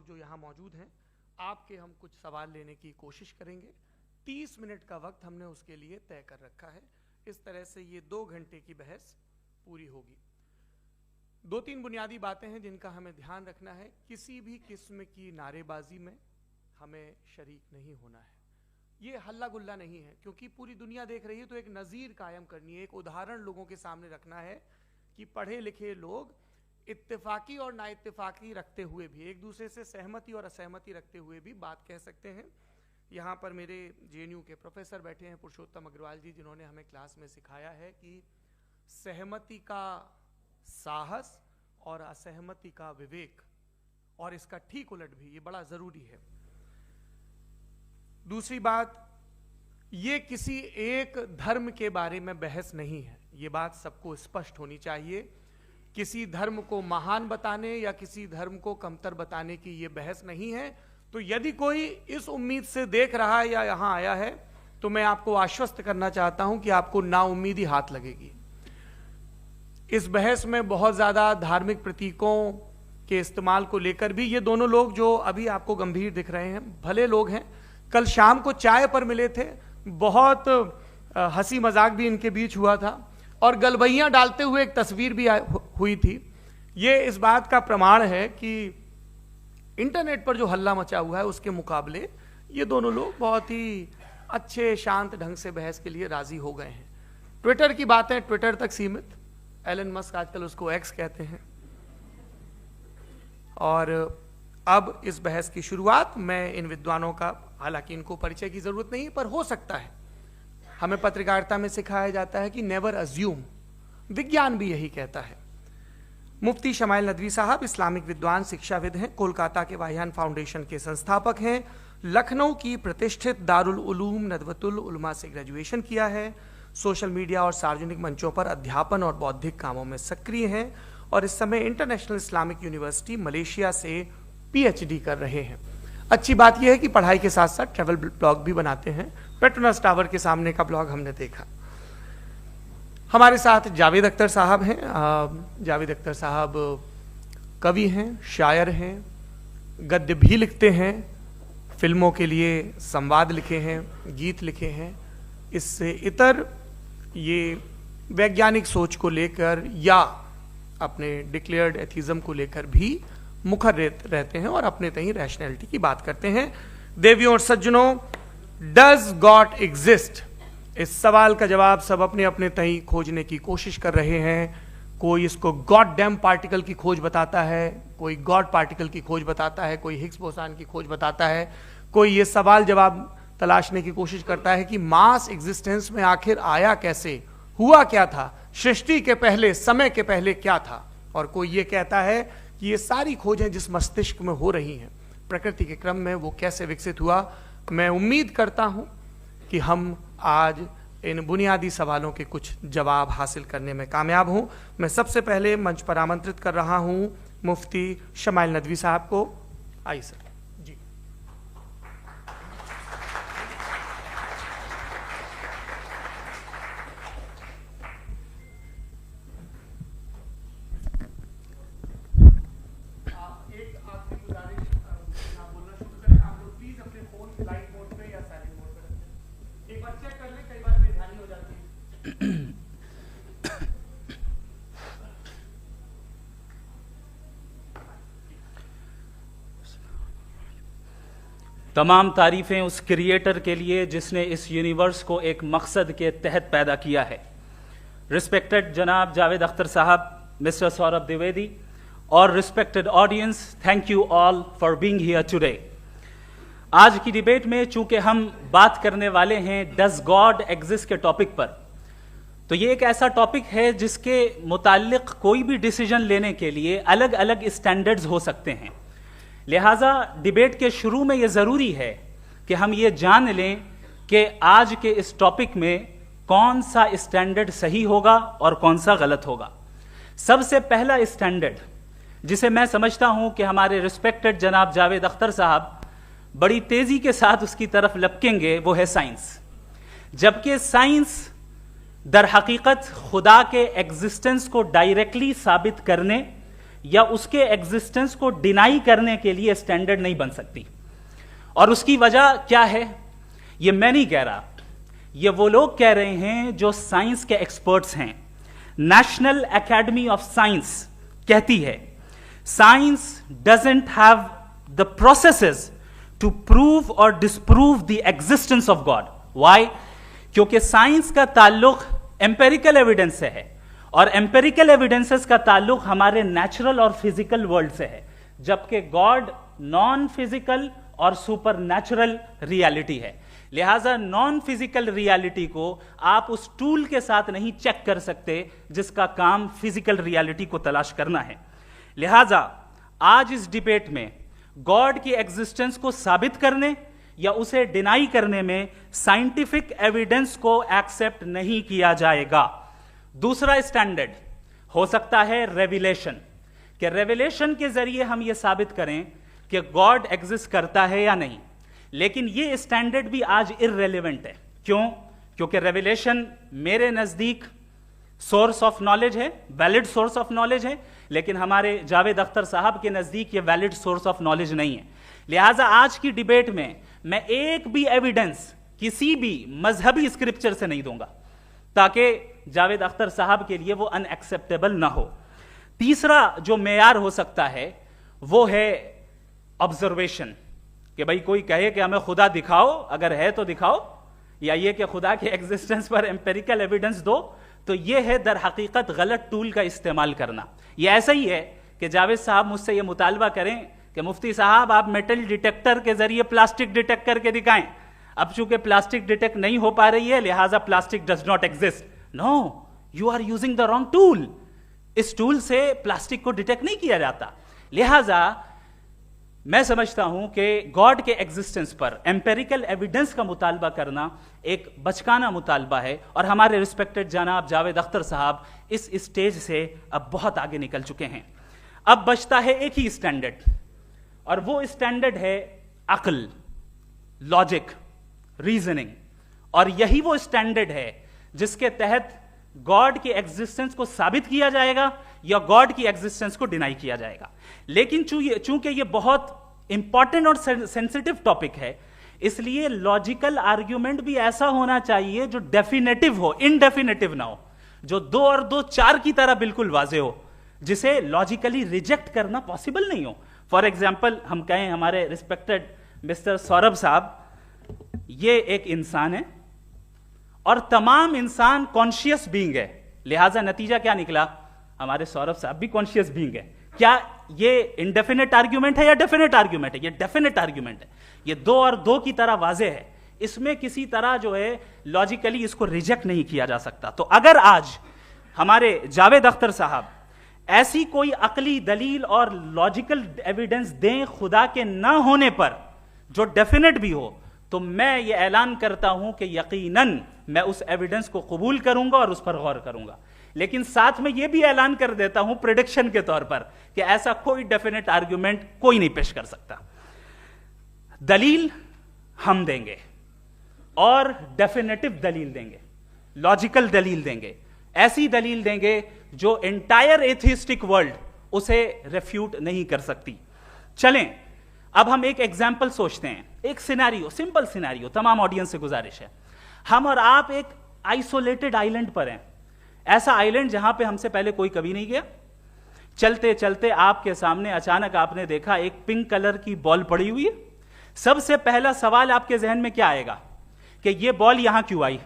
जो यहाँ मौजूद हैं, आपके हम कुछ सवाल लेने की कोशिश करेंगे। 30 मिनट का वक्त हमने उसके लिए तय कर रखा है। इस तरह से ये 2 घंटे की बहस पूरी होगी। 2-3 बुनियादी बातें हैं जिनका हमें ध्यान रखना है। किसी भी किस्म की नारेबाजी में हमें शरीक नहीं होना है। ये हल्ला गुल्ला नहीं है, क्योंकि पूरी दुनिया देख रही है, तो एक नज़ीर कायम करनी है, एक उदाहरण लोगों के सामने रखना है कि पढ़े लिखे लोग इत्तेफाकी और नाइत्तेफाकी रखते हुए भी, एक दूसरे से सहमति और असहमति रखते हुए भी बात कह सकते हैं। यहाँ पर मेरे JNU के प्रोफेसर बैठे हैं, पुरुषोत्तम अग्रवाल जी, जिन्होंने हमें क्लास में सिखाया है कि सहमति का साहस और असहमति का विवेक, और इसका ठीक उलट भी, ये बड़ा जरूरी है। दूसरी बात, ये किसी एक धर्म के बारे में बहस नहीं है, ये बात सबको स्पष्ट होनी चाहिए। किसी धर्म को महान बताने या किसी धर्म को कमतर बताने की ये बहस नहीं है। तो यदि कोई इस उम्मीद से देख रहा है या यहां आया है, तो मैं आपको आश्वस्त करना चाहता हूं कि आपको नाउम्मीदी हाथ लगेगी। इस बहस में बहुत ज्यादा धार्मिक प्रतीकों के इस्तेमाल को लेकर भी ये दोनों लोग जो अभी आपको गंभीर दिख रहे हैं, भले लोग हैं, कल शाम को चाय पर मिले थे, बहुत हंसी मजाक भी इनके बीच हुआ था, और गलबैयां डालते हुए एक तस्वीर भी हुई थी। ये इस बात का प्रमाण है कि इंटरनेट पर जो हल्ला मचा हुआ है उसके मुकाबले ये दोनों लोग बहुत ही अच्छे शांत ढंग से बहस के लिए राजी हो गए हैं। ट्विटर की बातें ट्विटर तक सीमित, एलन मस्क आजकल उसको एक्स कहते हैं। और अब इस बहस की शुरुआत मैं इन विद्वानों का, हालांकि इनको परिचय की जरूरत नहीं, पर हो सकता है, हमें पत्रकारिता में सिखाया जाता है कि नेवर अज्यूम, विज्ञान भी यही कहता है। मुफ्ती शमाइल नदवी साहब इस्लामिक विद्वान, शिक्षाविद हैं, कोलकाता के वाहियान फाउंडेशन के संस्थापक हैं, लखनऊ की प्रतिष्ठित दारुल उलूम नदवतुल उलमा से ग्रेजुएशन किया है, सोशल मीडिया और सार्वजनिक मंचों पर अध्यापन और बौद्धिक कामों में सक्रिय हैं, और इस समय इंटरनेशनल इस्लामिक यूनिवर्सिटी मलेशिया से PhD कर रहे हैं। अच्छी बात यह है कि पढ़ाई के साथ साथ ट्रैवल ब्लॉग भी बनाते हैं। पेट्रोनस टावर के सामने का ब्लॉग हमने देखा। हमारे साथ जावेद अख्तर साहब हैं। जावेद अख्तर साहब कवि हैं, शायर हैं, गद्य भी लिखते हैं, फिल्मों के लिए संवाद लिखे हैं, गीत लिखे हैं। इससे इतर ये वैज्ञानिक सोच को लेकर या अपने डिक्लेयर्ड एथिज्म को लेकर भी मुखर रहते हैं और अपने तहीं रैशनैलिटी की बात करते हैं। देवियों और सज्जनों, डज गॉड एग्जिस्ट? इस सवाल का जवाब सब अपने अपने तहीं खोजने की कोशिश कर रहे हैं। कोई इसको गॉड डैम पार्टिकल की खोज बताता है, कोई गॉड पार्टिकल की खोज बताता है, कोई हिग्स बोसान की खोज बताता है, कोई ये सवाल जवाब तलाशने की कोशिश करता है कि मास एग्जिस्टेंस में आखिर आया कैसे, हुआ क्या था, सृष्टि के पहले, समय के पहले क्या था, और कोई ये कहता है कि ये सारी खोजें जिस मस्तिष्क में हो रही हैं प्रकृति के क्रम में, वो कैसे विकसित हुआ। मैं उम्मीद करता हूं कि हम आज इन बुनियादी सवालों के कुछ जवाब हासिल करने में कामयाब हों। मैं सबसे पहले मंच पर आमंत्रित कर रहा हूं मुफ्ती शमाइल नदवी साहब को। आइए सर। जी, तमाम तारीफ़ें उस क्रिएटर के लिए जिसने इस यूनिवर्स को एक मकसद के तहत पैदा किया है। रिस्पेक्टेड जनाब जावेद अख्तर साहब, मिस्टर सौरभ द्विवेदी, और respected audience, thank you all for being here today. आज की डिबेट में चूंकि हम बात करने वाले हैं डज गॉड एग्जिस्ट के टॉपिक पर, तो ये एक ऐसा टॉपिक है जिसके मुताल्लिक कोई भी डिसीजन लेने के लिए अलग अलग स्टैंडर्ड्स हो सकते हैं। लिहाजा डिबेट के शुरू में यह ज़रूरी है कि हम ये जान लें कि आज के इस टॉपिक में कौन सा स्टैंडर्ड सही होगा और कौन सा गलत होगा। सबसे पहला स्टैंडर्ड जिसे मैं समझता हूं कि हमारे रिस्पेक्टेड जनाब जावेद अख्तर साहब बड़ी तेजी के साथ उसकी तरफ लपकेंगे, वो है साइंस। जबकि साइंस दर हकीकत खुदा के एग्जिस्टेंस को डायरेक्टली साबित करने या उसके एग्जिस्टेंस को डिनाई करने के लिए स्टैंडर्ड नहीं बन सकती। और उसकी वजह क्या है, ये मैं नहीं कह रहा, ये वो लोग कह रहे हैं जो साइंस के एक्सपर्ट्स हैं। नेशनल एकेडमी ऑफ साइंस कहती है science doesn't have the processes to prove और disprove the existence of God. Why? क्योंकि साइंस का ताल्लुक एम्पेरिकल एविडेंस से है और एम्पेरिकल एविडेंसेस का ताल्लुक हमारे नेचुरल और फिजिकल वर्ल्ड से है, जबकि गॉड नॉन फिजिकल और सुपर नेचुरल रियलिटी है। लिहाजा नॉन फिजिकल रियलिटी को आप उस टूल के साथ नहीं चेक कर सकते जिसका काम फिजिकल रियलिटी को तलाश करना है। लिहाजा आज इस डिबेट में गॉड की एग्जिस्टेंस को साबित करने या उसे डिनाई करने में साइंटिफिक एविडेंस को एक्सेप्ट नहीं किया जाएगा। दूसरा स्टैंडर्ड हो सकता है रेविलेशन, कि रेविलेशन के जरिए हम यह साबित करें कि गॉड एग्जिस्ट करता है या नहीं। लेकिन यह स्टैंडर्ड भी आज इररेलेवेंट है। क्यों? क्योंकि रेविलेशन मेरे नजदीक सोर्स ऑफ नॉलेज है, वैलिड सोर्स ऑफ नॉलेज है, लेकिन हमारे जावेद अख्तर साहब के नजदीक यह वैलिड सोर्स ऑफ नॉलेज नहीं है। लिहाजा आज की डिबेट में मैं एक भी एविडेंस किसी भी मजहबी स्क्रिप्चर से नहीं दूंगा ताकि जावेद अख्तर साहब के लिए वो अनएक्सेप्टेबल ना हो। तीसरा जो मेयार हो सकता है वो है ऑब्जर्वेशन, कि भाई कोई कहे कि हमें खुदा दिखाओ, अगर है तो दिखाओ, या ये कि खुदा के एग्जिस्टेंस पर एम्पेरिकल एविडेंस दो, तो ये है दर हकीकत गलत टूल का इस्तेमाल करना। ये ऐसा ही है कि जावेद साहब मुझसे ये मुतालबा करें कि मुफ्ती साहब आप मेटल डिटेक्टर के जरिए प्लास्टिक डिटेक्ट करके दिखाएं। अब चूंकि प्लास्टिक डिटेक्ट नहीं हो पा रही है लिहाजा plastic does not exist. No, you are using the wrong tool. इस टूल से प्लास्टिक को डिटेक्ट नहीं किया जाता। लिहाजा मैं समझता हूं कि गॉड के एग्जिस्टेंस पर एम्पेरिकल एविडेंस का मुतालबा करना एक बचकाना मुतालबा है, और हमारे रिस्पेक्टेड जनाब जावेद अख्तर साहब इस स्टेज से अब बहुत आगे निकल चुके हैं। अब बचता है एक ही स्टैंडर्ड, और वो स्टैंडर्ड है अक्ल, लॉजिक, रीजनिंग। और यही वो स्टैंडर्ड है जिसके तहत गॉड की एग्जिस्टेंस को साबित किया जाएगा या गॉड की एग्जिस्टेंस को डिनाई किया जाएगा। लेकिन चूंकि ये बहुत इंपॉर्टेंट और सेंसिटिव टॉपिक है, इसलिए लॉजिकल आर्ग्यूमेंट भी ऐसा होना चाहिए जो डेफिनेटिव हो, इनडेफिनेटिव ना हो, जो 2 और 2 4 की तरह बिल्कुल वाजे हो, जिसे लॉजिकली रिजेक्ट करना पॉसिबल नहीं हो। फॉर एग्जाम्पल हम कहें हमारे रिस्पेक्टेड मिस्टर सौरभ साहब, ये एक इंसान है और तमाम इंसान कॉन्शियस बीइंग है, लिहाजा नतीजा क्या निकला, हमारे सौरभ साहब भी कॉन्शियस बीइंग है। क्या ये इनडेफिनेट आर्ग्यूमेंट है या डेफिनेट आर्ग्यूमेंट है? ये डेफिनेट आर्ग्यूमेंट है। ये 2 और 2 की तरह वाजे है, इसमें किसी तरह जो है लॉजिकली इसको रिजेक्ट नहीं किया जा सकता। तो अगर आज हमारे जावेद अख्तर साहब ऐसी कोई अकली दलील और लॉजिकल एविडेंस दें खुदा के ना होने पर जो डेफिनेट भी हो, तो मैं ये ऐलान करता हूं कि यकीनन मैं उस एविडेंस को कबूल करूंगा और उस पर गौर करूंगा। लेकिन साथ में यह भी ऐलान कर देता हूं प्रेडिक्शन के तौर पर कि ऐसा कोई डेफिनेट आर्ग्यूमेंट कोई नहीं पेश कर सकता। दलील हम देंगे और डेफिनेटिव दलील देंगे, लॉजिकल दलील देंगे, ऐसी दलील देंगे जो एंटायर एथिस्टिक वर्ल्ड उसे रेफ्यूट नहीं कर सकती। चलें अब हम एक एग्जाम्पल सोचते हैं, एक सिनेरियो, सिंपल सिनेरियो, तमाम ऑडियंस से गुजारिश है, हम और आप एक आइसोलेटेड आइलैंड पर हैं, ऐसा आइलैंड जहां पे हमसे पहले कोई कभी नहीं गया। चलते चलते आपके सामने अचानक आपने देखा एक पिंक कलर की बॉल पड़ी हुई है। सबसे पहला सवाल आपके जहन में क्या आएगा कि ये बॉल यहां क्यों आई,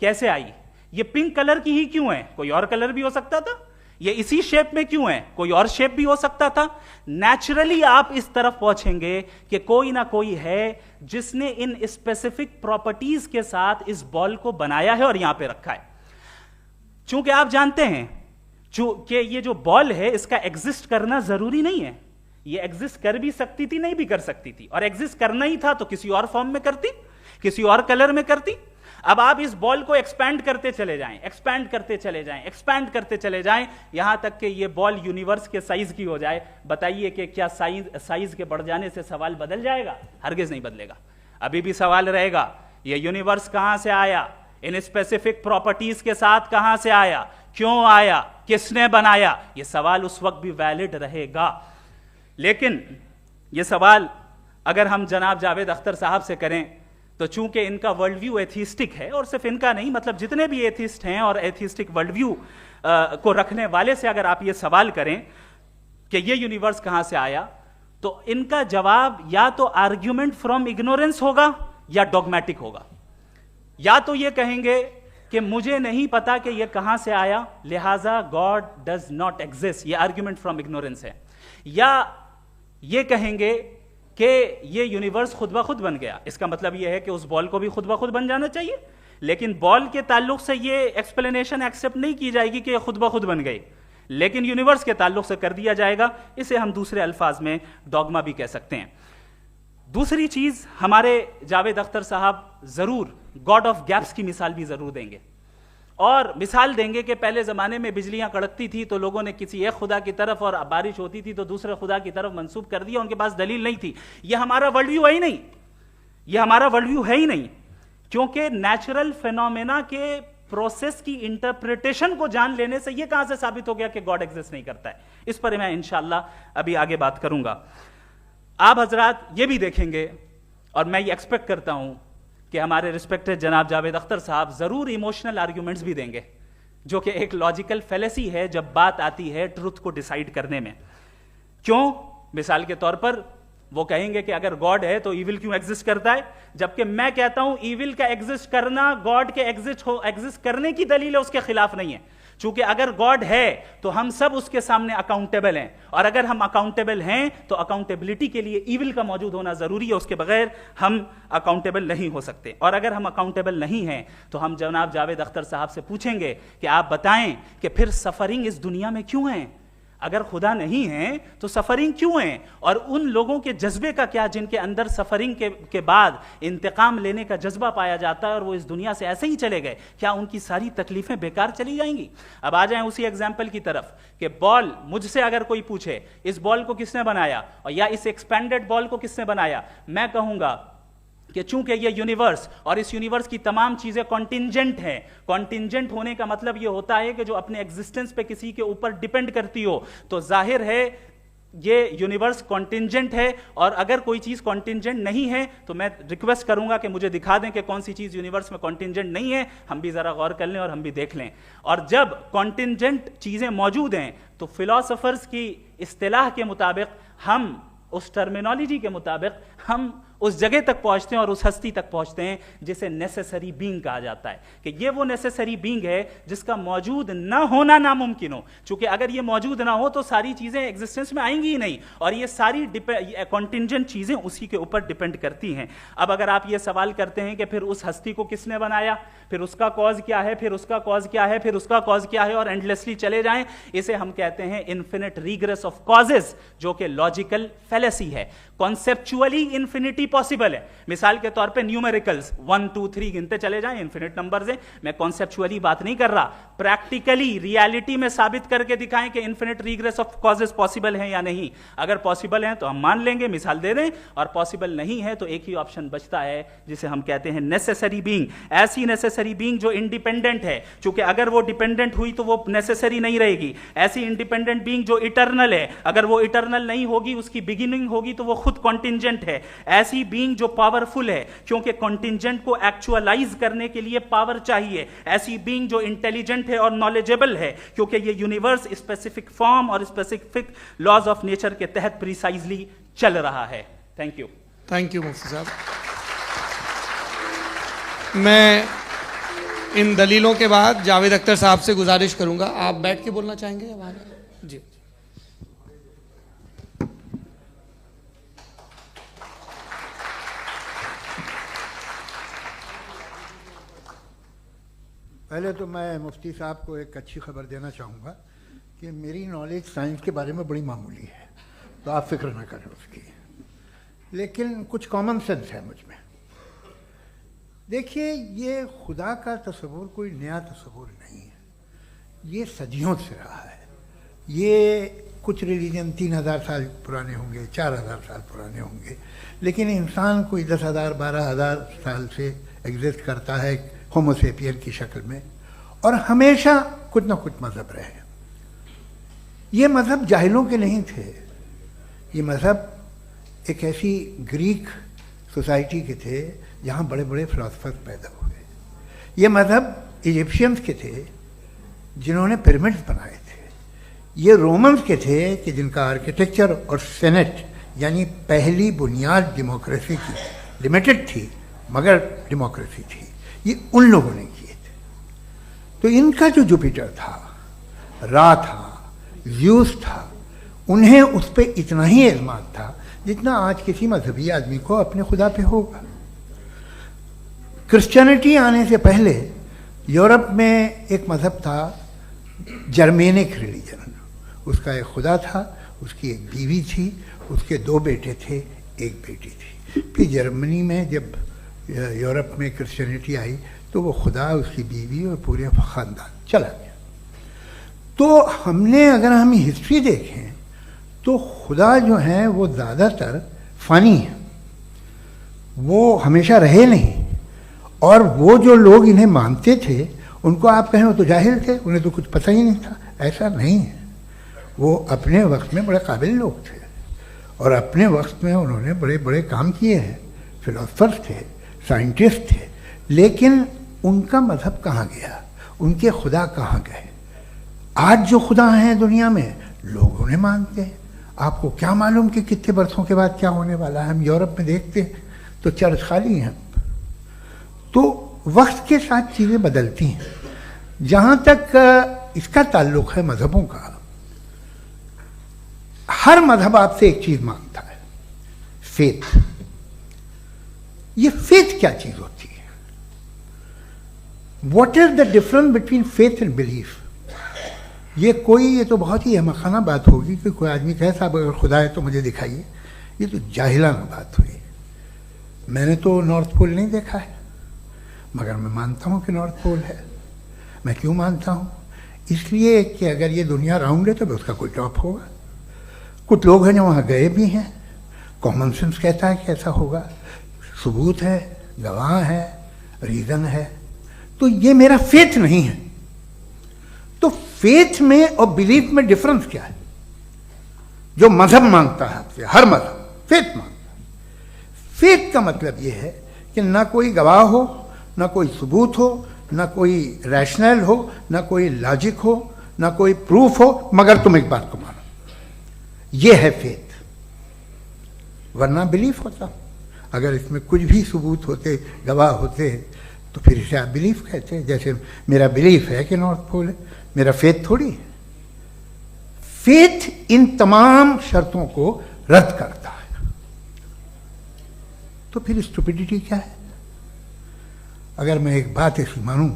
कैसे आई, ये पिंक कलर की ही क्यों है, कोई और कलर भी हो सकता था, ये इसी शेप में क्यों है, कोई और शेप भी हो सकता था। नेचुरली आप इस तरफ पहुंचेंगे कि कोई ना कोई है जिसने इन स्पेसिफिक प्रॉपर्टीज के साथ इस बॉल को बनाया है और यहां पे रखा है। चूंकि आप जानते हैं कि ये जो बॉल है इसका एग्जिस्ट करना जरूरी नहीं है, ये एग्जिस्ट कर भी सकती थी, नहीं भी कर सकती थी, और एग्जिस्ट करना ही था तो किसी और फॉर्म में करती, किसी और कलर में करती। अब आप इस बॉल को एक्सपैंड करते चले जाएं, एक्सपैंड करते चले जाएं, एक्सपैंड करते चले जाएं, यहां तक कि ये बॉल यूनिवर्स के साइज की हो जाए। बताइए कि क्या साइज के बढ़ जाने से सवाल बदल जाएगा? हरगिज नहीं बदलेगा। अभी भी सवाल रहेगा ये यूनिवर्स कहां से आया, इन स्पेसिफिक प्रॉपर्टीज के साथ कहां से आया, क्यों आया, किसने बनाया, यह सवाल उस वक्त भी वैलिड रहेगा। लेकिन यह सवाल अगर हम जनाब जावेद अख्तर साहब से करें तो चूंकि इनका वर्ल्ड व्यू एथिस्टिक है, और सिर्फ इनका नहीं, मतलब जितने भी एथिस्ट हैं और एथिस्टिक वर्ल्ड व्यू को रखने वाले से अगर आप ये सवाल करें कि ये यूनिवर्स कहां से आया, तो इनका जवाब या तो आर्ग्यूमेंट फ्रॉम इग्नोरेंस होगा या डॉगमेटिक होगा। या तो ये कहेंगे कि मुझे नहीं पता कि ये कहां से आया, लिहाजा गॉड डज नॉट एग्जिस्ट, ये आर्ग्यूमेंट फ्रॉम इग्नोरेंस है, या ये कहेंगे कि ये यूनिवर्स खुद ब खुद बन गया। इसका मतलब ये है कि उस बॉल को भी खुद ब खुद बन जाना चाहिए, लेकिन बॉल के ताल्लुक से ये एक्सप्लेनेशन एक्सेप्ट नहीं की जाएगी कि ये खुद ब खुद बन गई, लेकिन यूनिवर्स के ताल्लुक से कर दिया जाएगा। इसे हम दूसरे अल्फाज में डॉगमा भी कह सकते हैं। दूसरी चीज, हमारे जावेद अख्तर साहब जरूर गॉड ऑफ गैप्स की मिसाल भी जरूर देंगे, और मिसाल देंगे कि पहले जमाने में बिजलियां कड़कती थी तो लोगों ने किसी एक खुदा की तरफ, और बारिश होती थी तो दूसरे खुदा की तरफ मंसूब कर दिया, उनके पास दलील नहीं थी। यह हमारा वर्ल्ड व्यू है ही नहीं, यह हमारा वर्ल्ड व्यू है ही नहीं, क्योंकि नेचुरल फिनोमेना के प्रोसेस की इंटरप्रिटेशन को जान लेने से यह कहां से साबित हो गया कि गॉड एग्जिस्ट नहीं करता है। इस पर मैं इंशाअल्लाह अभी आगे बात करूंगा। आप हजरात ये भी देखेंगे, और मैं ये एक्सपेक्ट करता हूं कि हमारे रिस्पेक्टेड जनाब जावेद अख्तर साहब जरूर इमोशनल आर्ग्यूमेंट्स भी देंगे, जो कि एक लॉजिकल फेलेसी है जब बात आती है ट्रुथ को डिसाइड करने में। क्यों? मिसाल के तौर पर वो कहेंगे कि अगर गॉड है तो ईविल क्यों एग्जिस्ट करता है, जबकि मैं कहता हूं ईविल का एग्जिस्ट करना गॉड के एग्जिस्ट करने की दलील है, उसके खिलाफ नहीं है। चूंकि अगर गॉड है तो हम सब उसके सामने अकाउंटेबल हैं, और अगर हम अकाउंटेबल हैं तो अकाउंटेबिलिटी के लिए ईविल का मौजूद होना जरूरी है, उसके बगैर हम अकाउंटेबल नहीं हो सकते। और अगर हम अकाउंटेबल नहीं हैं तो हम जनाब जावेद अख्तर साहब से पूछेंगे कि आप बताएं कि फिर सफरिंग इस दुनिया में क्यों है? अगर खुदा नहीं है तो सफरिंग क्यों है? और उन लोगों के जज्बे का क्या जिनके अंदर सफरिंग के बाद इंतकाम लेने का जज्बा पाया जाता है और वो इस दुनिया से ऐसे ही चले गए, क्या उनकी सारी तकलीफें बेकार चली जाएंगी? अब आ जाएं उसी एग्जाम्पल की तरफ कि बॉल, मुझसे अगर कोई पूछे इस बॉल को किसने बनाया और या इस एक्सपेंडेड बॉल को किसने बनाया, मैं कहूंगा कि चूंकि ये यूनिवर्स और इस यूनिवर्स की तमाम चीजें कॉन्टिंजेंट हैं। कॉन्टिंजेंट होने का मतलब ये होता है कि जो अपने एग्जिस्टेंस पे किसी के ऊपर डिपेंड करती हो, तो जाहिर है ये यूनिवर्स कॉन्टिंजेंट है। और अगर कोई चीज कॉन्टिंजेंट नहीं है तो मैं रिक्वेस्ट करूंगा कि मुझे दिखा दें कि कौन सी चीज यूनिवर्स में कॉन्टिंजेंट नहीं है, हम भी जरा गौर कर लें और हम भी देख लें। और जब कॉन्टिंजेंट चीजें मौजूद हैं तो फिलोसोफर्स की इस्तिलाह के मुताबिक, हम उस टर्मिनोलॉजी के मुताबिक हम उस जगह तक पहुंचते हैं और उस हस्ती तक पहुंचते हैं जिसे नेसेसरी बीइंग कहा जाता है, कि ये वो नेसेसरी बीइंग है जिसका मौजूद ना होना नामुमकिन हो। क्योंकि अगर ये मौजूद ना हो तो सारी चीजें एग्जिस्टेंस में आएंगी ही नहीं, और ये सारी कॉन्टिंजेंट चीजें उसी के ऊपर डिपेंड करती हैं। अब अगर आप ये सवाल करते हैं कि फिर उस हस्ती को किसने बनाया, फिर उसका कॉज क्या है, फिर उसका कॉज क्या है, फिर उसका कॉज क्या है, और एंडलेसली चले जाएं, इसे हम कहते हैं इन्फिनिट रीग्रेस ऑफ कॉजेस, जो कि लॉजिकल फेलेसी है। कॉन्सेप्चुअली इंफिनिटी पॉसिबल है। मिसाल के तौर पे न्यूमेरिकल्स 1 2 3 गिनते चले जाएं, इन्फिनिट नंबर्स हैं। मैं कॉन्सेप्चुअली बात नहीं कर रहा, प्रैक्टिकली रियलिटी में साबित करके दिखाएं कि infinite regress of causes possible हैं या नहीं। अगर पॉसिबल हैं तो हम मान लेंगे, मिसाल दे दें, और पॉसिबल नहीं है तो एक ही ऑप्शन बचता है जिसे हम कहते हैं नेसेसरी बीइंग। ऐसी नेसेसरी बीइंग जो इंडिपेंडेंट है, क्योंकि अगर वो डिपेंडेंट हुई तो वो नेसेसरी नहीं रहेगी। ऐसी इंडिपेंडेंट बीइंग जो इटर्नल है, अगर वो इटर्नल नहीं होगी, उसकी बिगिनिंग होगी तो वो खुद कॉन्टिंजेंट है। ऐसी बीइंग जो पावरफुल है, क्योंकि कॉन्टिंजेंट को एक्चुअलाइज करने के लिए पावर चाहिए। ऐसी बीइंग जो इंटेलिजेंट है और नॉलेजेबल है, क्योंकि ये यूनिवर्स स्पेसिफिक फॉर्म और स्पेसिफिक लॉज ऑफ नेचर के तहत प्रिसाइजली चल रहा है। थैंक यू मुफ्ती साहब। मैं इन दलीलों के बाद जावेद अख्तर साहब से गुजारिश करूंगा, आप बैठ के बोलना चाहेंगे या वहां? जी। पहले तो मैं मुफ्ती साहब को एक अच्छी खबर देना चाहूँगा कि मेरी नॉलेज साइंस के बारे में बड़ी मामूली है, तो आप फिक्र ना करें उसकी, लेकिन कुछ कॉमन सेंस है मुझ में। देखिए, ये खुदा का तस्वुर कोई नया तस्वुर नहीं है, ये सदियों से रहा है। ये कुछ रिलीजन 3000 साल पुराने होंगे, 4000 साल पुराने होंगे, लेकिन इंसान कोई 10,000 12,000 साल से एग्जिस्ट करता है होमोसेपियन की शक्ल में, और हमेशा कुछ ना कुछ मज़हब रहे। ये मज़हब जाहिलों के नहीं थे, ये मज़हब एक ऐसी ग्रीक सोसाइटी के थे जहाँ बड़े बड़े फिलोसफर्स पैदा हुए। ये मज़हब इजिप्शियंस के थे जिन्होंने पिरामिड्स बनाए थे। ये रोमन्स के थे कि जिनका आर्किटेक्चर और सेनेट यानी पहली बुनियाद डेमोक्रेसी की लिमिटेड थी मगर डेमोक्रेसी थी, ये उन लोगों ने किए थे। तो इनका जो जुपिटर था, रा था, ज़्यूस था, उन्हें उस पर इतना ही एतमाद था जितना आज किसी मजहबी आदमी को अपने खुदा पे होगा। क्रिश्चियनिटी आने से पहले यूरोप में एक मज़हब था जर्मेनिक रिलीजन। उसका एक खुदा था, उसकी एक बीवी थी, उसके 2 बेटे थे, एक बेटी थी। फिर जर्मनी में जब यूरोप में क्रिश्चियनिटी आई तो वो खुदा, उसकी बीवी और पूरे ख़ानदान चला गया। तो हमने अगर हम हिस्ट्री देखें तो खुदा जो हैं वो ज़्यादातर फ़नी है, वो हमेशा रहे नहीं। और वो जो लोग इन्हें मानते थे उनको आप कहें वो तो जाहिल थे, उन्हें तो कुछ पता ही नहीं था, ऐसा नहीं है। वो अपने वक्त में बड़े काबिल लोग थे और अपने वक्त में उन्होंने बड़े बड़े काम किए हैं, फिलोसफर्स थे, साइंटिस्ट थे। लेकिन उनका मज़हब कहाँ गया, उनके खुदा कहाँ गए? आज जो खुदा हैं दुनिया में लोग उन्हें मानते हैं। आपको क्या मालूम कि कितने बरसों के बाद क्या होने वाला है? हम यूरोप में देखते हैं तो चर्च खाली हैं। तो वक्त के साथ चीज़ें बदलती हैं। जहाँ तक इसका ताल्लुक़ है मज़हबों का, हर मज़हब आपसे एक चीज़ मांगता है, फेथ। ये फेथ क्या चीज़ होती है? What is the difference between faith and belief? ये तो बहुत ही अहमखाना बात होगी कि कोई आदमी कहे साहब अगर खुदा है तो मुझे दिखाइए। ये तो जाहिलाना बात हुई। मैंने तो नॉर्थ पोल नहीं देखा है मगर मैं मानता हूँ कि नॉर्थ पोल है। मैं क्यों मानता हूँ? इसलिए कि अगर ये दुनिया राउंड है तो उसका कोई टॉप होगा। कुछ लोग हैं जो वहाँ गए भी हैं, कॉमन सेंस कहता है कि ऐसा होगा, सबूत है, गवाह है, रीज़न है। तो ये मेरा फेथ नहीं है। तो फेथ में और बिलीफ में डिफरेंस क्या है? जो मजहब मांगता है आपसे, हर मजहब फेथ मांगता है। फेथ का मतलब ये है कि ना कोई गवाह हो, ना कोई सबूत हो, ना कोई रैशनल हो, ना कोई लॉजिक हो, ना कोई प्रूफ हो, मगर तुम एक बात को मानो। ये है फेथ। वरना बिलीफ होता। अगर इसमें कुछ भी सबूत होते, गवाह होते, तो फिर इसे आप बिलीफ कहते। जैसे मेरा बिलीफ है कि नॉर्थ पोल है, मेरा फेथ थोड़ी है। फेथ इन तमाम शर्तों को रद्द करता है। तो फिर स्टुपिडिटी क्या है? अगर मैं एक बात ऐसी मानूं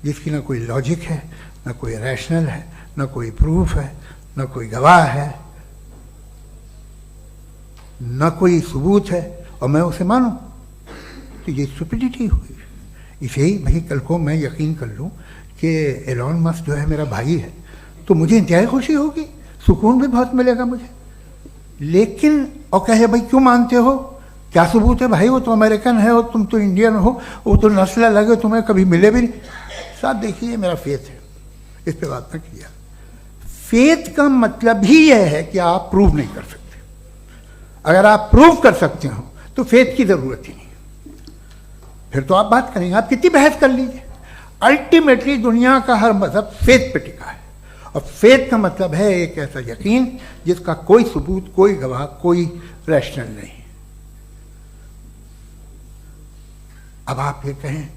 जिसकी ना कोई लॉजिक है, ना कोई रैशनल है, ना कोई प्रूफ है, ना कोई गवाह है, ना कोई सबूत है, और मैं उसे मानूं, तो ये स्टुपिडिटी हुई। इसे ही भाई कल को मैं यकीन कर लूं कि एलॉन मस्क जो है मेरा भाई है, तो मुझे इंतहाई खुशी होगी, सुकून भी बहुत मिलेगा मुझे। लेकिन और कहे भाई क्यों मानते हो, क्या सबूत है भाई, वो तो अमेरिकन है और तुम तो इंडियन हो, वो तो नस्ल अलग है, तुम्हें कभी मिले भी नहीं। साहब देखिए मेरा फेथ है, इस पर बात न किया। फेथ का मतलब ही यह है कि आप प्रूव नहीं कर सकते। अगर आप प्रूव कर सकते हो तो फेथ की जरूरत ही नहीं, फिर तो आप बात करेंगे, आप कितनी बहस कर लीजिए। अल्टीमेटली दुनिया का हर मजहब फेथ पे टिका है, और फेथ का मतलब है एक ऐसा यकीन जिसका कोई सबूत, कोई गवाह, कोई रैशनल नहीं। अब आप ये कहें,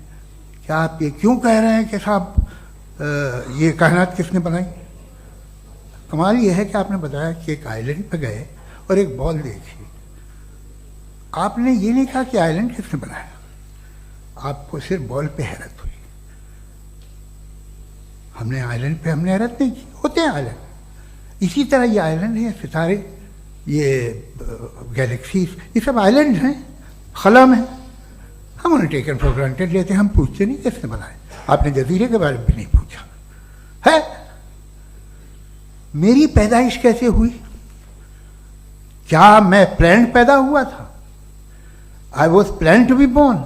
क्या आप ये क्यों कह रहे हैं कि साहब ये कायनात किसने बनाई? कमाल ये है कि आपने बताया कि एक आइलैंड पे गए और एक बॉल देखी। आपने ये नहीं कहा कि आइलैंड किसने बनाया, आपको सिर्फ बॉल पे हैरत हुई। हमने आइलैंड पे हमने हैरत नहीं की, होते हैं आइलैंड। इसी तरह ये आइलैंड है, सितारे, ये गैलेक्सीज, ये सब आइलैंड हैं, खला में। हम उन्हें टेकन फॉर ग्रांटेड लेते हैं, हम पूछते नहीं किसने बनाए। आपने जजीरे के बारे में भी नहीं पूछा है। मेरी पैदाइश कैसे हुई? क्या मैं प्लान पैदा हुआ था? I was plan to be born.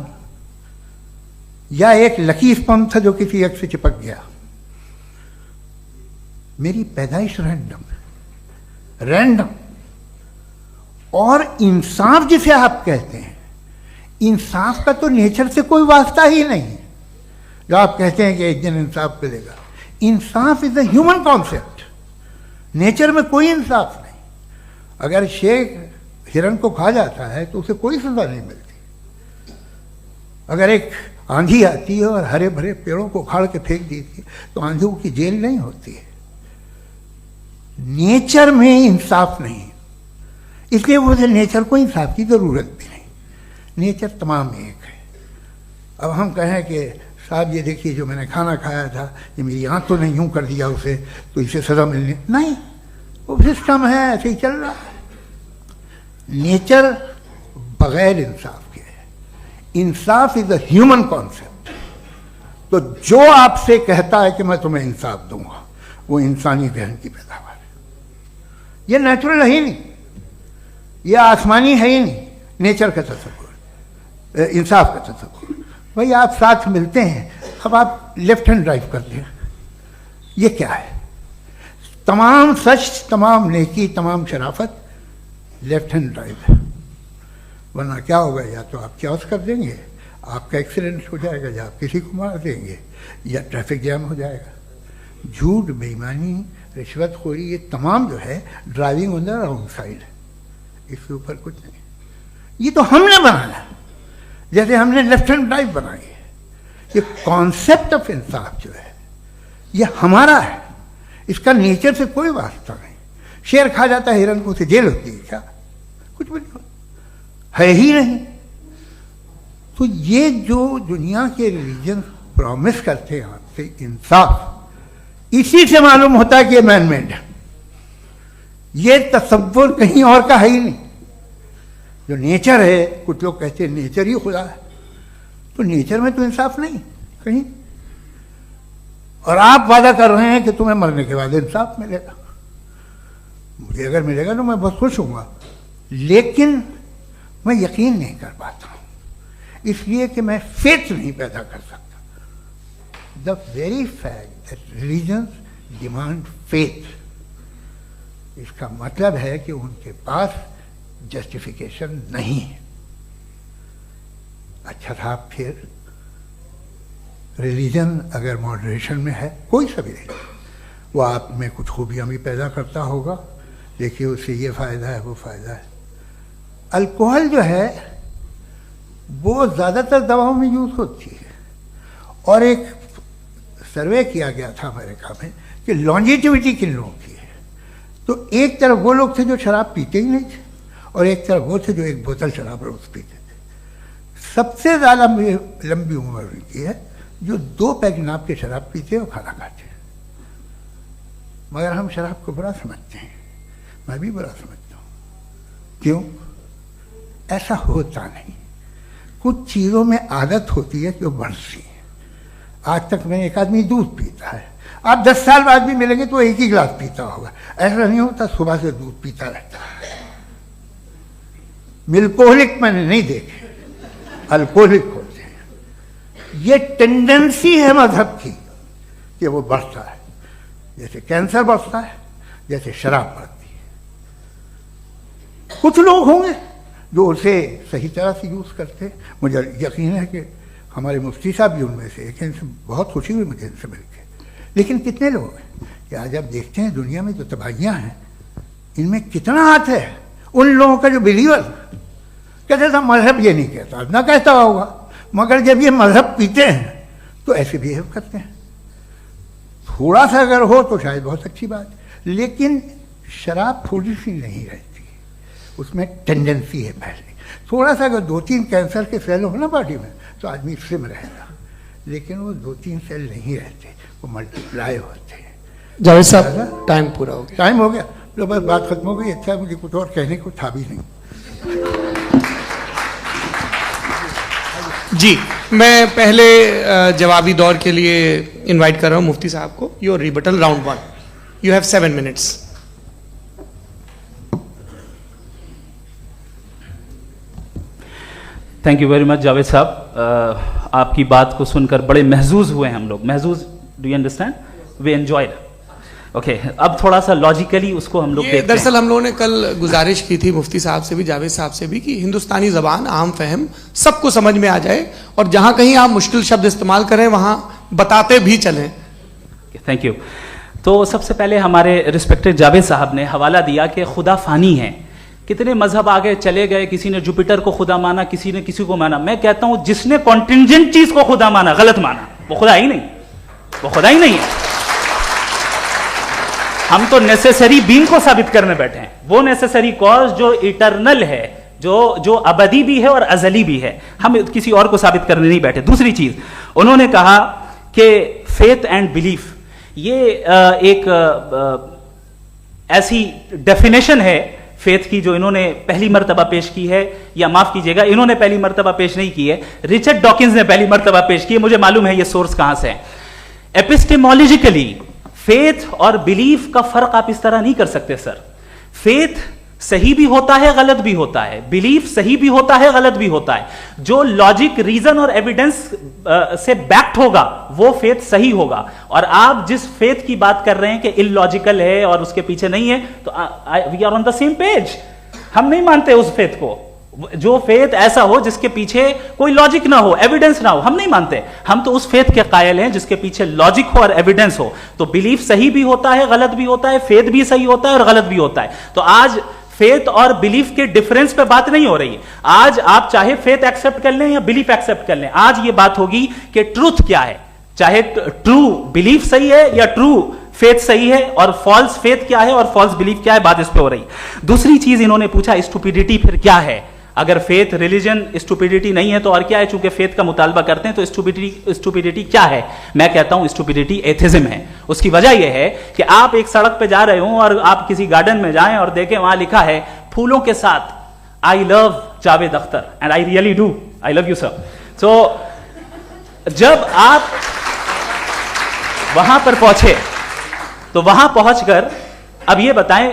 या एक लकी स्पर्म था जो किसी एक से चिपक गया। मेरी पैदाइश रैंडम। और इंसाफ जिसे आप कहते हैं, इंसाफ का तो नेचर से कोई वास्ता ही नहीं है। जो आप कहते हैं कि एक दिन इंसाफ मिलेगा, इंसाफ is a human concept. Nature में कोई इंसाफ नहीं। अगर शेर हिरन को खा जाता है तो उसे कोई सजा नहीं मिलती। अगर एक आंधी आती है और हरे भरे पेड़ों को उखाड़ के फेंक देती है तो आंधियों की जेल नहीं होती है। नेचर में इंसाफ नहीं, इसलिए वो नेचर को इंसाफ की जरूरत भी नहीं। नेचर तमाम एक है। अब हम कहें कि साहब ये देखिए जो मैंने खाना खाया था ये मेरी आंख तो नहीं यूं कर दिया उसे तो इसे सजा मिलनी नहीं, वो सिस्टम है, ऐसे ही चल रहा है। नेचर बगैर इंसाफ के है। इंसाफ इज अ ह्यूमन कॉन्सेप्ट। तो जो आपसे कहता है कि मैं तुम्हें इंसाफ दूंगा वो इंसानी जहन की पैदावार है। ये नेचुरल है ही नहीं, ये आसमानी है ही नहीं। नेचर का तसव्वुर, इंसाफ का तसव्वुर। भाई आप साथ मिलते हैं, अब आप लेफ्ट हैंड ड्राइव करते हैं, ये क्या है? तमाम सच, तमाम नेकी, तमाम शराफत लेफ्ट हैंड ड्राइव है। वरना क्या होगा, या तो आप क्रॉस कर देंगे, आपका एक्सीडेंट हो जाएगा, या आप किसी को मार देंगे, या ट्रैफिक जैम हो जाएगा। झूठ, बेईमानी, रिश्वतखोरी, ये तमाम जो है driving on the wrong side है। इसके ऊपर कुछ नहीं। ये तो हमने बनाया, जैसे हमने लेफ्ट हैंड ड्राइव बनाई है। ये कॉन्सेप्ट ऑफ इंसाफ जो है ये हमारा है, इसका नेचर से कोई वास्ता नहीं। शेर खा जाता है हिरन को, उसे जेल होती है क्या? कुछ भी नहीं, है ही नहीं। तो ये जो दुनिया के रिलीजन प्रॉमिस करते हैं आपसे इंसाफ, इसी से मालूम होता है कि ये मैन मेड है। ये तसव्वुर कहीं और का है ही नहीं। जो नेचर है, कुछ लोग कहते हैं नेचर ही खुदा है, तो नेचर में तो इंसाफ नहीं कहीं। और आप वादा कर रहे हैं कि तुम्हें मरने के बाद इंसाफ मिलेगा। मुझे अगर मिलेगा तो मैं बहुत खुश होऊंगा, लेकिन मैं यकीन नहीं कर पाता हूं, इसलिए कि मैं फेथ नहीं पैदा कर सकता। The very fact that religions demand faith, इसका मतलब है कि उनके पास जस्टिफिकेशन नहीं है। अच्छा था, फिर रिलीजन अगर मॉडरेशन में है, कोई सा भी नहीं, वो आप में कुछ खूबियां भी पैदा करता होगा, देखिए उससे ये फ़ायदा है, वो फ़ायदा है। अल्कोहल जो है वो ज़्यादातर दवाओं में यूज़ होती है, और एक सर्वे किया गया था अमेरिका में कि लॉन्जेटिविटी किन लोगों की है। तो एक तरफ वो लोग थे जो शराब पीते ही नहीं थे, और एक तरफ वो थे जो एक बोतल शराब रोज पीते थे। सबसे ज़्यादा लंबी उम्र उनकी है जो 2 पैक नाप के शराब पीते हैं और खाना खाते हैं। मगर हम शराब को बुरा समझते हैं, मैं भी बुरा समझता हूँ। क्यों? ऐसा होता नहीं। कुछ चीज़ों में आदत होती है जो बढ़ती है। आज तक में एक आदमी दूध पीता है, आप 10 साल बाद भी मिलेंगे तो एक ही गिलास पीता होगा। ऐसा नहीं होता, सुबह से दूध पीता रहता है। मिल्कोहलिक मैंने नहीं देखे, अल्कोहलिक होते हैं। ये टेंडेंसी है मजहब की कि वो बढ़ता है, जैसे कैंसर बढ़ता है, जैसे शराब बढ़ती है। कुछ लोग होंगे जो उसे सही तरह से यूज़ करते हैं। मुझे यकीन है कि हमारे मुफ्ती साहब भी उनमें से एक, इनसे बहुत खुशी हुई मुझे इनसे मिलकर। लेकिन कितने लोग हैं कि आज आप देखते हैं दुनिया में जो तबाहियाँ हैं, इनमें कितना हाथ है उन लोगों का जो बिलीवर कहते था मजहब ये नहीं कहता, ना कहता होगा, मगर जब ये मजहब पीते हैं तो ऐसे बिहेव करते हैं। थोड़ा सा अगर हो तो शायद बहुत अच्छी बात, लेकिन शराब थोड़ी सी नहीं रहती, उसमें टेंडेंसी है पहले। थोड़ा सा अगर 2-3 कैंसर के सेल हो ना बॉडी में तो आदमी स्लिम रहेगा, लेकिन वो 2-3 सेल नहीं रहते, वो मल्टीप्लाई होते हैं। जावेद साहब टाइम पूरा हो गया। टाइम हो गया, तो बस बात खत्म हो गई। अच्छा, मुझे कुछ और कहने को था भी नहीं। जी, मैं पहले जवाबी दौर के लिए इनवाइट कर रहा हूं मुफ्ती साहब को। Your rebuttal round 1, you have 7 minutes. Thank you very much Javed साहब। आपकी बात को सुनकर बड़े महजूज हुए हम लोग। महजूज, do you understand? We enjoyed. Okay, अब थोड़ा सा लॉजिकली उसको हम लोग देखते हैं। दरअसल हम लोगों ने कल गुजारिश की थी मुफ्ती साहब से भी, जावेद साहब से भी, कि हिंदुस्तानी जबान आम फहम सबको समझ में आ जाए और जहां कहीं आप मुश्किल शब्द इस्तेमाल करें वहां बताते भी चलें। Thank you. तो सबसे पहले हमारे रिस्पेक्टेड जावेद साहब ने हवाला दिया कि खुदा फानी है। कितने मजहब आगे चले गए, किसी ने जुपिटर को खुदा माना, किसी ने किसी को माना। मैं कहता हूं जिसने कॉन्टिंजेंट चीज को खुदा माना, गलत माना, वो खुदा ही नहीं, वो खुदा ही नहीं है। हम तो नेसेसरी बीइंग को साबित करने बैठे हैं, वो नेसेसरी कॉज जो इटरनल है, जो अबदी भी है और अजली भी है। हम किसी और को साबित करने नहीं बैठे। दूसरी चीज उन्होंने कहा कि फेथ एंड बिलीफ, ये एक ऐसी डेफिनेशन है फेथ की जो इन्होंने पहली मर्तबा पेश की है, या माफ कीजिएगा इन्होंने पहली मर्तबा पेश नहीं की है, रिचर्ड डॉकिंस ने पहली मर्तबा पेश की है। मुझे मालूम है ये सोर्स कहां से है। एपिस्टेमोलॉजिकली फेथ और बिलीफ का फर्क आप इस तरह नहीं कर सकते सर। फेथ सही भी होता है, गलत भी होता है, बिलीफ सही भी होता है, गलत भी होता है। जो लॉजिक, रीजन और एविडेंस से बैक्ड होगा वो फेथ सही होगा। और आप जिस फेथ की बात कर रहे हैं कि इलॉजिकल है और उसके पीछे नहीं है, तो we are on the same page. हम नहीं मानते उस फेथ को, जो फेथ ऐसा हो जिसके पीछे कोई लॉजिक ना हो, एविडेंस ना हो, हम नहीं मानते। हम तो उस फेथ के कायल हैं जिसके पीछे लॉजिक हो और एविडेंस हो। तो बिलीफ सही भी होता है, गलत भी होता है, फेथ भी सही होता है और गलत भी होता है। तो आज फेथ और बिलीफ के डिफरेंस पे बात नहीं हो रही है। आज आप चाहे फेथ एक्सेप्ट कर लें या बिलीफ एक्सेप्ट कर लें, आज ये बात होगी कि ट्रूथ क्या है, चाहे ट्रू बिलीफ सही है या ट्रू फेथ सही है, और फॉल्स फेथ क्या है और फॉल्स बिलीफ क्या है, बात इस पे हो रही। दूसरी चीज इन्होंने पूछा स्टुपिडिटी फिर क्या है। अगर फेथ रिलीजन स्टुपिडिटी नहीं है तो और क्या है? चूंकि फेथ का मुतालबा करते हैं तो स्टुपिडिटी क्या है? मैं कहता हूं स्टुपिडिटी एथिज्म है। उसकी वजह यह है कि आप एक सड़क पे जा रहे हो और आप किसी गार्डन में जाएं और देखें वहां लिखा है फूलों के साथ I love Javed Akhtar, and I really do, I love you sir. So जब आप वहां पर पहुंचे तो वहां पहुंचकर अब ये बताएं,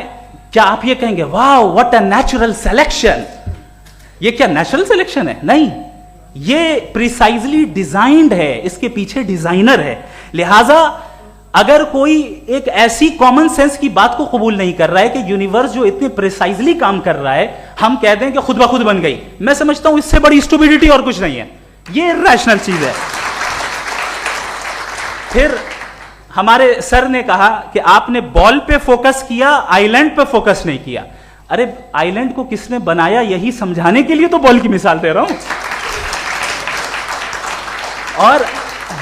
क्या आप ये कहेंगे वाह व्हाट अ नेचुरल सिलेक्शन? ये क्या नेचुरल सिलेक्शन है? नहीं, ये प्रिसाइजली डिजाइंड है, इसके पीछे डिजाइनर है। लिहाजा अगर कोई एक ऐसी कॉमन सेंस की बात को कबूल नहीं कर रहा है कि यूनिवर्स जो इतने प्रिसाइजली काम कर रहा है, हम कह दें कि खुद ब खुद बन गई, मैं समझता हूं इससे बड़ी स्टुपिडिटी और कुछ नहीं है। ये रैशनल चीज है। फिर हमारे सर ने कहा कि आपने बॉल पे फोकस किया, आइलैंड पे फोकस नहीं किया। अरे आइलैंड को किसने बनाया यही समझाने के लिए तो बॉल की मिसाल दे रहा हूं। और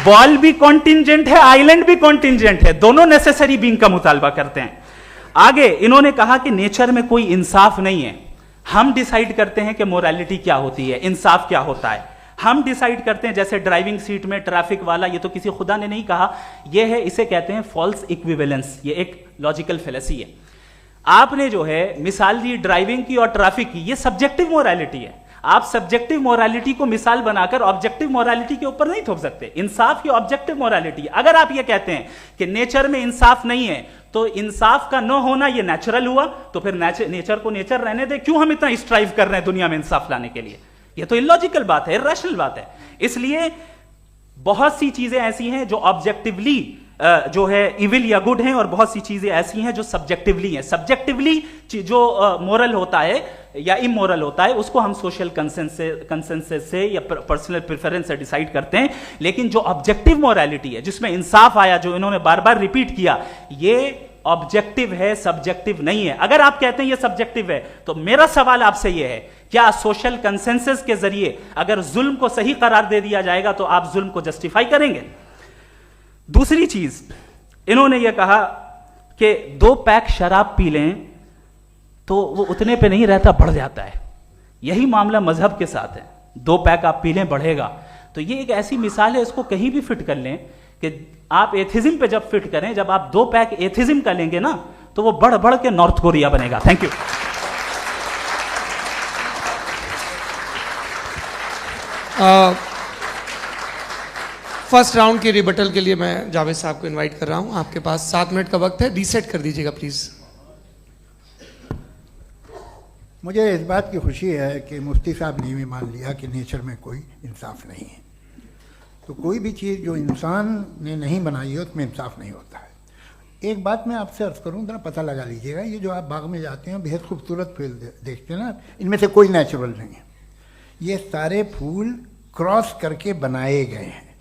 बॉल भी कॉन्टिंजेंट है, आइलैंड भी कॉन्टिंजेंट है, दोनों नेसेसरी बीइंग का मुतालबा करते हैं। आगे इन्होंने कहा कि नेचर में कोई इंसाफ नहीं है। हम डिसाइड करते हैं कि मोरालिटी क्या होती है, इंसाफ क्या होता है। हम डिसाइड करते हैं, जैसे ड्राइविंग सीट में ट्रैफिक वाला, ये तो किसी खुदा ने नहीं कहा, ये है, इसे कहते हैं फॉल्स इक्विवेलेंस। ये एक लॉजिकल फेलेसी है। आपने जो है मिसाल दी ड्राइविंग की और ट्रैफिक की, ये सब्जेक्टिव मोरालिटी है। आप सब्जेक्टिव मोरालिटी को मिसाल बनाकर ऑब्जेक्टिव मोरालिटी के ऊपर नहीं थोप सकते। इंसाफ की ऑब्जेक्टिव मोरालिटी। अगर आप ये कहते हैं कि नेचर में इंसाफ नहीं है, तो इंसाफ का न होना ये नेचुरल हुआ, तो फिर नेचर को नेचर रहने दे। क्यों हम इतना स्ट्राइव कर रहे हैं दुनिया में इंसाफ लाने के लिए? ये तो इलॉजिकल बात है, इरैशनल बात है। इसलिए बहुत सी चीजें ऐसी हैं जो ऑब्जेक्टिवली जो है इविल या गुड हैं, और बहुत सी चीजें ऐसी हैं जो सब्जेक्टिवली हैं। सब्जेक्टिवली जो मोरल होता है या इमोरल होता है, उसको हम सोशल कंसेंसस से या पर्सनल प्रेफरेंस से डिसाइड करते हैं। लेकिन जो ऑब्जेक्टिव मोरालिटी है, जिसमें इंसाफ आया, जो इन्होंने बार बार रिपीट किया, ये ऑब्जेक्टिव है, सब्जेक्टिव नहीं है। अगर आप कहते हैं ये सब्जेक्टिव है, तो मेरा सवाल आपसे यह है, क्या सोशल कंसेंसस के जरिए अगर जुल्म को सही करार दे दिया जाएगा तो आप जुल्म को जस्टिफाई करेंगे? दूसरी चीज इन्होंने यह कहा कि 2 पैक शराब पी लें तो वो उतने पे नहीं रहता, बढ़ जाता है। यही मामला मजहब के साथ है। 2 पैक आप पी लें, बढ़ेगा। तो ये एक ऐसी मिसाल है, इसको कहीं भी फिट कर लें कि आप एथिज्म पे जब फिट करें, जब आप 2 पैक एथिज्म का लेंगे ना, तो वो बढ़ बढ़ के नॉर्थ कोरिया बनेगा। Thank you. फर्स्ट राउंड की रिबटल के लिए मैं जावेद साहब को इनवाइट कर रहा हूं। आपके पास 7 मिनट का वक्त है, रीसेट कर दीजिएगा प्लीज। मुझे इस बात की खुशी है कि मुफ्ती साहब ने भी मान लिया कि नेचर में कोई इंसाफ नहीं है। तो कोई भी चीज़ जो इंसान ने नहीं बनाई है उसमें इंसाफ नहीं होता है। एक बात मैं आपसे अर्ज़ करूँ, ज़रा पता लगा लीजिएगा, ये जो आप बाग में जाते हैं बेहद खूबसूरत फूल देखते हैं ना, इनमें से कोई नेचुरल नहीं है। ये सारे फूल क्रॉस करके बनाए गए हैं।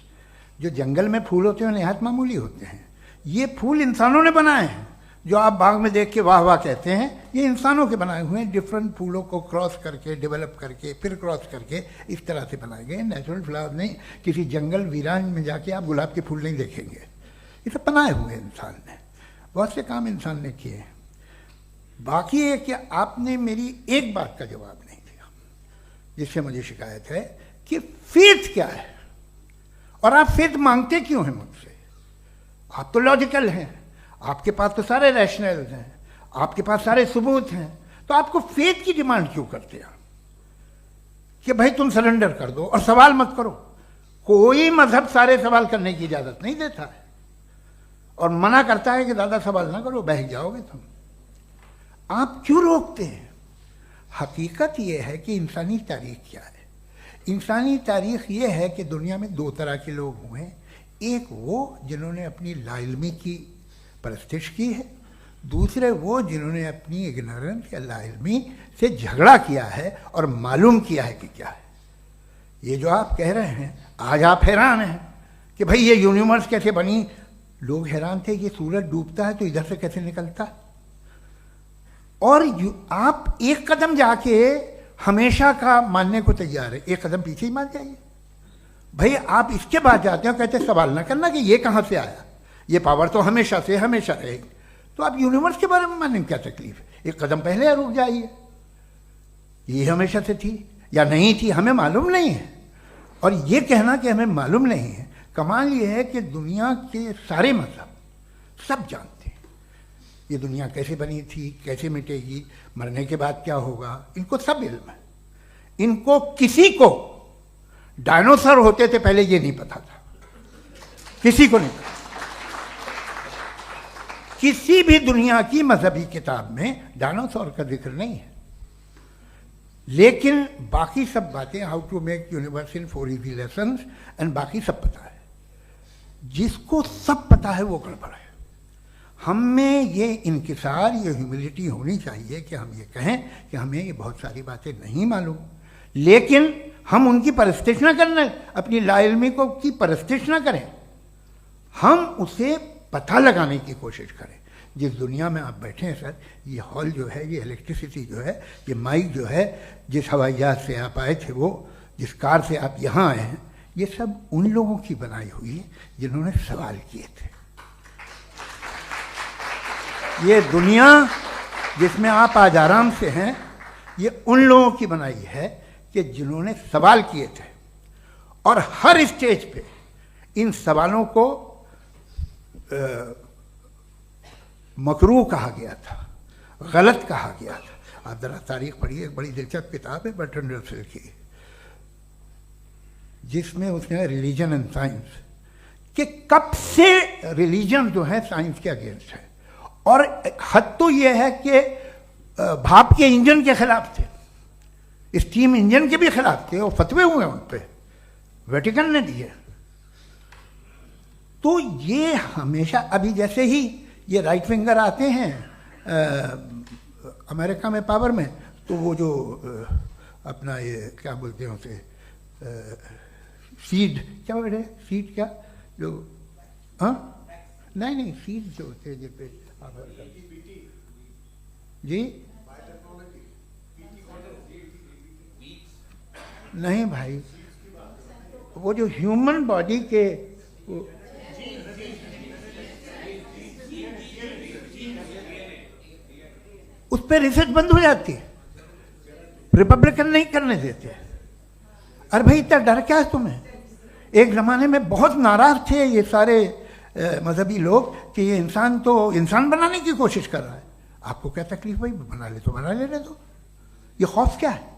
जो जंगल में फूल होते हैं नहायत मामूली होते हैं, ये फूल इंसानों ने बनाए हैं। जो आप बाग में देख के वाह वाह कहते हैं, ये इंसानों के बनाए हुए हैं। डिफरेंट फूलों को क्रॉस करके, डेवलप करके, फिर क्रॉस करके इस तरह से बनाए गए। नेचुरल फ्लावर नहीं। किसी जंगल वीरान में जाके आप गुलाब के फूल नहीं देखेंगे। ये सब बनाए हुए इंसान ने, बहुत से काम इंसान ने किए। बाकी है कि आपने मेरी एक बात का जवाब नहीं दिया, जिससे मुझे शिकायत है कि फेथ क्या है और आप फेथ मांगते क्यों हैं मुझसे। आप तो लॉजिकल हैं, आपके पास तो सारे रैशनल हैं, आपके पास सारे सबूत हैं, तो आपको फेथ की डिमांड क्यों करते हैं कि भाई तुम सरेंडर कर दो और सवाल मत करो। कोई मजहब सारे सवाल करने की इजाजत नहीं देता है और मना करता है कि ज़्यादा सवाल ना करो, बह जाओगे तुम। आप क्यों रोकते हैं? हकीकत यह है कि इंसानी तारीख क्या है। इंसानी तारीख ये है कि दुनिया में दो तरह के लोग हुए। एक वो जिन्होंने अपनी लाइल्मी की परस्तिश की है, दूसरे वो जिन्होंने अपनी इग्नोरेंस या लाइल्मी से झगड़ा किया है और मालूम किया है कि क्या है। ये जो आप कह रहे हैं, आज आप हैरान हैं कि भाई ये यूनिवर्स कैसे बनी। लोग हैरान थे कि सूरज डूबता है तो इधर से कैसे निकलता। और आप एक कदम जाके हमेशा का मानने को तैयार है, एक कदम पीछे ही मान जाइए। भाई आप इसके बाद जाते हो, कहते सवाल ना करना कि ये कहाँ से आया, ये पावर तो हमेशा से हमेशा रहेगी। तो आप यूनिवर्स के बारे में मानने में क्या तकलीफ है? एक कदम पहले रुक जाइए, ये हमेशा से थी या नहीं थी हमें मालूम नहीं है। और ये कहना कि हमें मालूम नहीं है, कमाल ये है कि दुनिया के सारे मजहब सब जानते हैं ये दुनिया कैसे बनी थी, कैसे मिटेगी, मरने के बाद क्या होगा, इनको सब इल्म है। इनको किसी को डायनासोर होते थे पहले ये नहीं पता था, किसी को नहीं पता। किसी भी दुनिया की मजहबी किताब में डायनासोर का जिक्र नहीं है। लेकिन बाकी सब बातें, how to make universe in 4 easy lessons and बाकी सब पता है। जिसको सब पता है वो गड़बड़ है। हम में ये इंकिसार, ये ह्यूमिलिटी होनी चाहिए कि हम ये कहें कि हमें ये बहुत सारी बातें नहीं मालूम, लेकिन हम उनकी परस्तिश न करना, अपनी लाइल्मी को की परस्तिश न करें, हम उसे पता लगाने की कोशिश करें। जिस दुनिया में आप बैठे हैं सर, ये हॉल जो है, ये इलेक्ट्रिसिटी जो है, ये माइक जो है, जिस हवाई जहाज से आप आए थे, वो जिस कार से आप यहाँ आए हैं, ये सब उन लोगों की बनाई हुई है जिन्होंने सवाल किए थे। ये दुनिया जिसमें आप आज आराम से हैं, ये उन लोगों की बनाई है कि जिन्होंने सवाल किए थे। और हर स्टेज पे इन सवालों को मकरूह कहा गया था, गलत कहा गया था। आप जरा तारीख पढ़िए, एक बड़ी दिलचस्प किताब है बर्ट्रैंड रसेल की, जिसमें उसने रिलीजन एंड साइंस कि कब से रिलीजन जो है साइंस के अगेंस्ट है। और हद तो यह है कि भाप के इंजन के खिलाफ थे, स्टीम इंजन के भी खिलाफ थे, और फतवे हुए उन पर, वेटिकन ने दिए। तो ये हमेशा, अभी जैसे ही ये राइट विंगर आते हैं अमेरिका में पावर में, तो वो जो अपना ये क्या बोलते हैं उसे, सीड क्या बोलते हैं, सीड क्या जो, हाँ नहीं सीड जो होते हैं जिस पे जी नहीं भाई, वो जो ह्यूमन बॉडी के उस पर रिसर्च बंद हो जाती है, रिपब्लिकन नहीं करने देते। अरे भाई इतना डर क्या है तुम्हें? एक ज़माने में बहुत नाराज थे ये सारे मजहबी लोग कि ये इंसान तो इंसान बनाने की कोशिश कर रहा है। आपको क्या तकलीफ भाई, बना ले तो बना लेने दो, ये खौफ क्या है?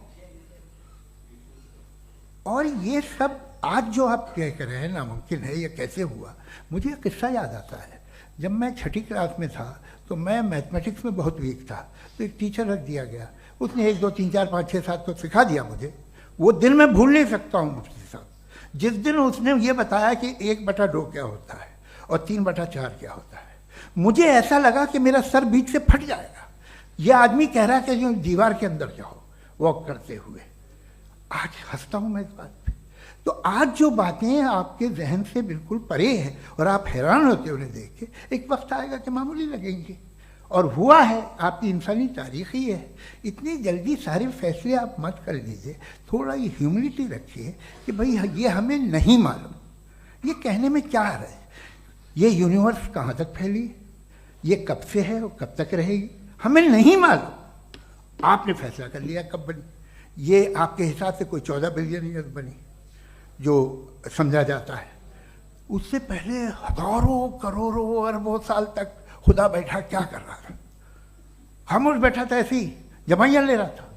और ये सब आज जो आप कह रहे हैं नामुमकिन है, ये कैसे हुआ? मुझे एक किस्सा याद आता है। जब मैं 6ठी क्लास में था तो मैं मैथमेटिक्स में बहुत वीक था, तो एक टीचर रख दिया गया, उसने 1 2 3 4 5 6 7 को सिखा दिया मुझे। वो दिन मैं भूल नहीं सकता हूँ मुफ्ती साहब, जिस दिन उसने ये बताया कि 1/2 क्या होता है और 3/4 क्या होता है, मुझे ऐसा लगा कि मेरा सर बीच से फट जाएगा। ये आदमी कह रहा है कि जो दीवार के अंदर जाओ वॉक करते हुए। आज हंसता हूं मैं इस बात पे। तो आज जो बातें आपके जहन से बिल्कुल परे हैं और आप हैरान होते हो उन्हें देख के, एक वक्त आएगा कि मामूली लगेंगे। और हुआ है, आपकी इंसानी तारीख ही है। इतनी जल्दी सारे फैसले आप मत कर लीजिए, थोड़ा ये ह्यूमिलिटी रखिए कि भाई ये हमें नहीं मालूम। ये कहने में क्या आ रहा है? ये यूनिवर्स कहाँ तक फैली, ये कब से है और कब तक रहेगी, हमें नहीं मालूम। आपने फैसला कर लिया कब बनी। ये आपके हिसाब से कोई 14 बिलियन ईयर बनी जो समझा जाता है। उससे पहले हजारों करोड़ों अरबों साल तक खुदा बैठा क्या कर रहा था? खामोश बैठा था, ऐसी जमाइयाँ ले रहा था।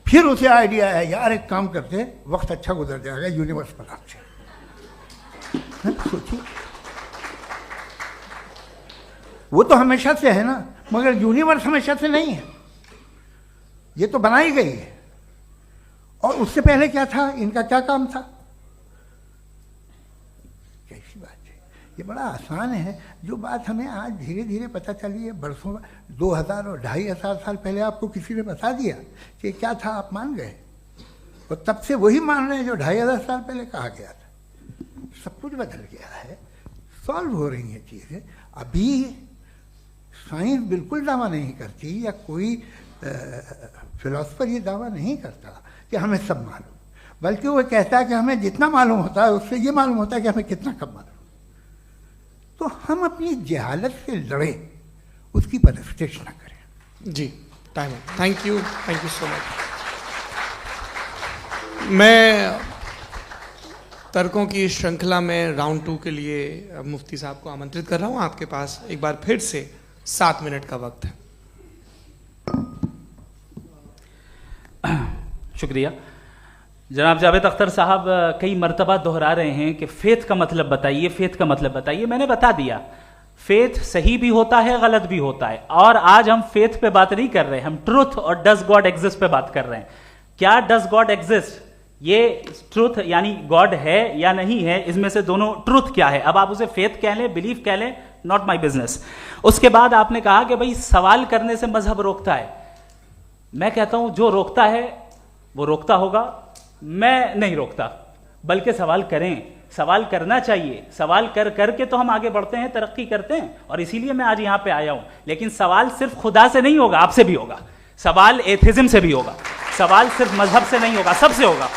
फिर उसे आइडिया है, यार एक काम करते, वक्त अच्छा गुजर जाएगा, यूनिवर्स पर आपसे सोचिए। वो तो हमेशा से है ना, मगर यूनिवर्स हमेशा से नहीं है, ये तो बनाई गई है। और उससे पहले क्या था, इनका क्या काम था? कैसी बात है, ये बड़ा आसान है। जो बात हमें आज धीरे धीरे पता चली है, बरसों 2000 और 2500 साल पहले आपको किसी ने बता दिया कि क्या था, आप मान गए और तब से वही मान रहे हैं जो 2500 साल पहले कहा गया था। सब कुछ बदल गया है, सॉल्व हो रही हैं चीज़ें। अभी साइंस बिल्कुल दावा नहीं करती, या कोई फिलोसफर ये दावा नहीं करता कि हमें सब मालूम, बल्कि वो कहता है कि हमें जितना मालूम होता है उससे ये मालूम होता है कि हमें कितना कम मालूम। तो हम अपनी जहालत से लड़ें, उसकी परस्तिश ना करें। जी, टाइम है। Thank you so much. मैं तर्कों की श्रृंखला में राउंड 2 के लिए मुफ्ती साहब को आमंत्रित कर रहा हूं। आपके पास एक बार फिर से 7 मिनट का वक्त है। शुक्रिया। जनाब जावेद अख्तर साहब कई मर्तबा दोहरा रहे हैं कि फेथ का मतलब बताइए, फेथ का मतलब बताइए। मैंने बता दिया, फेथ सही भी होता है, गलत भी होता है। और आज हम फेथ पे बात नहीं कर रहे, हम ट्रुथ और डज गॉड एग्जिस्ट पे बात कर रहे हैं। क्या डज गॉड एग्जिस्ट, ये ट्रुथ यानी गॉड है या नहीं है, इसमें से दोनों ट्रुथ क्या है। अब आप उसे फेथ कह लें, बिलीफ कह लें, नॉट माई बिजनेस। उसके बाद आपने कहा कि भाई सवाल करने से मजहब रोकता है। मैं कहता हूं जो रोकता है वो रोकता होगा, मैं नहीं रोकता, बल्कि सवाल करें, सवाल करना चाहिए। सवाल कर करके तो हम आगे बढ़ते हैं, तरक्की करते हैं, और इसीलिए मैं आज यहां पे आया हूं। लेकिन सवाल सिर्फ खुदा से नहीं होगा, आपसे भी होगा। सवाल एथिज्म से भी होगा, सवाल सिर्फ मजहब से नहीं होगा, सबसे होगा।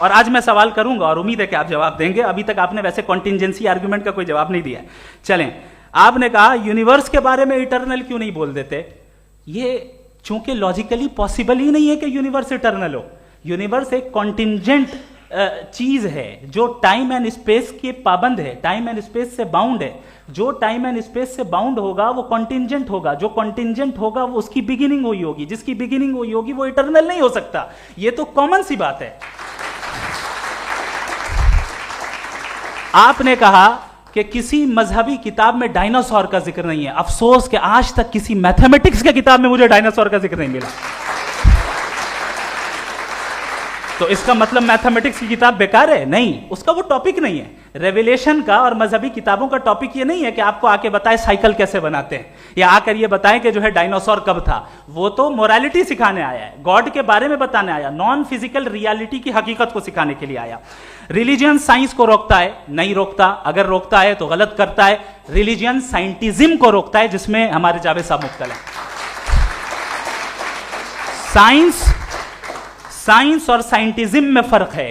और आज मैं सवाल करूंगा और उम्मीद है कि आप जवाब देंगे। अभी तक आपने वैसे कॉन्टिंजेंसी आर्ग्यूमेंट का कोई जवाब नहीं दिया। चलें, आपने कहा यूनिवर्स के बारे में इटर्नल क्यों नहीं बोल देते। ये चूंकि लॉजिकली पॉसिबल ही नहीं है कि यूनिवर्स इटर्नल हो। यूनिवर्स एक कॉन्टिंजेंट चीज है जो टाइम एंड स्पेस के पाबंद है, टाइम एंड स्पेस से बाउंड है। जो टाइम एंड स्पेस से बाउंड होगा वो कॉन्टिंजेंट होगा, जो कॉन्टिंजेंट होगा वो उसकी बिगिनिंग हुई होगी, जिसकी बिगिनिंग हुई होगी वो इटर्नल नहीं हो सकता। ये तो कॉमन सी बात है। आपने कहा कि किसी मजहबी किताब में डायनासोर का जिक्र नहीं है। अफसोस कि आज तक किसी मैथमेटिक्स के किताब में मुझे डायनासोर का जिक्र नहीं मिला। तो इसका मतलब मैथमेटिक्स की किताब बेकार है? नहीं, उसका वो टॉपिक नहीं है। रेवलेशन का और मजहबी किताबों का टॉपिक ये नहीं है कि आपको आके बताए साइकिल कैसे बनाते हैं, या आकर ये बताएं कि जो है डायनासोर कब था। वो तो मोरालिटी सिखाने आया है, गॉड के बारे में बताने आया, नॉन फिजिकल रियलिटी की हकीकत को सिखाने के लिए आया। रिलीजियन साइंस को रोकता है? नहीं रोकता। अगर रोकता है तो गलत करता है। रिलीजियन साइंटिज्म को रोकता है, जिसमें हमारे जावेद साहब मुब्तला है। साइंस और साइंटिज्म में फर्क है।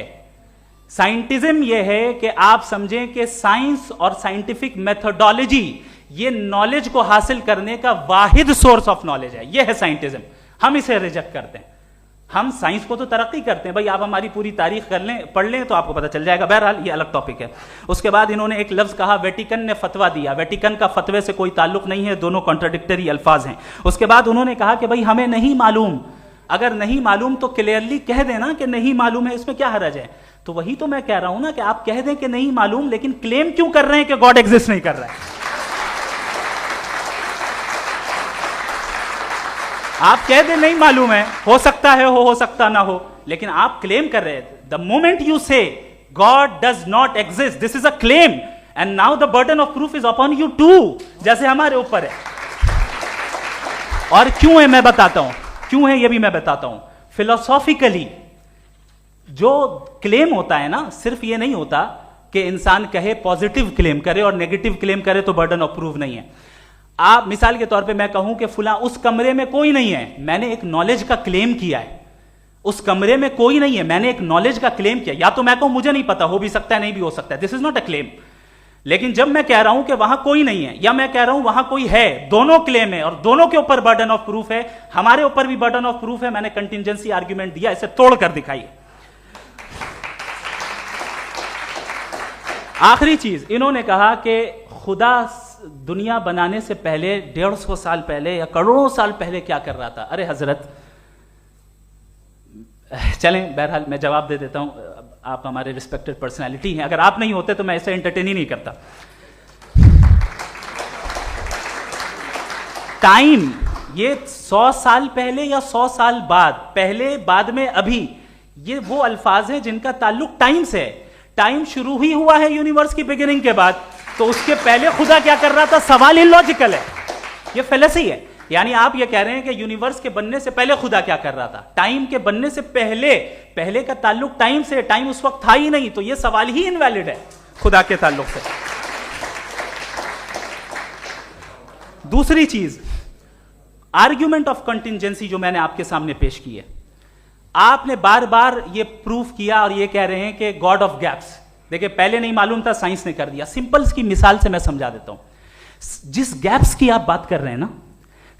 साइंटिज्म यह है कि आप समझें कि साइंस और साइंटिफिक मेथोडोलॉजी ये नॉलेज को हासिल करने का वाहिद सोर्स ऑफ नॉलेज है। यह है साइंटिज्म। हम इसे रिजेक्ट करते हैं। हम साइंस को तो तरक्की करते हैं, भाई आप हमारी पूरी तारीख कर लें, पढ़ लें तो आपको पता चल जाएगा। बहरहाल ये अलग टॉपिक है। उसके बाद इन्होंने एक लफ्ज कहा, वेटिकन ने फतवा दिया। वेटिकन का फतवे से कोई ताल्लुक नहीं है, दोनों कॉन्ट्राडिक्टरी अल्फाज हैं। उसके बाद उन्होंने कहा कि भाई हमें नहीं मालूम। अगर नहीं मालूम तो क्लियरली कह देना कि नहीं मालूम है, इसमें क्या हरज है। तो वही तो मैं कह रहा हूं ना कि आप कह दें कि नहीं मालूम, लेकिन क्लेम क्यों कर रहे हैं कि गॉड एग्जिस्ट नहीं कर रहा है। आप कह दें नहीं मालूम है, हो सकता है हो सकता ना हो, लेकिन आप क्लेम कर रहे हैं। द मोमेंट यू से God does not exist. This is a claim. And now the burden of proof is upon you too. जैसे हमारे ऊपर है. और क्यों है मैं बताता हूं. क्यों है ये भी मैं बताता हूं. Philosophically जो क्लेम होता है ना, सिर्फ ये नहीं होता कि इंसान कहे पॉजिटिव क्लेम करे और नेगेटिव क्लेम करे तो बर्डन ऑफ प्रूफ नहीं है. आप मिसाल के तौर पे मैं कहूं कि फुला उस कमरे में कोई नहीं है, मैंने एक नॉलेज का क्लेम किया है. उस कमरे में कोई नहीं है, मैंने एक नॉलेज का क्लेम किया. या तो मैं कहूं मुझे नहीं पता, हो भी सकता है नहीं भी हो सकता है, this is not a claim. लेकिन जब मैं कह रहा हूं कि वहां कोई नहीं है या मैं कह रहा हूं वहां कोई है, दोनों क्लेम है और दोनों के ऊपर बर्डन ऑफ प्रूफ है. हमारे ऊपर भी बर्डन ऑफ प्रूफ है. मैंने कंटिजेंसी आर्ग्यूमेंट दिया, इसे तोड़कर दिखाइए. आखिरी चीज, इन्होंने कहा कि खुदा दुनिया बनाने से पहले 150 साल पहले या करोड़ों साल पहले क्या कर रहा था. अरे हजरत, चलें, बहरहाल मैं जवाब दे देता हूं. आप हमारे रिस्पेक्टेड पर्सनालिटी हैं, अगर आप नहीं होते तो मैं ऐसे एंटरटेन ही नहीं करता. टाइम, ये 100 साल पहले या 100 साल बाद, पहले बाद में अभी, ये वो अल्फाज हैं जिनका ताल्लुक टाइम से है. टाइम शुरू ही हुआ है यूनिवर्स की बिगिनिंग के बाद, तो उसके पहले खुदा क्या कर रहा था, सवाल इलॉजिकल है. ये फेलेसी है. यानी आप ये कह रहे हैं कि यूनिवर्स के बनने से पहले खुदा क्या कर रहा था. टाइम के बनने से पहले, पहले का ताल्लुक टाइम से, टाइम उस वक्त था ही नहीं, तो ये सवाल ही इनवैलिड है खुदा के ताल्लुक से. दूसरी चीज, आर्ग्यूमेंट ऑफ कंटिजेंसी जो मैंने आपके सामने पेश की है, आपने बार बार ये प्रूफ किया और ये कह रहे हैं कि गॉड ऑफ गैप्स. देखिए, पहले नहीं मालूम था, साइंस ने कर दिया. सिंपल्स की मिसाल से मैं समझा देता हूं. जिस गैप्स की आप बात कर रहे हैं ना,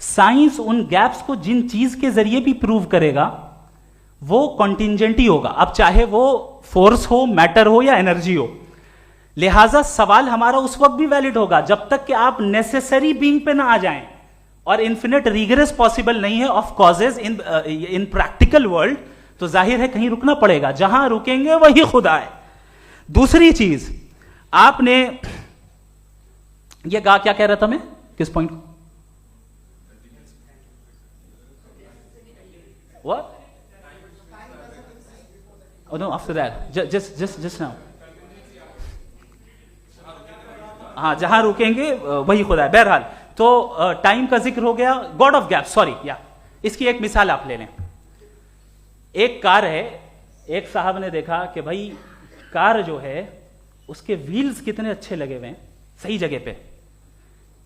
साइंस उन गैप्स को जिन चीज के जरिए भी प्रूव करेगा वो कॉन्टिंजेंट ही होगा. अब चाहे वो फोर्स हो, मैटर हो या एनर्जी हो. लिहाजा सवाल हमारा उस वक्त भी वैलिड होगा जब तक कि आप नेसेसरी बीइंग पे ना आ जाएं. और इन्फिनिट रिग्रेस पॉसिबल नहीं है of causes in practical world, तो जाहिर है कहीं रुकना पड़ेगा. जहां रुकेंगे वही खुदा है. दूसरी चीज, आपने ये क्या कह रहा था मैं, किस पॉइंट को? What? Oh no, after that. Just now. हाँ, जहां रुकेंगे वही खुदा है. बहरहाल, तो टाइम का जिक्र हो गया. गॉड ऑफ गैप, सॉरी, या इसकी एक मिसाल आप ले लें. एक कार है, एक साहब ने देखा कि भाई कार जो है उसके व्हील्स कितने अच्छे लगे हुए हैं सही जगह पे,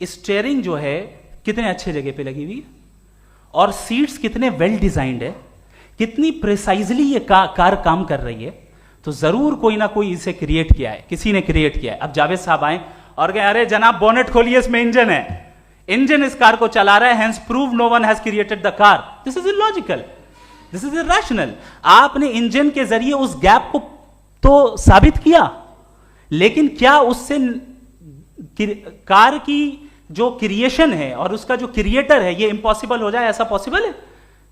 स्टीयरिंग जो है कितने अच्छे जगह पे लगी हुई, और सीट्स कितने वेल डिजाइंड है, कितनी प्रिसाइजली ये कार काम कर रही है. तो जरूर कोई ना कोई इसे क्रिएट किया है, किसी ने क्रिएट किया है. अब जावेद साहब आए और कहे, अरे जनाब बोनेट खोलिए, इसमें इंजन है, इंजन इस कार को चला रहा है, hence prove no one has created the car. This is illogical, this is irrational. आपने इंजन के जरिए उस गैप को तो साबित किया, लेकिन क्या उससे कार की जो क्रिएशन है और उसका जो क्रिएटर है ये इम्पॉसिबल हो जाए? ऐसा पॉसिबल है?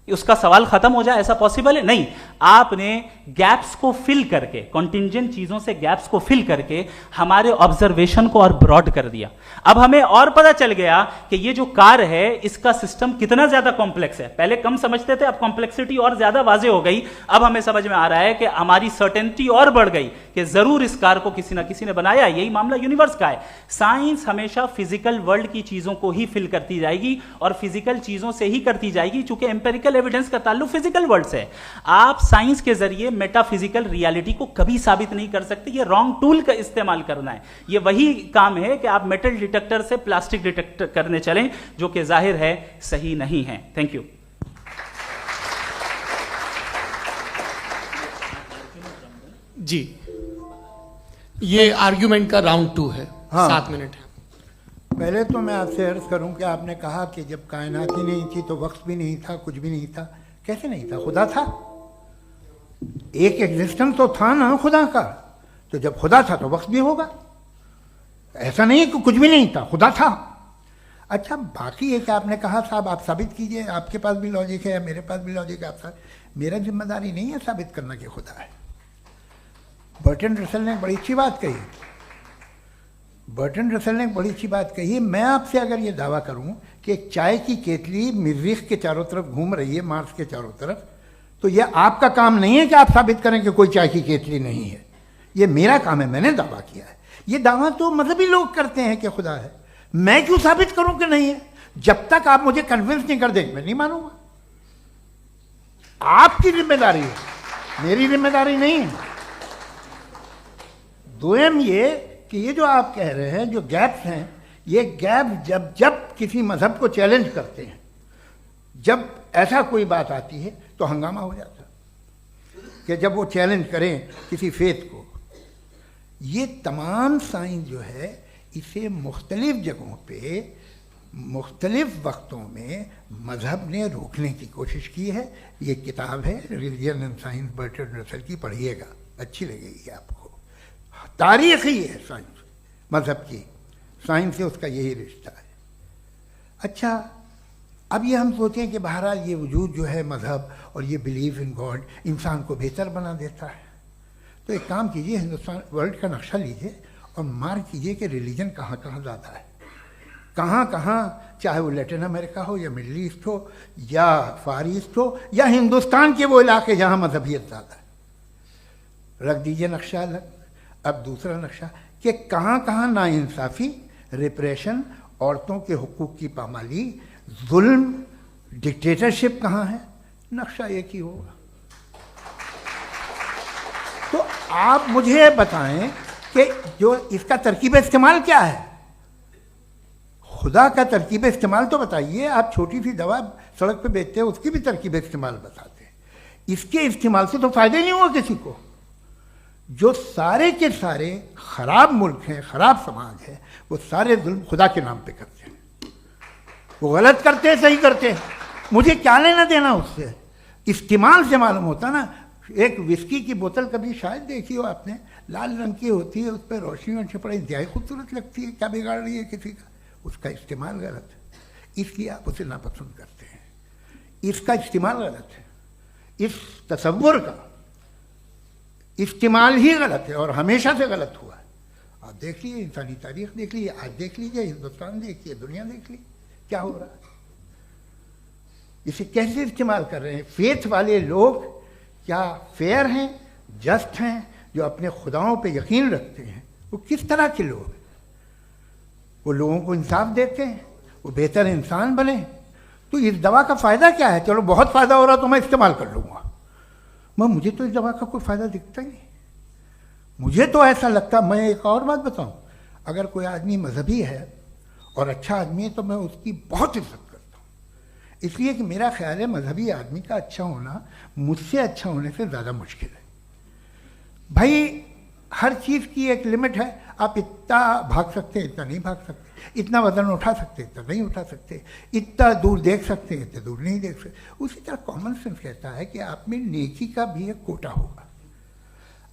उसका सवाल खत्म हो जाए, ऐसा पॉसिबल है? नहीं. आपने गैप्स को फिल करके, कॉन्टिंजेंट चीजों से गैप्स को फिल करके हमारे ऑब्जर्वेशन को और ब्रॉड कर दिया. अब हमें और पता चल गया कि ये जो कार है इसका सिस्टम कितना ज्यादा कॉम्प्लेक्स है. पहले कम समझते थे, अब कॉम्प्लेक्सिटी और ज्यादा वाजे हो गई. अब हमें समझ में आ रहा है कि हमारी सर्टेनिटी और बढ़ गई कि जरूर इस कार को किसी ना किसी ने बनाया. यही मामला यूनिवर्स का है. साइंस हमेशा फिजिकल वर्ल्ड की चीजों को ही फिल करती जाएगी और फिजिकल चीजों से ही करती जाएगी, चूंकि एम्पेरिकल एविडेंस का ताल्लुक फिजिकल वर्ल्ड से है. आप साइंस के जरिए मेटाफिजिकल रियलिटी को कभी साबित नहीं कर सकते. ये रॉन्ग टूल का इस्तेमाल करना है. ये वही काम है कि आप मेटल डिटेक्टर से प्लास्टिक डिटेक्टर करने चलें, जो कि जाहिर है सही नहीं है. Thank you. जी, ये आर्ग्यूमेंट का राउंड 2 है. हाँ. 7 मिनट है. पहले तो मैं आपसे अर्ज करूं कि आपने कहा कि जब कायनात ही नहीं थी तो वक्त भी नहीं था, कुछ भी नहीं था. कैसे नहीं था? खुदा था. एक एग्जिस्टेंस तो था ना खुदा का. तो जब खुदा था तो वक्त भी होगा. ऐसा नहीं कि कुछ भी नहीं था, खुदा था. अच्छा, बाकी एक आपने कहा साहब आप साबित कीजिए, आपके पास भी लॉजिक है या मेरे पास भी लॉजिक है. आप मेरा जिम्मेदारी नहीं है साबित करना कि खुदा है. बर्टन रसल ने बड़ी अच्छी बात कही. बर्टन रसल ने बड़ी अच्छी बात कही. मैं आपसे अगर ये दावा करूं कि एक चाय की केतली मरीख के चारों तरफ घूम रही है, मार्स के चारों तरफ, तो यह आपका काम नहीं है कि आप साबित करें कि कोई चाय की केतली नहीं है. ये मेरा काम है, मैंने दावा किया है। ये दावा तो मजहबी लोग करते हैं कि खुदा है, मैं क्यों साबित करूं कि नहीं है? जब तक आप मुझे कन्विंस नहीं कर देंगे मैं नहीं मानूंगा। आपकी जिम्मेदारी है, मेरी जिम्मेदारी नहीं है। दोयम ये कि ये जो आप कह रहे हैं, जो गैप्स हैं, ये गैप जब जब किसी मजहब को चैलेंज करते हैं, जब ऐसा कोई बात आती है तो हंगामा हो जाता है कि जब वो चैलेंज करें किसी फेथ को। ये तमाम साइंस जो है इसे मुख्तलिफ जगहों पे मुख्तलिफ वक्तों में मजहब ने रोकने की कोशिश की है। ये किताब है religion and science Bertrand Russell की, पढ़िएगा, अच्छी लगेगी आपको। तारीख ही है साइंस, मजहब की साइंस से उसका यही रिश्ता है। अच्छा, अब ये हम सोचें कि बहरहाल ये वजूद जो है मजहब और ये बिलीव इन गॉड इंसान को बेहतर बना देता है, तो एक काम कीजिए, हिंदुस्तान वर्ल्ड का नक्शा लीजिए और मार्क कीजिए कि रिलीजन कहाँ कहाँ ज़्यादा है, कहाँ कहाँ, चाहे वो लैटिन अमेरिका हो या मिडल ईस्ट हो या फार ईस्ट हो या हिंदुस्तान के वो इलाके जहाँ मजहबियत ज़्यादा है। रख दीजिए नक्शा अलग। अब दूसरा नक्शा कि कहाँ कहाँ नाइंसाफ़ी, रिप्रेशन, औरतों के हुकूक की पामाली, जुल्म, डिक्टेटरशिप कहाँ है, नक्शा एक ही होगा। तो आप मुझे बताएं कि जो इसका तरकीब इस्तेमाल क्या है, खुदा का तरकीब इस्तेमाल तो बताइए। आप छोटी सी दवा सड़क पे बेचते हैं, उसकी भी तरकीब इस्तेमाल बताते हैं। इसके इस्तेमाल से तो फायदे नहीं हुआ किसी को। जो सारे के सारे खराब मुल्क हैं, खराब समाज है, वो सारे जुल्म खुदा के नाम पे करते हैं। वो गलत करते हैं, सही करते हैं, मुझे क्या लेना देना उससे। इस्तेमाल से मालूम होता ना। एक विस्की की बोतल कभी शायद देखी हो आपने, लाल रंग की होती है, उस पर रोशनी और छपड़ा इंतहाई खूबसूरत लगती है, क्या बिगाड़ रही है किसी का? उसका इस्तेमाल गलत है, इसलिए आप उसे नापसंद करते हैं। इसका इस्तेमाल गलत है, इस तसव्वुर का इस्तेमाल ही गलत है और हमेशा से गलत हुआ है। आप देख लीजिए, इंसानी तारीख देख लीजिए, आज देख लीजिए, हिंदुस्तान देखिए, दुनिया देख लीजिए, क्या हो रहा है। इसे कैसे इस्तेमाल कर रहे हैं फेथ वाले लोग? क्या फेयर हैं, जस्ट हैं, जो अपने खुदाओं पे यकीन रखते हैं? वो किस तरह के लोग हैं? वो लोगों को इंसाफ देते हैं, वो बेहतर इंसान बने। तो इस दवा का फ़ायदा क्या है? चलो बहुत फ़ायदा हो रहा तो मैं इस्तेमाल कर लूँगा, मैं मुझे तो इस दवा का कोई फ़ायदा दिखता ही नहीं। मुझे तो ऐसा लगता, मैं एक और बात बताऊँ, अगर कोई आदमी मजहबी है और अच्छा आदमी है तो मैं उसकी बहुत इज्जत करता हूँ, इसलिए कि मेरा ख्याल है मजहबी आदमी का अच्छा होना मुझसे अच्छा होने से ज़्यादा मुश्किल है। भाई हर चीज़ की एक लिमिट है। आप इतना भाग सकते हैं, इतना नहीं भाग सकते, इतना वजन उठा सकते, इतना नहीं उठा सकते, इतना दूर देख सकते हैं, इतना दूर नहीं देख सकते। उसी तरह कॉमन सेंस कहता है कि आप में नेकी का भी एक कोटा होगा।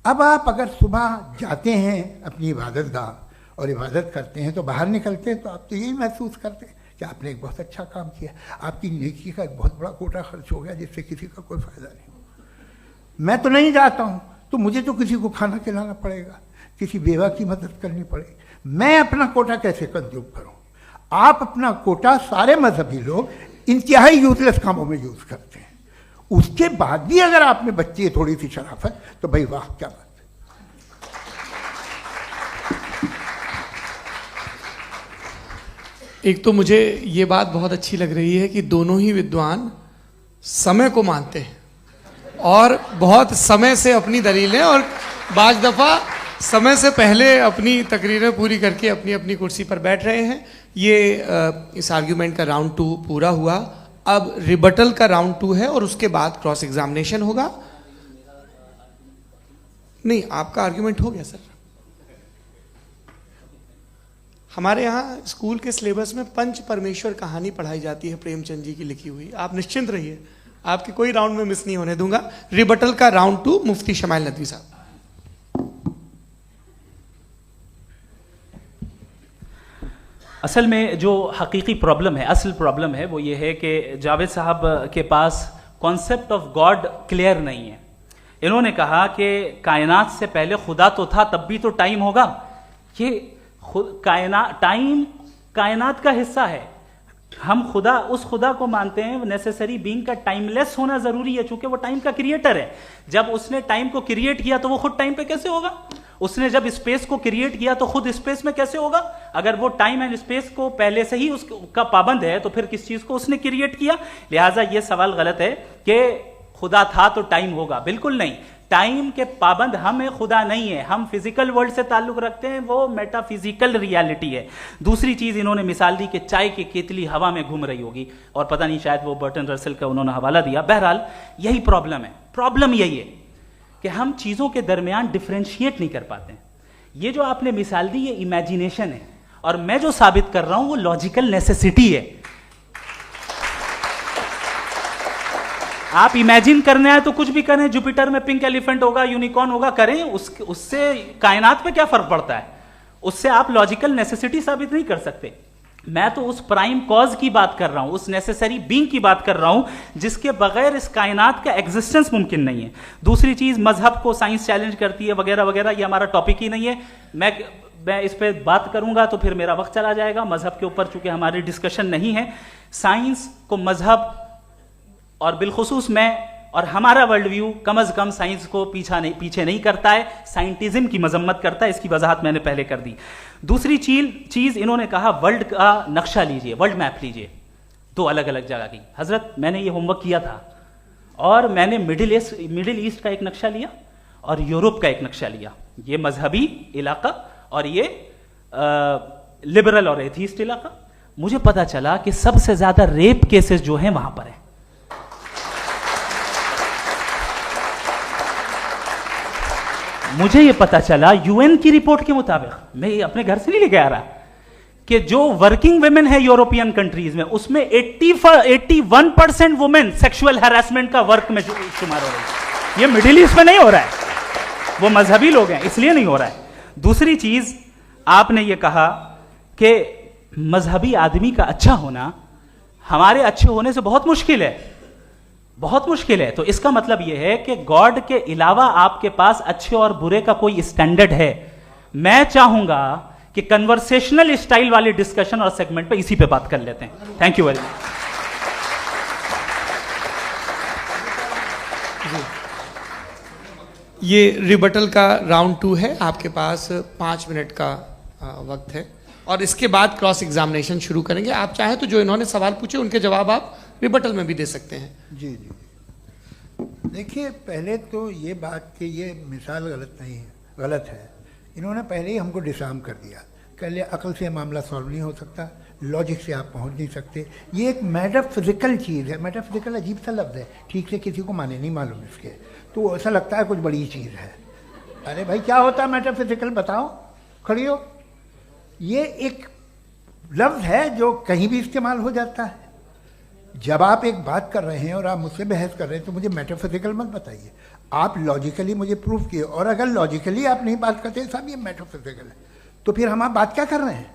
अब आप अगर सुबह जाते हैं अपनी इबादत गाह और इबादत करते हैं तो बाहर निकलते हैं तो आप तो यही महसूस करते हैं कि आपने एक बहुत अच्छा काम किया, आपकी नेकी का एक बहुत बड़ा कोटा खर्च हो गया जिससे किसी का कोई फ़ायदा नहीं। मैं तो नहीं जाता हूँ तो मुझे तो किसी को खाना खिलाना पड़ेगा, किसी बेवा की मदद करनी पड़ेगी। मैं अपना कोटा कैसे कंज्यूम करूँ? आप अपना कोटा सारे मजहबी लोग इंतहाई यूजलेस कामों में यूज़ करते हैं। उसके बाद भी अगर आप में बच्ची है थोड़ी सी शराफत तो भाई वाह क्या बात है। एक तो मुझे ये बात बहुत अच्छी लग रही है कि दोनों ही विद्वान समय को मानते हैं और बहुत समय से अपनी दलीलें और बाज़ दफ़ा समय से पहले अपनी तकरीरें पूरी करके अपनी अपनी कुर्सी पर बैठ रहे हैं। ये इस आर्ग्यूमेंट का राउंड 2 पूरा हुआ। अब रिबटल का राउंड 2 है और उसके बाद क्रॉस एग्जामिनेशन होगा। नहीं, आपका आर्ग्यूमेंट हो गया सर। हमारे यहाँ स्कूल के सिलेबस में पंच परमेश्वर कहानी पढ़ाई जाती है, प्रेमचंद जी की लिखी हुई। आप निश्चिंत रहिए, आपके कोई राउंड में मिस नहीं होने दूंगा। रिबटल का राउंड 2 मुफ्ती शमाइल नदवी साहब। असल में जो हकीकी प्रॉब्लम है, असल प्रॉब्लम है वो ये है कि जावेद साहब के पास कॉन्सेप्ट ऑफ गॉड क्लियर नहीं है। इन्होंने कहा कि कायनात से पहले खुदा तो था, तब भी तो टाइम होगा। ये टाइम कायनात का हिस्सा है। हम खुदा, उस खुदा को मानते हैं नेसेसरी बीइंग का टाइमलेस होना जरूरी है, चूंकि वो टाइम का क्रिएटर है। जब उसने टाइम को क्रिएट किया तो वो खुद टाइम पे कैसे होगा? उसने जब स्पेस को क्रिएट किया तो खुद स्पेस में कैसे होगा? अगर वो टाइम एंड स्पेस को पहले से ही उसका पाबंद है तो फिर किस चीज को उसने क्रिएट किया? लिहाजा ये सवाल गलत है कि खुदा था तो टाइम होगा, बिल्कुल नहीं। टाइम के पाबंद हम है, खुदा नहीं है। हम फिजिकल वर्ल्ड से ताल्लुक रखते हैं, वो मेटाफिजिकल रियलिटी है। दूसरी चीज इन्होंने मिसाल दी कि चाय की केतली हवा में घूम रही होगी, और पता नहीं शायद वो बर्टन रसल का उन्होंने हवाला दिया। बहरहाल यही प्रॉब्लम है। प्रॉब्लम यही है कि हम चीजों के दरमियान डिफरेंशिएट नहीं कर पाते। ये जो आपने मिसाल दी ये इमेजिनेशन है, और मैं जो साबित कर रहा हूं वो लॉजिकल नेसेसिटी है। आप इमेजिन करने आए तो कुछ भी करें, जुपिटर में पिंक एलिफेंट होगा, यूनिकॉर्न होगा, करें, उससे कायनात पे क्या फर्क पड़ता है? उससे आप लॉजिकल नेसेसिटी साबित नहीं कर सकते। मैं तो उस प्राइम कॉज की बात कर रहा हूं, उस नेसेसरी बीइंग की बात कर रहा हूं जिसके बगैर इस कायनात का एग्जिस्टेंस मुमकिन नहीं है। दूसरी चीज, मजहब को साइंस चैलेंज करती है वगैरह वगैरह, ये हमारा टॉपिक ही नहीं है। मैं इस पे बात करूंगा तो फिर मेरा वक्त चला जाएगा। मजहब के ऊपर चूंकि हमारी डिस्कशन नहीं है, साइंस को मजहब और बिलखुसूस मैं और हमारा वर्ल्ड व्यू कम अज कम साइंस को पीछे नहीं करता है, साइंटिज्म की मजम्मत करता है। इसकी वजाहत मैंने पहले कर दी। दूसरी चीज इन्होंने कहा वर्ल्ड का नक्शा लीजिए, वर्ल्ड मैप लीजिए, दो अलग अलग जगह की। हजरत मैंने ये होमवर्क किया था, और मैंने मिडिल ईस्ट का एक नक्शा लिया और यूरोप का एक नक्शा लिया, ये मजहबी इलाका और ये लिबरल और एथीस्ट इलाका। मुझे पता चला कि सबसे ज्यादा रेप केसेस जो हैं वहां पर है। मुझे ये पता चला यूएन की रिपोर्ट के मुताबिक, मैं ये अपने घर से नहीं लेके आ रहा, कि जो वर्किंग वुमेन है यूरोपियन कंट्रीज में, उसमें 81% वुमेन सेक्सुअल हैरेसमेंट का वर्क में शुमार हो रही है। ये मिडिल ईस्ट में नहीं हो रहा है, वो मजहबी लोग हैं इसलिए नहीं हो रहा है। दूसरी चीज, आपने ये कहा कि मजहबी आदमी का अच्छा होना हमारे अच्छे होने से बहुत मुश्किल है, बहुत मुश्किल है। तो इसका मतलब यह है कि गॉड के अलावा आपके पास अच्छे और बुरे का कोई स्टैंडर्ड है। मैं चाहूंगा कि कन्वर्सेशनल स्टाइल वाली डिस्कशन और सेगमेंट पे इसी पे बात कर लेते हैं। Thank you very much. ये रिबटल का राउंड 2 है। आपके पास 5 मिनट का वक्त है, और इसके बाद क्रॉस एग्जामिनेशन शुरू करेंगे। आप चाहें तो जो इन्होंने सवाल पूछे उनके जवाब आप रिबटल में भी दे सकते हैं। जी जी, देखिए, पहले तो ये बात कि ये मिसाल गलत नहीं है, गलत है। इन्होंने पहले ही हमको डिसार्म कर दिया। कह लिया अकल से मामला सॉल्व नहीं हो सकता, लॉजिक से आप पहुंच नहीं सकते। ये एक मेटाफिजिकल चीज़ है। मेटाफिजिकल अजीब सा लफ्ज़ है, ठीक से किसी को माने नहीं मालूम इसके, तो ऐसा लगता है कुछ बड़ी चीज़ है। अरे भाई, क्या होता है मेटाफिजिकल, बताओ, खड़ी हो। ये एक लफ्ज़ है जो कहीं भी इस्तेमाल हो जाता है। जब आप एक बात कर रहे हैं और आप मुझसे बहस कर रहे हैं तो मुझे मेटाफिजिकल मत बताइए, आप लॉजिकली मुझे प्रूफ किए। और अगर लॉजिकली आप नहीं बात करते साहब ये मेटाफिजिकल है, तो फिर हम आप बात क्या कर रहे हैं?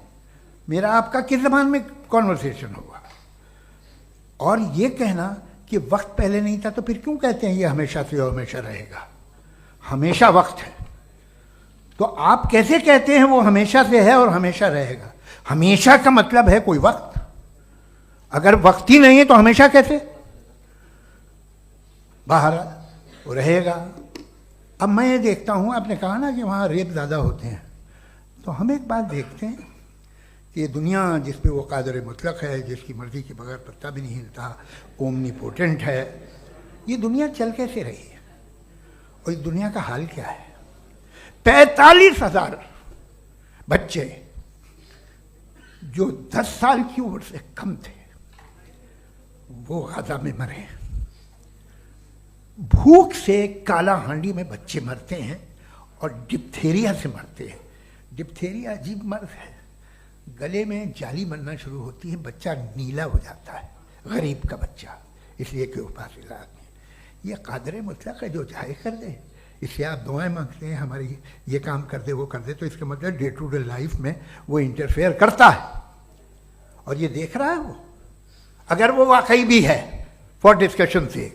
मेरा आपका किस ज़बान में कॉन्वर्सेशन होगा? और ये कहना कि वक्त पहले नहीं था, तो फिर क्यों कहते हैं ये हमेशा से और हमेशा रहेगा? हमेशा वक्त है, तो आप कैसे कहते हैं वो हमेशा से है और हमेशा रहेगा? हमेशा का मतलब है कोई वक्त, अगर वक्त ही नहीं है तो हमेशा कैसे? बाहर वो रहेगा। अब मैं ये देखता हूँ, आपने कहा ना कि वहाँ रेप ज़्यादा होते हैं, तो हम एक बात देखते हैं कि ये दुनिया जिस पे वो कादर मुतलक है, जिसकी मर्ज़ी के बगैर पत्ता भी नहीं हिलता, ओमनीपोटेंट है, ये दुनिया चल कैसे रही है? और इस दुनिया का हाल क्या है? 45,000 बच्चे जो 10 साल की उम्र से कम थे वो गाजा में मरे। भूख से काला हांडी में बच्चे मरते हैं और डिप्थेरिया से मरते हैं। डिप्थेरिया अजीब मर्ज है, गले में जाली बनना शुरू होती है, बच्चा नीला हो जाता है, गरीब का बच्चा, इसलिए कि उपास इलाज में। ये कादर मुतलक है जो चाहे कर दे, इससे आप दुआएं मांगते हैं हमारी ये काम कर दे वो कर दे, तो इसका मतलब डे टू डे लाइफ में वो इंटरफेयर करता है और ये देख रहा है वो। अगर वो वाकई भी है फॉर डिस्कशन से,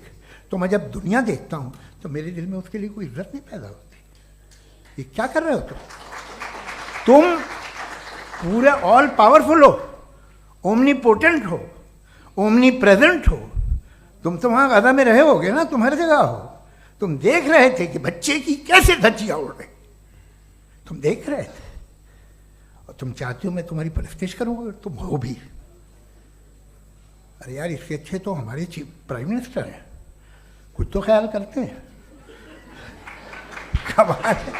तो मैं जब दुनिया देखता हूँ तो मेरे दिल में उसके लिए कोई इज्जत नहीं पैदा होती। ये क्या कर रहे हो तुम पूरे ऑल पावरफुल हो, ओमनीपोटेंट हो, ओमनी प्रेजेंट हो। तुम तो वहाँ गाजा में रहे होगे ना, तुम हर जगह हो। तुम देख रहे थे कि बच्चे की कैसे धज्जियाँ उड़ रही, तुम देख रहे थे और तुम चाहते हो मैं तुम्हारी परस्तिश करूँगा, तुम हो भी। अरे यार, इससे अच्छे तो हमारे चीफ प्राइम मिनिस्टर हैं, कुछ तो ख्याल करते हैं। कमाल है,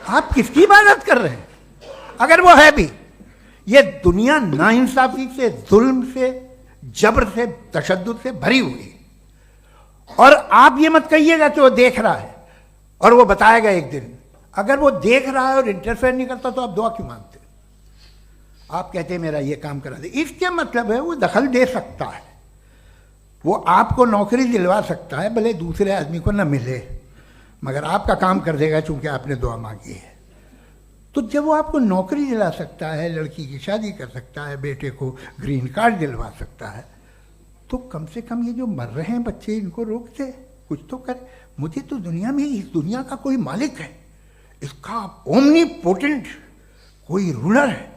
आप किसकी इबादत कर रहे हैं? अगर वो है भी, ये दुनिया नाइंसाफी से, जुल्म से, जबर से, तशद्दुद से भरी हुई। और आप ये मत कहिएगा कि वो देख रहा है और वो बताएगा एक दिन। अगर वो देख रहा है और इंटरफेयर नहीं करता तो आप दुआ क्यों मांगते? आप कहते हैं मेरा ये काम करा दे, इसके मतलब है वो दखल दे सकता है, वो आपको नौकरी दिलवा सकता है, भले दूसरे आदमी को न मिले, मगर आपका काम कर देगा चूंकि आपने दुआ मांगी है। तो जब वो आपको नौकरी दिला सकता है, लड़की की शादी कर सकता है, बेटे को ग्रीन कार्ड दिलवा सकता है, तो कम से कम ये जो मर रहे हैं बच्चे, इनको रोक दे, कुछ तो करे। मुझे तो दुनिया में, इस दुनिया का कोई मालिक है, इसका ओमनीपोटेंट कोई रूलर है,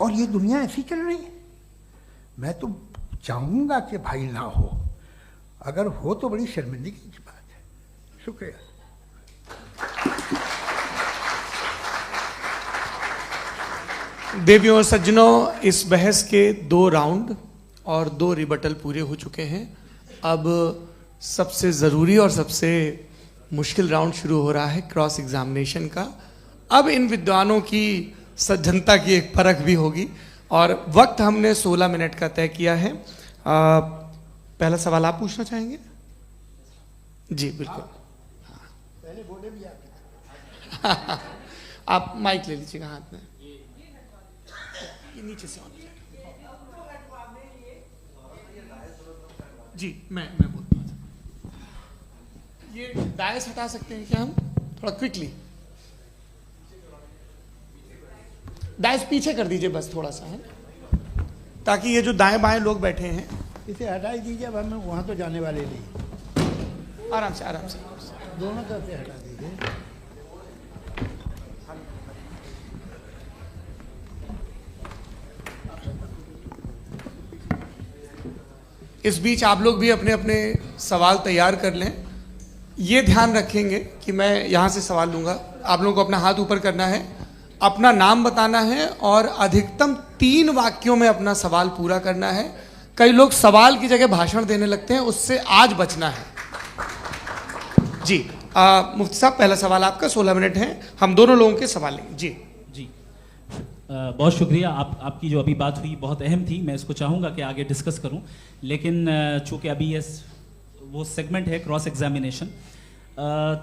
और ये दुनिया ऐसी चल रही है। मैं तो चाहूँगा कि भाई ना हो, अगर हो तो बड़ी शर्मिंदगी की बात है। शुक्रिया। देवियों और सज्जनों, इस बहस के 2 राउंड और 2 रिबटल पूरे हो चुके हैं। अब सबसे ज़रूरी और सबसे मुश्किल राउंड शुरू हो रहा है, क्रॉस एग्जामिनेशन का। अब इन विद्वानों की सज्जनता की एक परख भी होगी, और वक्त हमने 16 मिनट का तय किया है। पहला सवाल आप पूछना चाहेंगे? जी बिल्कुल। पहले बोले भी आप माइक ले लीजिएगा हाथ में, ये नीचे से ऑन जी। मैं बोलता हूँ, ये डायस हटा सकते हैं क्या हम थोड़ा क्विकली? डायस पीछे कर दीजिए बस थोड़ा सा, है, ताकि ये जो दाएं बाएं लोग बैठे हैं, इसे हटा ही दीजिए। अब हम वहाँ तो जाने वाले नहीं। आराम से आराम से दोनों तरफ से हटा दीजिए। इस बीच आप लोग भी अपने अपने सवाल तैयार कर लें। ये ध्यान रखेंगे कि मैं यहाँ से सवाल लूँगा, आप लोगों को अपना हाथ ऊपर करना है, अपना नाम बताना है और अधिकतम 3 वाक्यों में अपना सवाल पूरा करना है। कई लोग सवाल की जगह भाषण देने लगते हैं, उससे आज बचना है। जी मुफ्ती साहब, पहला सवाल आपका, 16 मिनट हैं, हम दोनों लोगों के सवाल लेंगे। जी जी बहुत शुक्रिया। आपकी जो अभी बात हुई बहुत अहम थी, मैं इसको चाहूँगा कि आगे डिस्कस करूँ, लेकिन चूँकि अभी ये वो सेगमेंट है क्रॉस एग्जामिनेशन,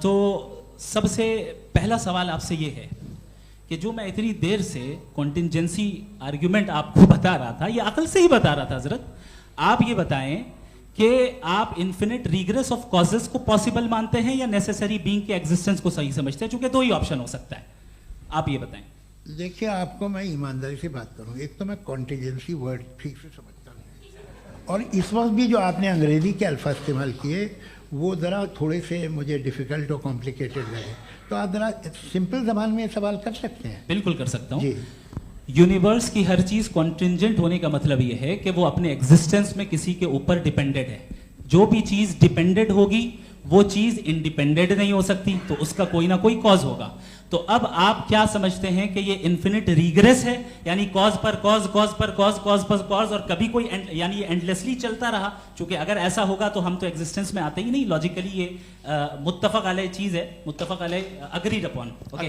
तो सबसे पहला सवाल आपसे ये है कि जो मैं इतनी देर से कॉन्टिंजेंसी आर्ग्यूमेंट आपको बता रहा था, ये अकल से ही बता रहा था हजरत, आप ये बताएं कि आप इन्फिनिट रिग्रेस ऑफ कॉजेस को पॉसिबल मानते हैं या नेसेसरी बीइंग के एग्जिस्टेंस को सही समझते हैं? चूंकि 2 ही ऑप्शन हो सकता है, आप ये बताएं। देखिए, आपको मैं ईमानदारी से बात करूं, एक तो मैं कॉन्टिजेंसी वर्ड ठीक से समझता नहीं, और इस वक्त भी जो आपने अंग्रेजी के अल्फाज इस्तेमाल किए वो ज़रा थोड़े से मुझे डिफ़िकल्ट और कॉम्प्लिकेटेड लगे, तो आप ज़रा सिंपल ज़बान में सवाल कर सकते हैं? बिल्कुल कर सकता हूँ जी। यूनिवर्स की हर चीज कॉन्टिंजेंट होने का मतलब यह है कि वो अपने एग्जिस्टेंस में किसी के ऊपर डिपेंडेड है। जो भी चीज डिपेंडेड होगी वो चीज इंडिपेंडेंट नहीं हो सकती, तो उसका कोई ना कोई कॉज होगा। तो अब आप क्या समझते हैं कि ये इन्फिनिट रिग्रेस है, यानी कॉज पर कॉज, कॉज पर कॉज, कॉज पर कॉज, और कभी कोई यानी ये एंडलेसली चलता रहा? क्योंकि अगर ऐसा होगा तो हम तो एग्जिस्टेंस में आते ही नहीं। लॉजिकली ये मुत्तफक अलैह चीज है, मुत्तफक अलैह, अग्रीड अपॉन। ओके,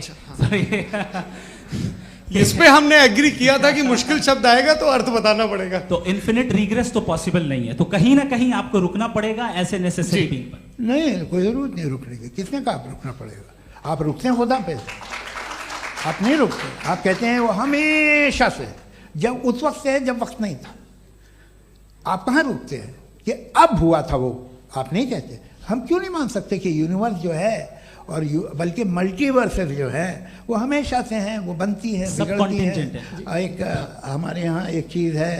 इस पे हमने एग्री किया था कि मुश्किल शब्द आएगा तो अर्थ बताना पड़ेगा। तो इन्फिनिट रिग्रेस तो पॉसिबल नहीं है, तो कहीं ना कहीं आपको रुकना पड़ेगा ऐसे नेसेसरी बीइंग पर। नहीं, कोई जरूरत नहीं रुकने की। किसने कहा आप रुकना पड़ेगा? आप रुकते हैं खुदा पे, आप नहीं रुकते। आप कहते हैं वो हमेशा से, जब उस वक्त से जब वक्त नहीं था। आप कहाँ रुकते हैं कि अब हुआ था वो? आप नहीं कहते। हम क्यों नहीं मान सकते कि यूनिवर्स जो है और बल्कि मल्टीवर्सेस जो है वो हमेशा से हैं, वो बनती है, बिगड़ती है। एक हमारे यहाँ एक चीज़ है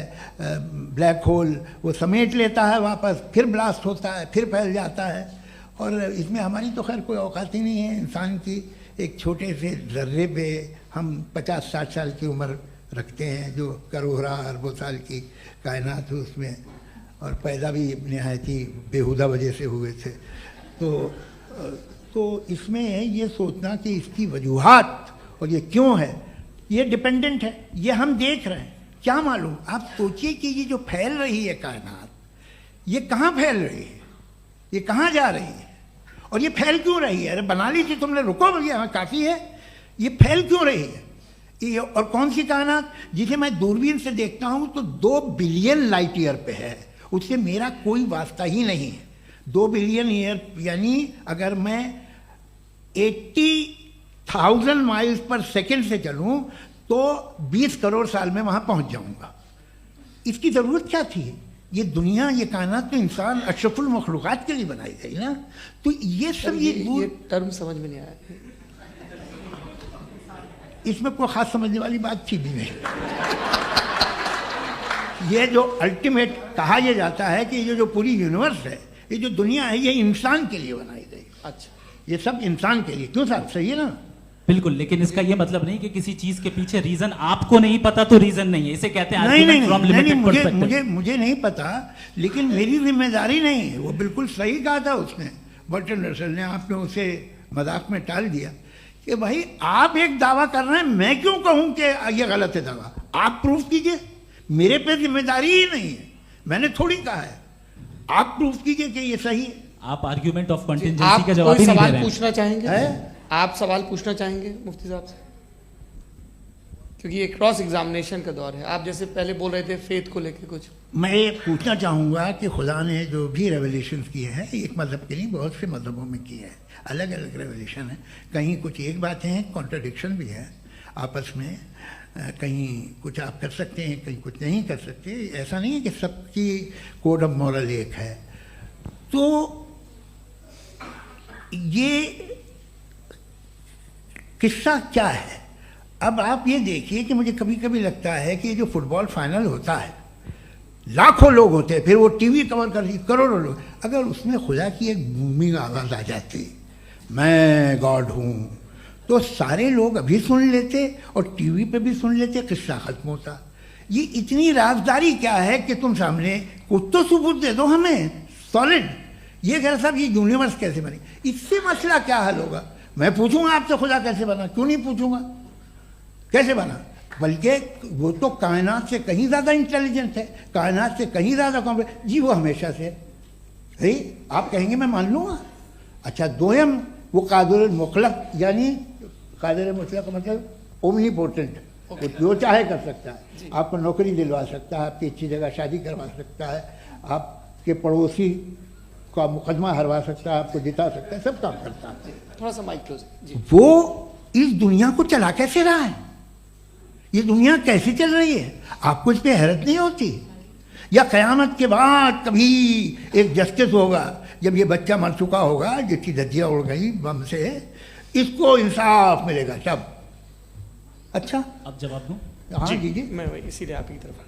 ब्लैक होल, वो समेट लेता है वापस, फिर ब्लास्ट होता है, फिर फैल जाता है। और इसमें हमारी तो खैर कोई औकात ही नहीं है इंसान की। एक छोटे से ज़र्रे पे हम 50-60 साल की उम्र रखते हैं, जो करोड़ों अरबों साल की कायनात है उसमें, और पैदा भी नहायत ही बेहुदा वजह से हुए थे। तो इसमें ये सोचना कि इसकी वजूहात और ये क्यों है, ये डिपेंडेंट है, ये हम देख रहे हैं। क्या मालूम, आप सोचिए कि ये जो फैल रही है कायनात, ये कहाँ फैल रही है, ये कहाँ जा रही है, और ये फैल क्यों रही है? अरे बना ली थी तुमने, रुको भैया, काफ़ी है। ये फैल क्यों रही है? ये और कौन सी कायनात जिसे मैं दूरबीन से देखता हूँ तो 2 बिलियन लाइट ईयर पे है, उससे मेरा कोई वास्ता ही नहीं है। 2 बिलियन ईयर यानी अगर मैं 80,000 माइल्स पर सेकेंड से चलूँ तो 20 करोड़ साल में वहाँ पहुँच जाऊँगा। इसकी ज़रूरत क्या थी? ये दुनिया, ये कायनात तो इंसान अशरफुल मखलूक़ात के लिए बनाई गई ना। तो ये सब ये टर्म समझ में नहीं आया, इसमें कोई खास समझने वाली बात थी भी नहीं। ये जो अल्टीमेट कहा यह जाता है कि ये जो पूरी यूनिवर्स है, ये जो दुनिया है, ये इंसान के लिए बनाई गई। अच्छा, ये सब इंसान के लिए। क्यों साहब, सही है ना? बिल्कुल, लेकिन इसका ये मतलब नहीं कि किसी चीज के पीछे रीजन आपको नहीं पता तो रीजन नहीं है, इसे कहते हैं नहीं, मुझे नहीं पता, लेकिन मेरी जिम्मेदारी नहीं है। वो बिल्कुल सही कहा था उसने, बर्टन रसल ने, आपने उसे मजाक में टाल दिया कि भाई आप एक दावा कर रहे हैं, मैं क्यों कहूं कि ये गलत है दावा? आप प्रूफ कीजिए, मेरे पे जिम्मेदारी ही नहीं है, मैंने थोड़ी कहा है। आप प्रूफ कीजिए कि ये सही है। आप आर्ग्यूमेंट ऑफ कंटिंजेंसी का जवाब ही नहीं दे रहे हैं। पूछना चाहेंगे? आप सवाल पूछना चाहेंगे मुफ्ती साहब से? क्योंकि ये क्रॉस एग्जामिनेशन का दौर है। आप जैसे पहले बोल रहे थे फेथ को लेके कुछ, मैं ये पूछना चाहूँगा कि खुदा ने जो भी रेवलेशन किए हैं, एक मज़हब के लिए बहुत से मज़हबों में किए हैं, अलग अलग रेवलेशन है। कहीं कुछ एक बातें हैं, कॉन्ट्रडिक्शन भी है आपस में, कहीं कुछ आप कर सकते हैं, कहीं कुछ नहीं कर सकते। ऐसा नहीं है कि सबकी कोड ऑफ मॉरल एक है। तो ये किस्सा क्या है? अब आप ये देखिए कि मुझे कभी कभी लगता है कि जो फुटबॉल फाइनल होता है, लाखों लोग होते हैं, फिर वो टीवी कवर कर रही, करोड़ों लोग, अगर उसमें खुदा की एक बूमिंग आवाज़ आ जाती, मैं गॉड हूँ, तो सारे लोग अभी सुन लेते और टीवी पे भी सुन लेते, किस्सा खत्म होता। ये इतनी राजदारी क्या है कि तुम सामने कुछ तो सबूत दे दो हमें सॉलिड। ये कह साहब ये यूनिवर्स कैसे बनी, इससे मसला क्या हल होगा? मैं पूछूंगा आपसे खुदा कैसे बना? क्यों नहीं पूछूंगा कैसे बना? बल्कि वो तो कायनात से कहीं ज़्यादा इंटेलिजेंट है, कायनात से कहीं ज़्यादा कॉम्प्लेक्स। जी वो हमेशा से है, आप कहेंगे मैं मान लूँगा। अच्छा, दोयम वो कादिर मुतलक, यानी कादिर मुतलक का मतलब ओमनीपोटेंट, वो जो चाहे कर सकता है। आपको नौकरी दिलवा सकता है, आपकी अच्छी जगह शादी करवा सकता है, आपके पड़ोसी का मुकदमा हरवा सकता है, आपको जिता सकता है, सब काम करता है। थोड़ा सा माइक क्लोज जी। वो इस दुनिया को चला कैसे रहा है? ये दुनिया कैसे चल रही है? आपको इस पर हैरत नहीं होती? या क़यामत के बाद कभी एक जस्टिस होगा, जब ये बच्चा मर चुका होगा, जिसकी धज्जियाँ उड़ गई बम से, इसको इंसाफ मिलेगा तब? अच्छा, अब जवाब दूं? हाँ जी, मैं इसीलिए आप की तरफ।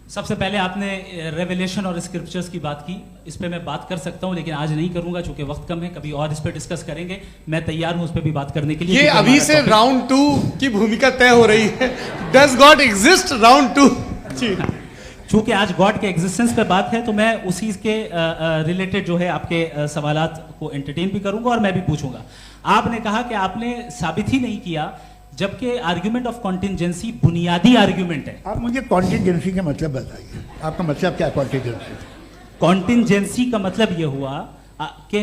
सबसे पहले आपने रेवलेशन और स्क्रिप्चर्स की बात की, इस पे मैं बात कर सकता हूं, लेकिन आज नहीं करूंगा चूंकि वक्त कम है, कभी और इस पे डिस्कस करेंगे। मैं तैयार हूं उस पे भी बात करने के लिए। ये अभी से राउंड 2 की भूमिका तय हो रही है। Does God exist round 2? चूंकि आज गॉड के एग्जिस्टेंस पे बात है, तो मैं उसी के रिलेटेड जो है आपके सवालात को एंटरटेन भी करूंगा और मैं भी पूछूंगा। आपने कहा कि आपने साबित ही नहीं किया, जबकि आर्ग्यूमेंट ऑफ कॉन्टिंजेंसी बुनियादी आर्ग्यूमेंट है। आप मुझे कॉन्टिंजेंसी का मतलब बताइए, आपका मतलब क्या है कॉन्टिंजेंसी? कॉन्टिंजेंसी का मतलब यह हुआ कि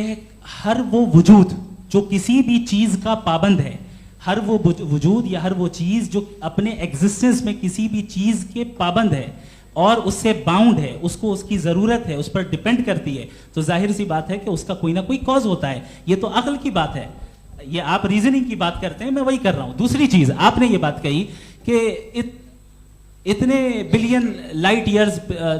हर वो वजूद जो किसी भी चीज का पाबंद है, हर वो वजूद या हर वो चीज जो अपने एग्जिस्टेंस में किसी भी चीज के पाबंद है और उससे बाउंड है, उसको उसकी जरूरत है, उस पर डिपेंड करती है, तो जाहिर सी बात है कि उसका कोई ना कोई कॉज होता है। ये तो अक्ल की बात है। ये आप रीजनिंग की बात करते हैं, मैं वही कर रहा हूं। दूसरी चीज, आपने ये बात कही कि इतने बिलियन लाइट ईयर्स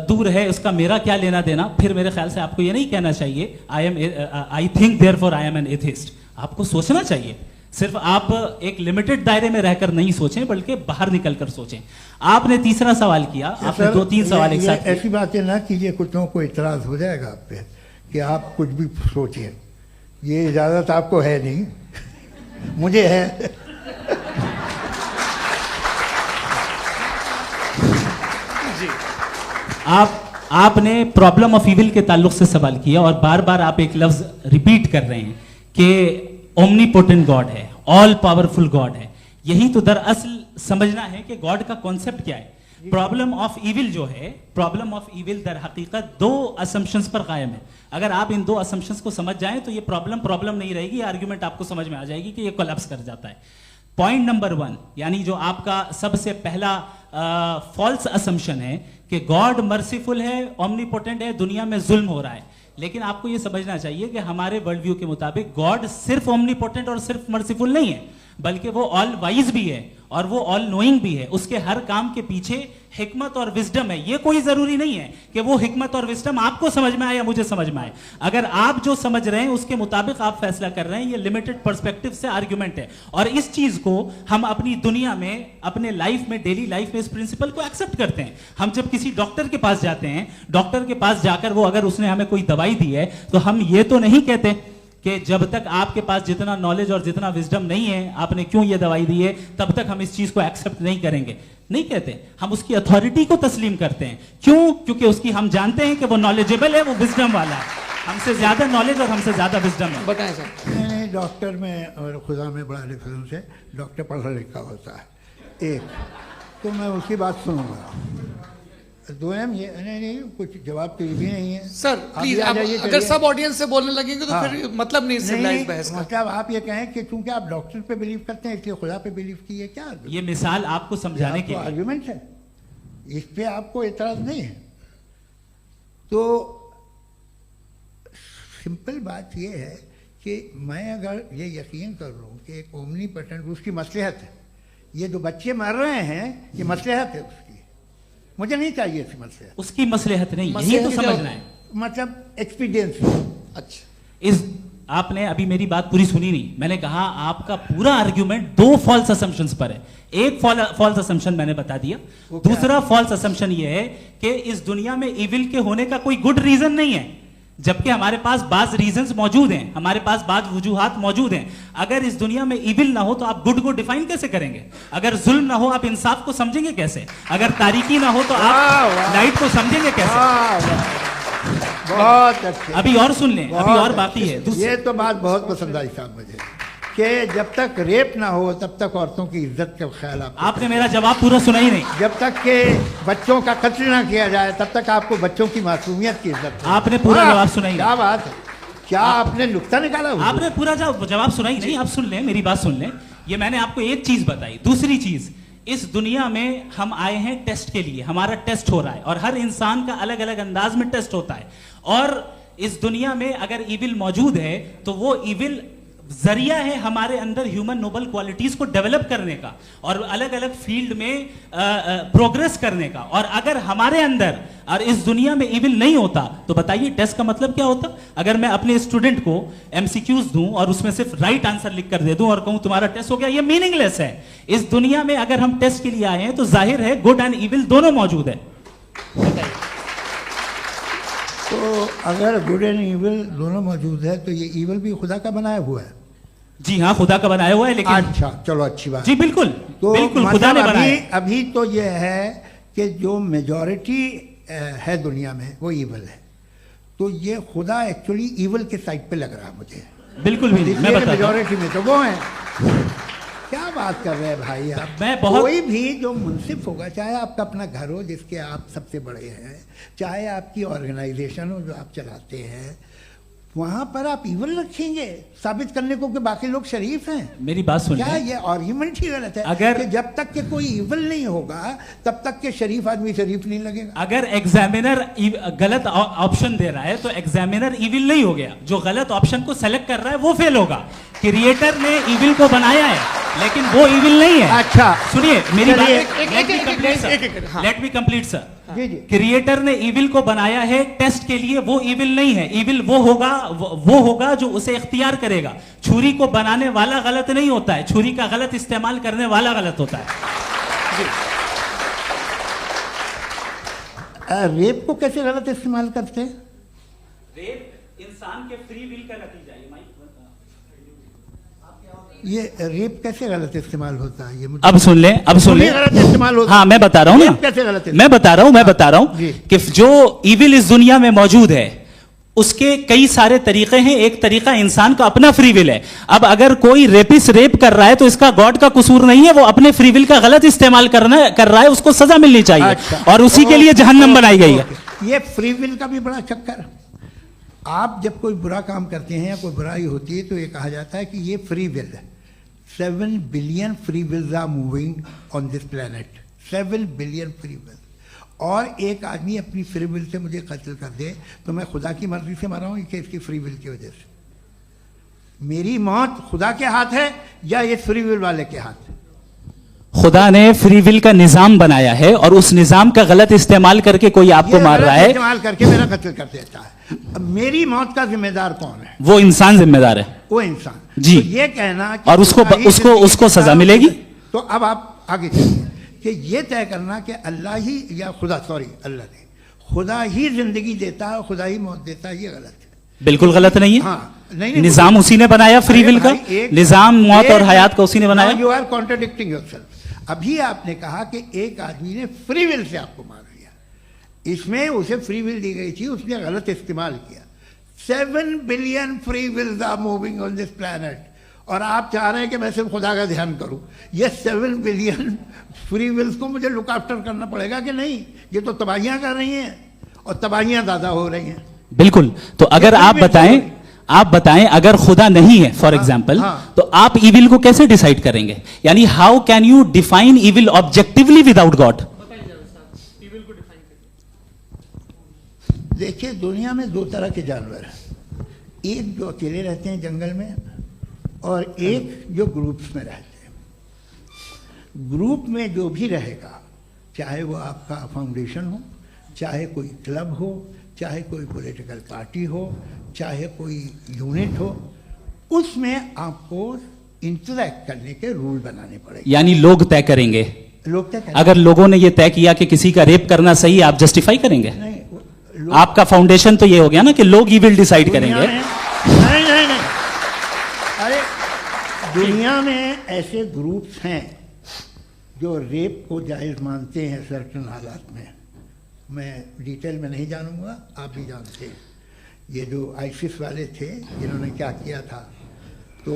दूर है, उसका मेरा क्या लेना देना। फिर मेरे ख्याल से आपको ये नहीं कहना चाहिए I think therefore I am an atheist. आपको सोचना चाहिए, सिर्फ आप एक लिमिटेड दायरे में रहकर नहीं सोचें, बल्कि बाहर निकलकर सोचें। आपने तीसरा सवाल किया, आपने 2-3 सवाल एक साथ। ऐसी बातें ना कीजिए, कुछ को इतराज हो जाएगा आप पे कि आप कुछ भी सोचिए। ये इजाजत आपको है नहीं, मुझे है। जी, आपने प्रॉब्लम ऑफ इविल के ताल्लुक से सवाल किया और बार बार आप एक लफ्ज रिपीट कर रहे हैं कि ओमनीपोटेंट गॉड है। ऑल पावरफुल गॉड है। यही तो दरअसल समझना है कि गॉड का कॉन्सेप्ट क्या है। प्रॉब्लम ऑफ इविल जो है, प्रॉब्लम ऑफ इविल दर हकीकत दो असम्पशंस पर कायम है। अगर आप इन दो असम्पशंस को समझ जाएं तो ये प्रॉब्लम नहीं रहेगी, आर्ग्यूमेंट आपको समझ में आ जाएगी कि ये कोलैप्स कर जाता है। पॉइंट नंबर 1, यानी जो आपका सबसे पहला फॉल्स असम्पशन है कि गॉड मर्सीफुल है, ओमनीपोटेंट है, दुनिया में जुल्म हो रहा है। लेकिन आपको यह समझना चाहिए कि हमारे वर्ल्ड व्यू के मुताबिक गॉड सिर्फ ओमनीपोटेंट और सिर्फ मर्सीफुल नहीं है, बल्कि वो ऑल वाइज भी है और वो ऑल नोइंग भी है। उसके हर काम के पीछे हिकमत और विजडम है। ये कोई जरूरी नहीं है कि वो हिकमत और विजडम आपको समझ में आए या मुझे समझ में आए। अगर आप जो समझ रहे हैं उसके मुताबिक आप फैसला कर रहे हैं, ये लिमिटेड पर्सपेक्टिव से आर्ग्यूमेंट है। और इस चीज को हम अपनी दुनिया में, अपने लाइफ में, डेली लाइफ में इस प्रिंसिपल को एक्सेप्ट करते हैं। हम जब किसी डॉक्टर के पास जाते हैं, डॉक्टर के पास जाकर वो अगर उसने हमें कोई दवाई दी है तो हम ये तो नहीं कहते कि जब तक आपके पास जितना नॉलेज और जितना विजडम नहीं है, आपने क्यों ये दवाई दी है, तब तक हम इस चीज को एक्सेप्ट नहीं करेंगे। नहीं कहते, हम उसकी अथॉरिटी को तस्लीम करते हैं। क्यों? क्योंकि उसकी हम जानते हैं कि वो नॉलेजेबल है, वो विजडम वाला है, हमसे ज्यादा नॉलेज और हमसे ज्यादा विजडम है। बताएं सर। नहीं, डॉक्टर में और खुदा में बड़ा डिफरेंस है। डॉक्टर पढ़ा लिखा होता है, एक तो मैं उसकी बात सुनूंगा। दोयम ये नहीं, कुछ जवाब तो ये भी नहीं है सर। प्लीज, अगर सब ऑडियंस से बोलने लगेंगे तो फिर मतलब नहीं सिविलाइज्ड बहस का। मतलब आप ये कहें कि चूंकि आप डॉक्टर पे बिलीव करते हैं इसलिए खुदा पे बिलीव किए, क्या ये मिसाल आपको समझाने के लिए आर्गुमेंट है, इस पे आपको एतराज नहीं है। तो सिंपल बात ये है कि मैं अगर ये यकीन कर लूँ कि एक ओमनीपोटेंट, उसकी मसलहत है, ये जो बच्चे मर रहे हैं ये मसलहत है उसकी, मुझे नहीं चाहिए थी मसलहत। उसकी मसलहत नहीं, यही तो समझना है, मतलब एक्सपीरियंस। अच्छा, इस आपने अभी मेरी बात पूरी सुनी नहीं। मैंने कहा आपका पूरा आर्ग्यूमेंट दो फॉल्स असम्पशंस पर है। एक फॉल्स असम्पशन मैंने बता दिया, दूसरा फॉल्स असम्पशन ये है कि इस दुनिया में इविल के होने का कोई गुड रीजन नहीं है, जबकि हमारे पास बाज रीजंस मौजूद हैं, हमारे पास बाज वजूहात मौजूद हैं। अगर इस दुनिया में इविल ना हो तो आप गुड को डिफाइन कैसे करेंगे? अगर जुल्म ना हो आप इंसाफ को समझेंगे कैसे? अगर तारीकी ना हो तो आप लाइट को समझेंगे कैसे? बहुत अच्छे। अभी और सुन लें, अभी और बाकी है। ये तो बात बहुत पसंद आई साहब मुझे कि जब तक रेप ना हो तब तक औरतों की इज्जत का ख्याल आपने मेरा जवाब पूरा सुना ही नहीं। जब तक के बच्चों का कत्ल ना किया जाए तब तक आपको बच्चों की मासूमियत की इज्जत। आपने पूरा जवाब सुना ही नहीं। क्या बात है, क्या आपने नुक्ता निकाला? आपने पूरा जवाब सुना ही नहीं। आप सुन लें, मेरी बात सुन लें। ये मैंने आपको एक चीज बताई। दूसरी चीज, इस दुनिया में हम आए हैं टेस्ट के लिए, हमारा टेस्ट हो रहा है और हर इंसान का अलग अलग अंदाज में टेस्ट होता है। और इस दुनिया में अगर इविल मौजूद है तो वो इविल जरिया है हमारे अंदर ह्यूमन नोबल क्वालिटीज को डेवलप करने का और अलग अलग फील्ड में प्रोग्रेस करने का। और अगर हमारे अंदर और इस दुनिया में इविल नहीं होता तो बताइए टेस्ट का मतलब क्या होता? अगर मैं अपने स्टूडेंट को एमसीक्यूज दूं और उसमें सिर्फ राइट आंसर लिख कर दे दूं और कहूं तुम्हारा टेस्ट हो गया, ये मीनिंगलेस है। इस दुनिया में अगर हम टेस्ट के लिए आए हैं तो जाहिर है गुड एंड इविल दोनों मौजूद है। तो अगर गुड एंड इविल दोनों मौजूद है तो ये इविल भी खुदा का बनाया हुआ है? जी हाँ, खुदा का बनाया हुआ है। लेकिन अच्छा, चलो अच्छी बात। जी बिल्कुल, तो बिल्कुल खुदा ने बनाया। अभी तो ये है कि जो मेजॉरिटी है दुनिया में वो इविल है, तो ये खुदा एक्चुअली इविल के साइड पे लग रहा है मुझे। बिल्कुल भी नहीं, मैं बताता हूं। मेजॉरिटी में तो वो है। क्या बात कर रहे हैं भाई आप? कोई भी जो मुंसिफ होगा, चाहे आपका अपना घर हो जिसके आप सबसे बड़े हैं, चाहे आपकी ऑर्गेनाइजेशन हो जो आप चलाते हैं, वहां पर आप इविल रखेंगे साबित करने को कि बाकी लोग शरीफ हैं? मेरी बात सुनिए। क्या ये आर्ग्यूमेंट ही गलत है? अगर कि जब तक के कोई इविल नहीं होगा तब तक के शरीफ आदमी शरीफ नहीं लगेगा। अगर एग्जामिनर गलत ऑप्शन दे रहा है तो एग्जामिनर इविल नहीं हो गया, जो गलत ऑप्शन को सेलेक्ट कर रहा है वो फेल होगा। क्रिएटर ने इविल को बनाया है लेकिन वो इविल नहीं है। अच्छा सुनिए मेरी बात, लेट मी कंप्लीट सर। जी जी। क्रिएटर ने इविल को बनाया है टेस्ट के लिए, वो इविल नहीं है। इविल वो होगा जो उसे इख्तियार करेगा। छुरी को बनाने वाला गलत नहीं होता है, छुरी का गलत इस्तेमाल करने वाला गलत होता है। रेप को कैसे गलत इस्तेमाल करते हैं? रेप इंसान के फ्री विल का नतीजा है। ये रेप कैसे गलत इस्तेमाल होता है? ये मुझे अब सुन लें, अब सुन लें। गलत इस्तेमाल होता है। हाँ मैं बता रहा हूँ ना, कैसे गलत? मैं बता रहा हूँ कि जो इविल इस दुनिया में मौजूद है उसके कई सारे तरीके हैं। एक तरीका इंसान का अपना फ्री विल है। अब अगर कोई रेपिस्ट रेप कर रहा है तो इसका गॉड का कसूर नहीं है, वो अपने फ्री विल का गलत इस्तेमाल कर रहा है, उसको सजा मिलनी चाहिए। अच्छा, और उसी के लिए जहन्नम बनाई गई है। ये फ्री विल का भी बड़ा चक्कर। आप जब कोई बुरा काम करते हैं या कोई बुराई होती है तो ये कहा जाता है कि ये फ्री विल है। 7 billion free wills are moving on this planet. 7 billion free will. और एक आदमी अपनी फ्री विल से मुझे कत्ल कर दे तो मैं खुदा की मर्जी से मरा हूँ कि इसकी फ्री विल की वजह से? मेरी मौत खुदा के हाथ है या ये फ्री विल वाले के हाथ है? खुदा ने फ्री विल का निजाम बनाया है और उस निजाम का गलत इस्तेमाल करके कोई आपको मार रहा है, इस्तेमाल करके मेरा कत्ल कर देता है। अब मेरी मौत का जिम्मेदार कौन है? वो इंसान जिम्मेदार है। वो इंसान। जी। तो ये कहना कि और उसको सजा मिलेगी। तो अब आप आगे चलिए कि ये तय करना कि अल्लाह ही या अल्लाह ने खुदा ही जिंदगी देता है, खुदा ही मौत देता है, ये गलत है। बिल्कुल गलत नहीं है। हाँ, नहीं, निजाम उसी ने बनाया फ्री विल का। निजाम मौत और हयात का उसी ने बनाया। You are contradicting yourself. अभी आपने कहा कि एक आदमी ने फ्री विल से आपको मार दिया, इसमें उसे फ्री विल दी गई थी, उसने गलत इस्तेमाल किया। 7 billion free wills are moving on this planet और आप चाह रहे हैं कि मैं सिर्फ खुदा का ध्यान करूं। ये 7 बिलियन फ्री विल्स को मुझे लुक आफ्टर करना पड़ेगा कि नहीं? ये तो तबाहियां कर रही हैं और तबाहियां ज़्यादा हो रही हैं। बिल्कुल। तो अगर आप बताएं अगर खुदा नहीं है फॉर एग्जाम्पल, तो आप इविल को कैसे डिसाइड करेंगे? यानी how can you define evil objectively without God? देखिए, दुनिया में 2 तरह के जानवर हैं। एक जो अकेले रहते हैं जंगल में और एक जो ग्रुप्स में रहते हैं। ग्रुप में जो भी रहेगा, चाहे वो आपका फाउंडेशन हो, चाहे कोई क्लब हो, चाहे कोई पॉलिटिकल पार्टी हो, चाहे कोई यूनिट हो, उसमें आपको इंटरैक्ट करने के रूल बनाने पड़ेंगे। यानी लोग तय करेंगे। लोग तय करेंगे। अगर लोगों ने यह तय किया कि किसी का रेप करना सही, आप जस्टिफाई करेंगे? नहीं, आपका फाउंडेशन तो ये हो गया ना कि लोग ही विल डिसाइड करेंगे। नहीं। अरे दुनिया में ऐसे ग्रुप्स हैं जो रेप को जायज़ मानते हैं सर्टेन हालात में। मैं डिटेल में नहीं जानूंगा, आप भी जानते हैं। ये जो आईसिस वाले थे जिन्होंने क्या किया था, तो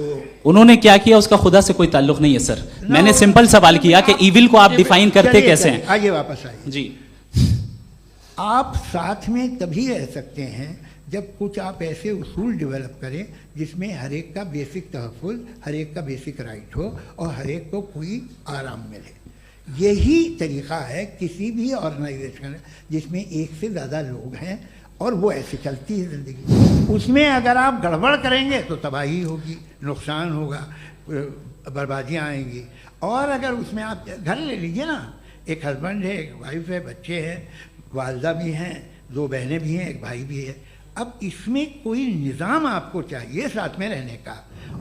उन्होंने क्या किया उसका खुदा से कोई ताल्लुक नहीं है सर। मैंने सिंपल सवाल किया कि इविल को आप डिफाइन करते कैसे हैं? आगे वापस आइए जी। आप साथ में तभी रह सकते हैं जब कुछ आप ऐसे उसूल डेवलप करें जिसमें हर एक का बेसिक तहफ़्फ़ुज़, हर एक का बेसिक राइट हो और हर एक को कोई आराम मिले। यही तरीक़ा है किसी भी ऑर्गेनाइजेशन जिसमें एक से ज़्यादा लोग हैं और वो ऐसे चलती है ज़िंदगी। उसमें अगर आप गड़बड़ करेंगे तो तबाही होगी, नुकसान होगा, बर्बादियाँ आएंगी। और अगर उसमें आप घर ले लीजिए ना, एक हस्बैंड है, एक वाइफ है, बच्चे हैं, वालदा भी हैं, 2 बहनें भी हैं, एक भाई भी है। अब इसमें कोई निज़ाम आपको चाहिए साथ में रहने का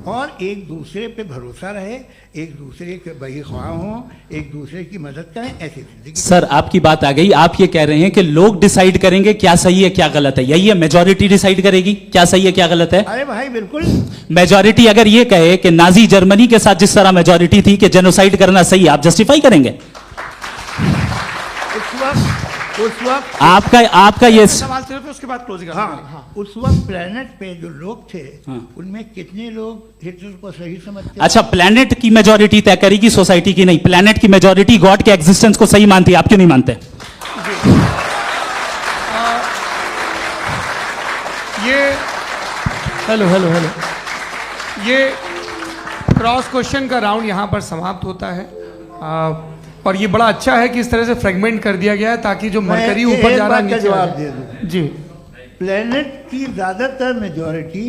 और एक दूसरे पे भरोसा रहे, एक दूसरे के बहीख्वाह हों, एक दूसरे की मदद करें, ऐसी जिंदगी। सर आपकी बात आ गई। आप ये कह रहे हैं कि लोग डिसाइड करेंगे क्या सही है क्या गलत है, यही है? मेजॉरिटी डिसाइड करेगी क्या सही है क्या गलत है? अरे भाई बिल्कुल। मेजॉरिटी अगर ये कहे कि नाजी जर्मनी के साथ जिस तरह मेजॉरिटी थी कि जेनोसाइड करना सही, आप जस्टिफाई करेंगे? उस वक्त आपका ये सवाल सिर्फ उसके बाद क्लोजिंग। हाँ, उस वक्त प्लेनेट पे जो लोग थे उनमें कितने लोग हिटलर को सही समझते? अच्छा, प्लेनेट की मेजॉरिटी तय करेगी, सोसाइटी की नहीं। प्लेनेट की मेजॉरिटी गॉड के एग्जिस्टेंस को सही मानती है, आप क्यों नहीं मानते? हेलो ये क्रॉस क्वेश्चन का राउंड यहाँ पर समाप्त होता है। और ये बड़ा अच्छा है कि इस तरह से फ्रेगमेंट कर दिया गया है ताकि जो मरकरी ऊपर जा रहा है नीचे जवाब दे दूं। जी। प्लेनेट की ज़्यादातर मेजॉरिटी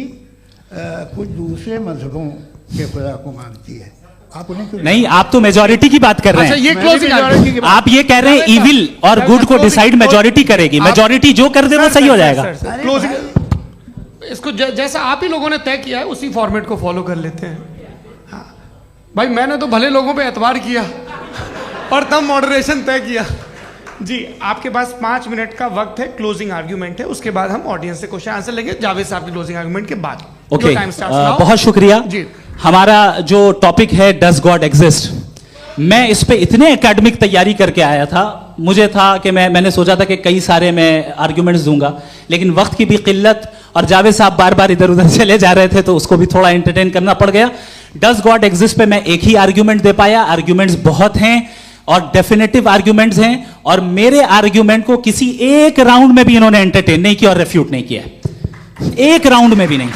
कुछ दूसरे मजहबों के खुदा को मानती है। आप उन्हें क्यों नहीं? आप तो मेजॉरिटी की बात कर रहे हैं। अच्छा, ये क्लोजिंग आप ये कह रहे हैं इविल और गुड को डिसाइड मेजॉरिटी करेगी। मेजॉरिटी जो कर दे वो सही हो जाएगा। क्लोजिंग इसको जैसा आप ही लोगों ने तय किया है उसी फॉर्मेट को फॉलो कर लेते हैं। हाँ भाई, मैंने तो भले लोगों पे एतबार किया और तब मॉडरेशन तय किया। जी, आपके पास 5 मिनट का वक्त है, क्लोजिंग आर्ग्यूमेंट है, उसके बाद हम ऑडियंस से क्वेश्चन आंसर लेंगे जावेद साहब की क्लोजिंग आर्ग्यूमेंट के बाद। ओके, बहुत शुक्रिया जी। हमारा जो टॉपिक है डज गॉड एग्जिस्ट, मैं इस पे इतने एकेडमिक तैयारी करके आया था, मुझे था कि मैंने सोचा था कि कई सारे मैं आर्ग्यूमेंट्स दूंगा, लेकिन वक्त की भी किल्लत और जावेद साहब बार बार इधर उधर चले जा रहे थे तो उसको भी थोड़ा एंटरटेन करना पड़ गया। डज गॉड एग्जिस्ट पे मैं एक ही आर्ग्यूमेंट दे पाया। आर्ग्यूमेंट्स बहुत हैं और डेफिनेटिव आर्ग्यूमेंट्स हैं, और मेरे आर्ग्यूमेंट को किसी एक राउंड में भी इन्होंने एंटरटेन नहीं किया और रेफ्यूट नहीं किया, एक राउंड में भी नहीं,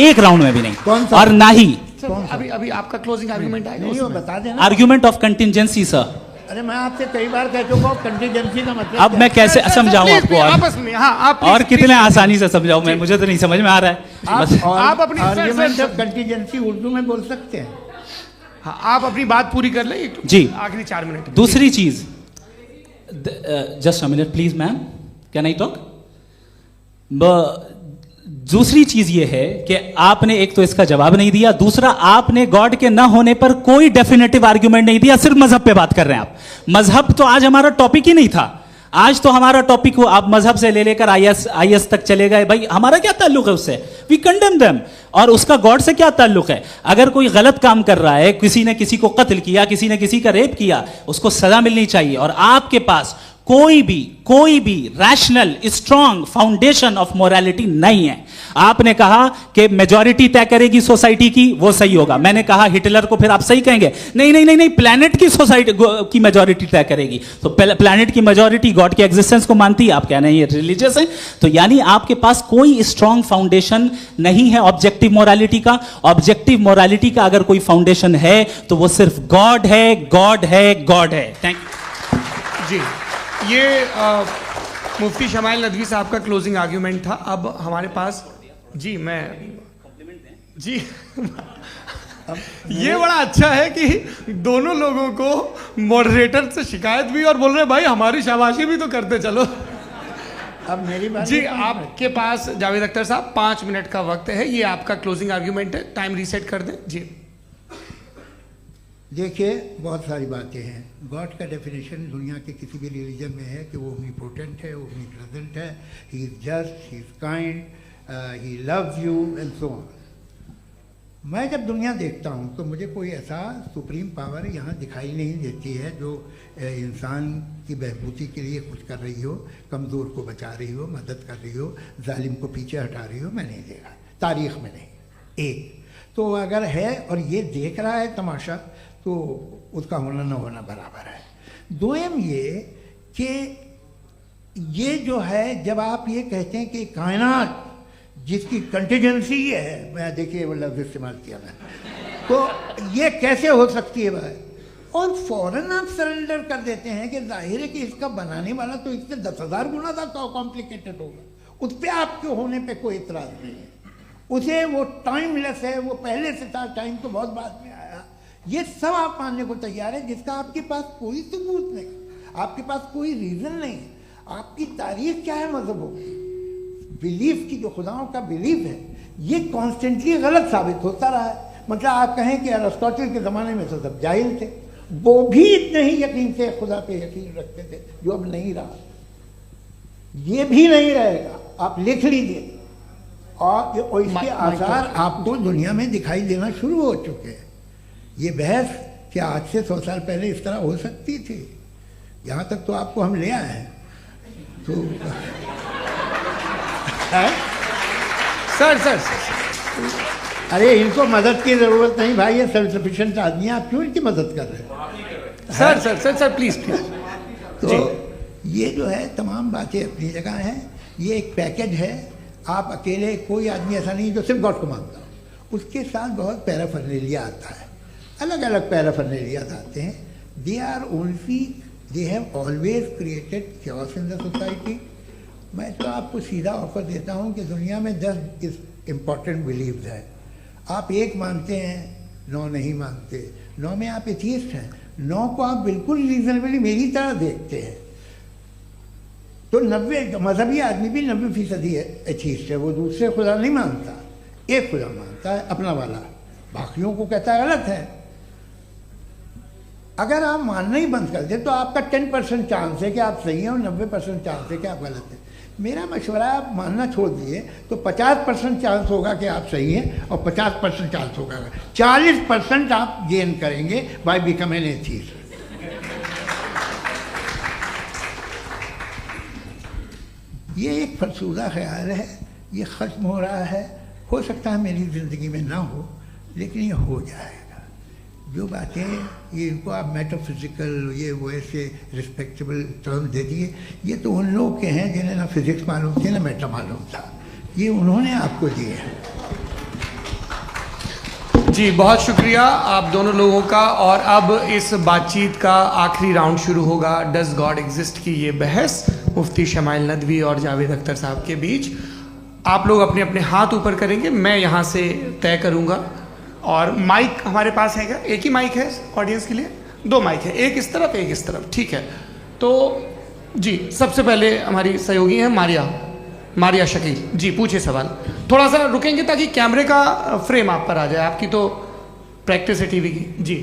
एक राउंड में भी नहीं। और ना ही अभी आपका क्लोजिंग आर्गुमेंट आएगा, नहीं वो बता देना। Argument of contingency sir. अरे मैं आपसे कई बार कह चुका हूँ कंटीजेंसी का मतलब अब मैं कैसे समझाऊं आपको आपस में? हाँ, आप और कितने आसानी से समझाऊं मैं, मुझे तो नहीं समझ में आ रहा है। आप अपनी आर्ग्यूमेंट ऑफ कंटीजेंसी उर्दू में बोल सकते हैं। हाँ, आप अपनी बात पूरी कर लें जी, आखिरी 4 मिनट। दूसरी चीज, just a minute please ma'am, can I talk? दूसरी चीज ये है कि आपने एक तो इसका जवाब नहीं दिया, दूसरा आपने गॉड के ना होने पर कोई डेफिनेटिव आर्ग्यूमेंट नहीं दिया, सिर्फ मजहब पे बात कर रहे हैं आप। मजहब तो आज हमारा टॉपिक ही नहीं था, आज तो हमारा टॉपिक हो, आप मजहब से ले लेकर आईएस तक चले गए। भाई हमारा क्या ताल्लुक है उससे? We condemn them. और उसका गॉड से क्या ताल्लुक है? अगर कोई गलत काम कर रहा है, किसी ने किसी को कत्ल किया, किसी ने किसी का रेप किया, उसको सजा मिलनी चाहिए। और आपके पास कोई भी rational strong foundation of morality नहीं है। आपने कहा कि मेजॉरिटी तय करेगी सोसाइटी की, वो सही होगा। मैंने कहा हिटलर को फिर आप सही कहेंगे, नहीं नहीं नहीं नहीं, प्लैनेट की सोसाइटी की मेजॉरिटी तय करेगी। तो प्लैनेट की मेजॉरिटी गॉड के एग्जिस्टेंस को मानती है, आप कह रहे हैं ये रिलीजियस है। तो यानी आपके पास कोई स्ट्रॉन्ग फाउंडेशन नहीं है ऑब्जेक्टिव मोरालिटी का। ऑब्जेक्टिव मोरालिटी का अगर कोई फाउंडेशन है तो वो सिर्फ गॉड है, गॉड है, गॉड है। थैंक यू जी। ये मुफ्ती शमाइल नदवी साहब का क्लोजिंग आर्ग्यूमेंट था। अब हमारे पास जी ये बड़ा अच्छा है कि दोनों लोगों को मॉडरेटर से शिकायत भी और बोल रहे हैं भाई हमारी शाबाशी भी तो करते चलो। अब मेरी बात जी, आपके पास जावेद अख्तर साहब 5 मिनट का वक्त है, ये आपका क्लोजिंग आर्ग्यूमेंट है, टाइम रीसेट कर दें जी। देखिए, बहुत सारी बातें हैं। गॉड का डेफिनेशन दुनिया के किसी भी रिलीजन में है कि वो ओमनीपोटेंट है, ओमनीप्रेजेंट है, he is just, he is kind, he loves you and so on. मैं जब दुनिया देखता हूँ तो मुझे कोई ऐसा सुप्रीम पावर यहाँ दिखाई नहीं देती है जो इंसान की बहबूदी के लिए कुछ कर रही हो, कमज़ोर को बचा रही हो, मदद कर रही हो, जालिम को पीछे हटा रही हो। मैं नहीं देखा, तारीख़ में नहीं। एक तो अगर है और ये देख रहा है तमाशा, तो उसका होना न होना बराबर है। दोयम ये कि ये जो है, जब आप ये कहते हैं कि कायनात जिसकी कंटीजेंसी है, मैं देखिए वो लफ्ज़ इस्तेमाल किया मैं, तो ये कैसे हो सकती है भाई? और फौरन आप सरेंडर कर देते हैं कि जाहिर है कि इसका बनाने वाला तो इससे 10,000 गुना ज़्यादा कॉम्प्लिकेटेड होगा। उस पर आपके होने पे कोई इतराज़ नहीं है। उसे वो टाइमलेस है, वो पहले से था, टाइम तो बहुत बाद में आया। ये सब आप मानने को तैयार है जिसका आपके पास कोई सबूत नहीं, आपके पास कोई रीज़न नहीं। आपकी तारीफ क्या है मजहबों की? बिलीफ की, जो खुदाओं का बिलीफ है, ये कॉन्स्टेंटली गलत साबित होता रहा है। मतलब आप कहें कि अरिस्टोटल के ज़माने में तो सब जाहिल थे, वो भी इतने ही यकीन से खुदा पे यकीन रखते थे, जो अब नहीं रहा। ये भी नहीं रहेगा, आप लिख लीजिए। और इसके आसार आपको दुनिया में दिखाई देना शुरू हो चुके हैं। ये बहस क्या आज से 100 साल पहले इस तरह हो सकती थी? यहाँ तक तो आपको हम ले आए हैं। तो सर अरे इनको मदद की ज़रूरत नहीं भाई, ये सेल्फ सफिशिएंट आदमी है, आप क्यों इनकी मदद कर रहे हैं? Sir please. तो ये जो है तमाम बातें अपनी जगह हैं। ये एक पैकेज है। आप अकेले, कोई आदमी ऐसा नहीं जो सिर्फ गॉड को मानता हो, उसके साथ बहुत पैराफर्नेलिया आता है, अलग अलग पैराफर्नेलियाज आते हैं। They are only, they have always created chaos in the society. मैं तो आपको सीधा ऑफर देता हूँ कि दुनिया में 10 इम्पॉर्टेंट बिलीव्स हैं। आप 1 मानते हैं, 9 नहीं मानते, 9 में आप एथियस्ट हैं, 9 को आप बिल्कुल रीजनेबली मेरी तरह देखते हैं। तो 90 मजहबी आदमी भी 90% एथियस्ट है। वो दूसरे खुदा नहीं मानता, एक खुदा मानता है, अपना वाला, बाकियों को कहता है गलत है। अगर आप मानना ही बंद कर दें तो आपका 10% चांस है कि आप सही हैं और 90% चांस है कि आप गलत हैं। मेरा मशवरा है, आप मानना छोड़ दिए तो 50% चांस होगा कि आप सही हैं और 50% चांस होगा, 40% आप गेन करेंगे बाय बिकमिंग एन एथियस्ट। ये एक फरसूदा ख्याल है, ये ख़त्म हो रहा है। हो सकता है मेरी ज़िंदगी में ना हो, लेकिन ये हो जाएगा। जो बातें ये इनको आप मेटाफिज़िकल ये वो ऐसे रिस्पेक्टेबल टर्म दे दिए, ये तो उन लोग के हैं जिन्हें ना फिज़िक्स मालूम थी ना मेटा मालूम था, ये उन्होंने आपको दिए हैं। जी बहुत शुक्रिया आप दोनों लोगों का। और अब इस बातचीत का आखिरी राउंड शुरू होगा, डज गॉड एग्जिस्ट की ये बहस मुफ्ती शमाइल नदवी और जावेद अख्तर साहब के बीच। आप लोग अपने अपने हाथ ऊपर करेंगे, मैं यहाँ से तय करूँगा। और माइक हमारे पास है क्या? एक ही माइक है ऑडियंस के लिए? 2 माइक है, एक इस तरफ एक इस तरफ, ठीक है। तो जी सबसे पहले हमारी सहयोगी हैं मारिया शकील जी, पूछिए सवाल। थोड़ा सा रुकेंगे ताकि कैमरे का फ्रेम आप पर आ जाए, आपकी तो प्रैक्टिस है टीवी की। जी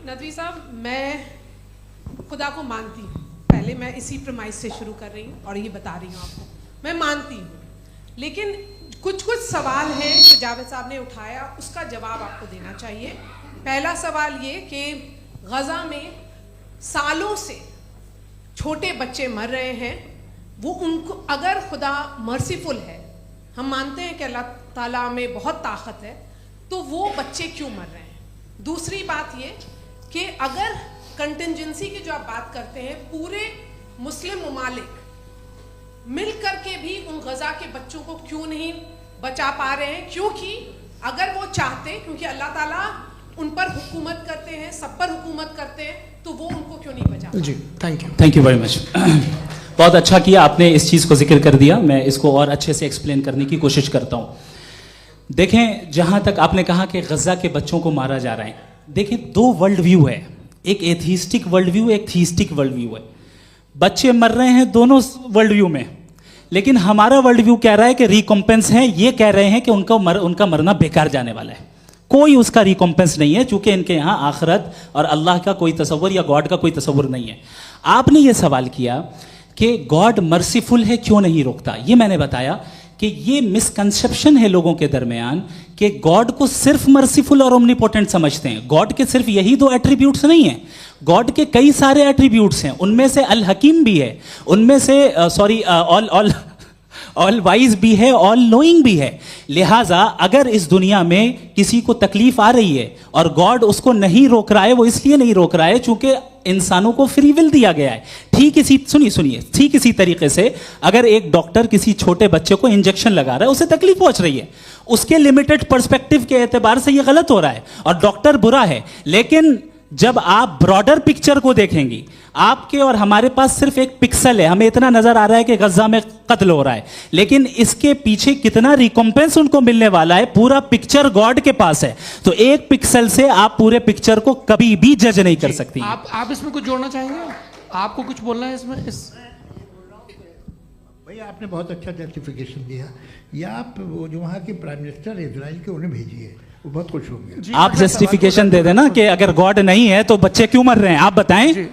नदवी साहब, मैं खुदा को मानती हूँ, पहले मैं इसी प्रमाइस से शुरू कर रही हूँ और ये बता रही हूँ आपको, मैं मानती हूँ। लेकिन कुछ सवाल हैं जो जावेद साहब ने उठाया, उसका जवाब आपको देना चाहिए। पहला सवाल ये कि गज़ा में सालों से छोटे बच्चे मर रहे हैं, वो उनको अगर खुदा मर्सीफुल है, हम मानते हैं कि अल्लाह ताला में बहुत ताकत है, तो वो बच्चे क्यों मर रहे हैं? दूसरी बात ये कि अगर कंटिजेंसी की जो आप बात करते हैं, पूरे मुस्लिम ममालिक मिल करके भी उन गज़ा के बच्चों को क्यों नहीं बचा पा रहे हैं? क्योंकि अगर वो चाहते, क्योंकि अल्लाह ताला उन पर हुकूमत करते हैं, सब पर हुकूमत करते हैं, तो वो उनको क्यों नहीं बचा? जी थैंक यू वेरी मच। बहुत अच्छा किया आपने इस चीज़ को जिक्र कर दिया, मैं इसको और अच्छे से एक्सप्लेन करने की कोशिश करता हूँ। देखें, जहाँ तक आपने कहा कि गज़ा के बच्चों को मारा जा रहा है, देखें 2 वर्ल्ड व्यू है, एक एथीस्टिक वर्ल्ड व्यू, एक थीस्टिक वर्ल्ड व्यू है। बच्चे मर रहे हैं दोनों वर्ल्ड व्यू में, लेकिन हमारा वर्ल्ड व्यू कह रहा है कि रिकॉम्पेंस है, ये कह रहे हैं कि उनका मरना बेकार जाने वाला है, कोई उसका रिकॉम्पेंस नहीं है, चूंकि इनके यहाँ आखिरत और अल्लाह का कोई तसव्वुर या गॉड का कोई तसव्वुर नहीं है। आपने ये सवाल किया कि गॉड मर्सीफुल है, क्यों नहीं रोकता? ये मैंने बताया कि ये मिसकंसेप्शन है लोगों के दरमियान कि गॉड को सिर्फ मर्सीफुल और ओमनीपोटेंट समझते हैं। गॉड के सिर्फ यही 2 एट्रीब्यूट्स नहीं हैं, गॉड के कई सारे एट्रीब्यूट्स हैं, उनमें से अल हकीम भी है, उनमें से ऑल वाइज भी है, ऑल नोइंग भी है। लिहाजा अगर इस दुनिया में किसी को तकलीफ आ रही है और गॉड उसको नहीं रोक रहा है, वो इसलिए नहीं रोक रहा है चूंकि इंसानों को फ्री विल दिया गया है। ठीक इसी तरीके से अगर एक डॉक्टर किसी छोटे बच्चे को इंजेक्शन लगा रहा है, उसे तकलीफ पहुंच रही है, उसके लिमिटेड पर्सपेक्टिव के एतबार से यह गलत हो रहा है और डॉक्टर बुरा है। लेकिन जब आप ब्रॉडर पिक्चर को देखेंगी, आपके और हमारे पास सिर्फ एक पिक्सल है, हमें इतना नजर आ रहा है कि गजा में कत्ल हो रहा है, लेकिन इसके पीछे कितना रिकॉम्पेंस उनको मिलने वाला है, पूरा पिक्चर गॉड के पास है। तो एक पिक्सल से आप पूरे पिक्चर को कभी भी जज नहीं कर सकती। आप इसमें कुछ जोड़ना चाहेंगे? आपको कुछ बोलना है इसमें? भैया आपने बहुत अच्छा जस्टिफिकेशन दिया, या आप वो जो वहाँ के प्राइम मिनिस्टर इजराइल के उन्हें भेजिए, वो बहुत खुश होंगे। आप जस्टिफिकेशन दे देना कि अगर गॉड नहीं है तो बच्चे क्यों मर रहे हैं, आप बताएं।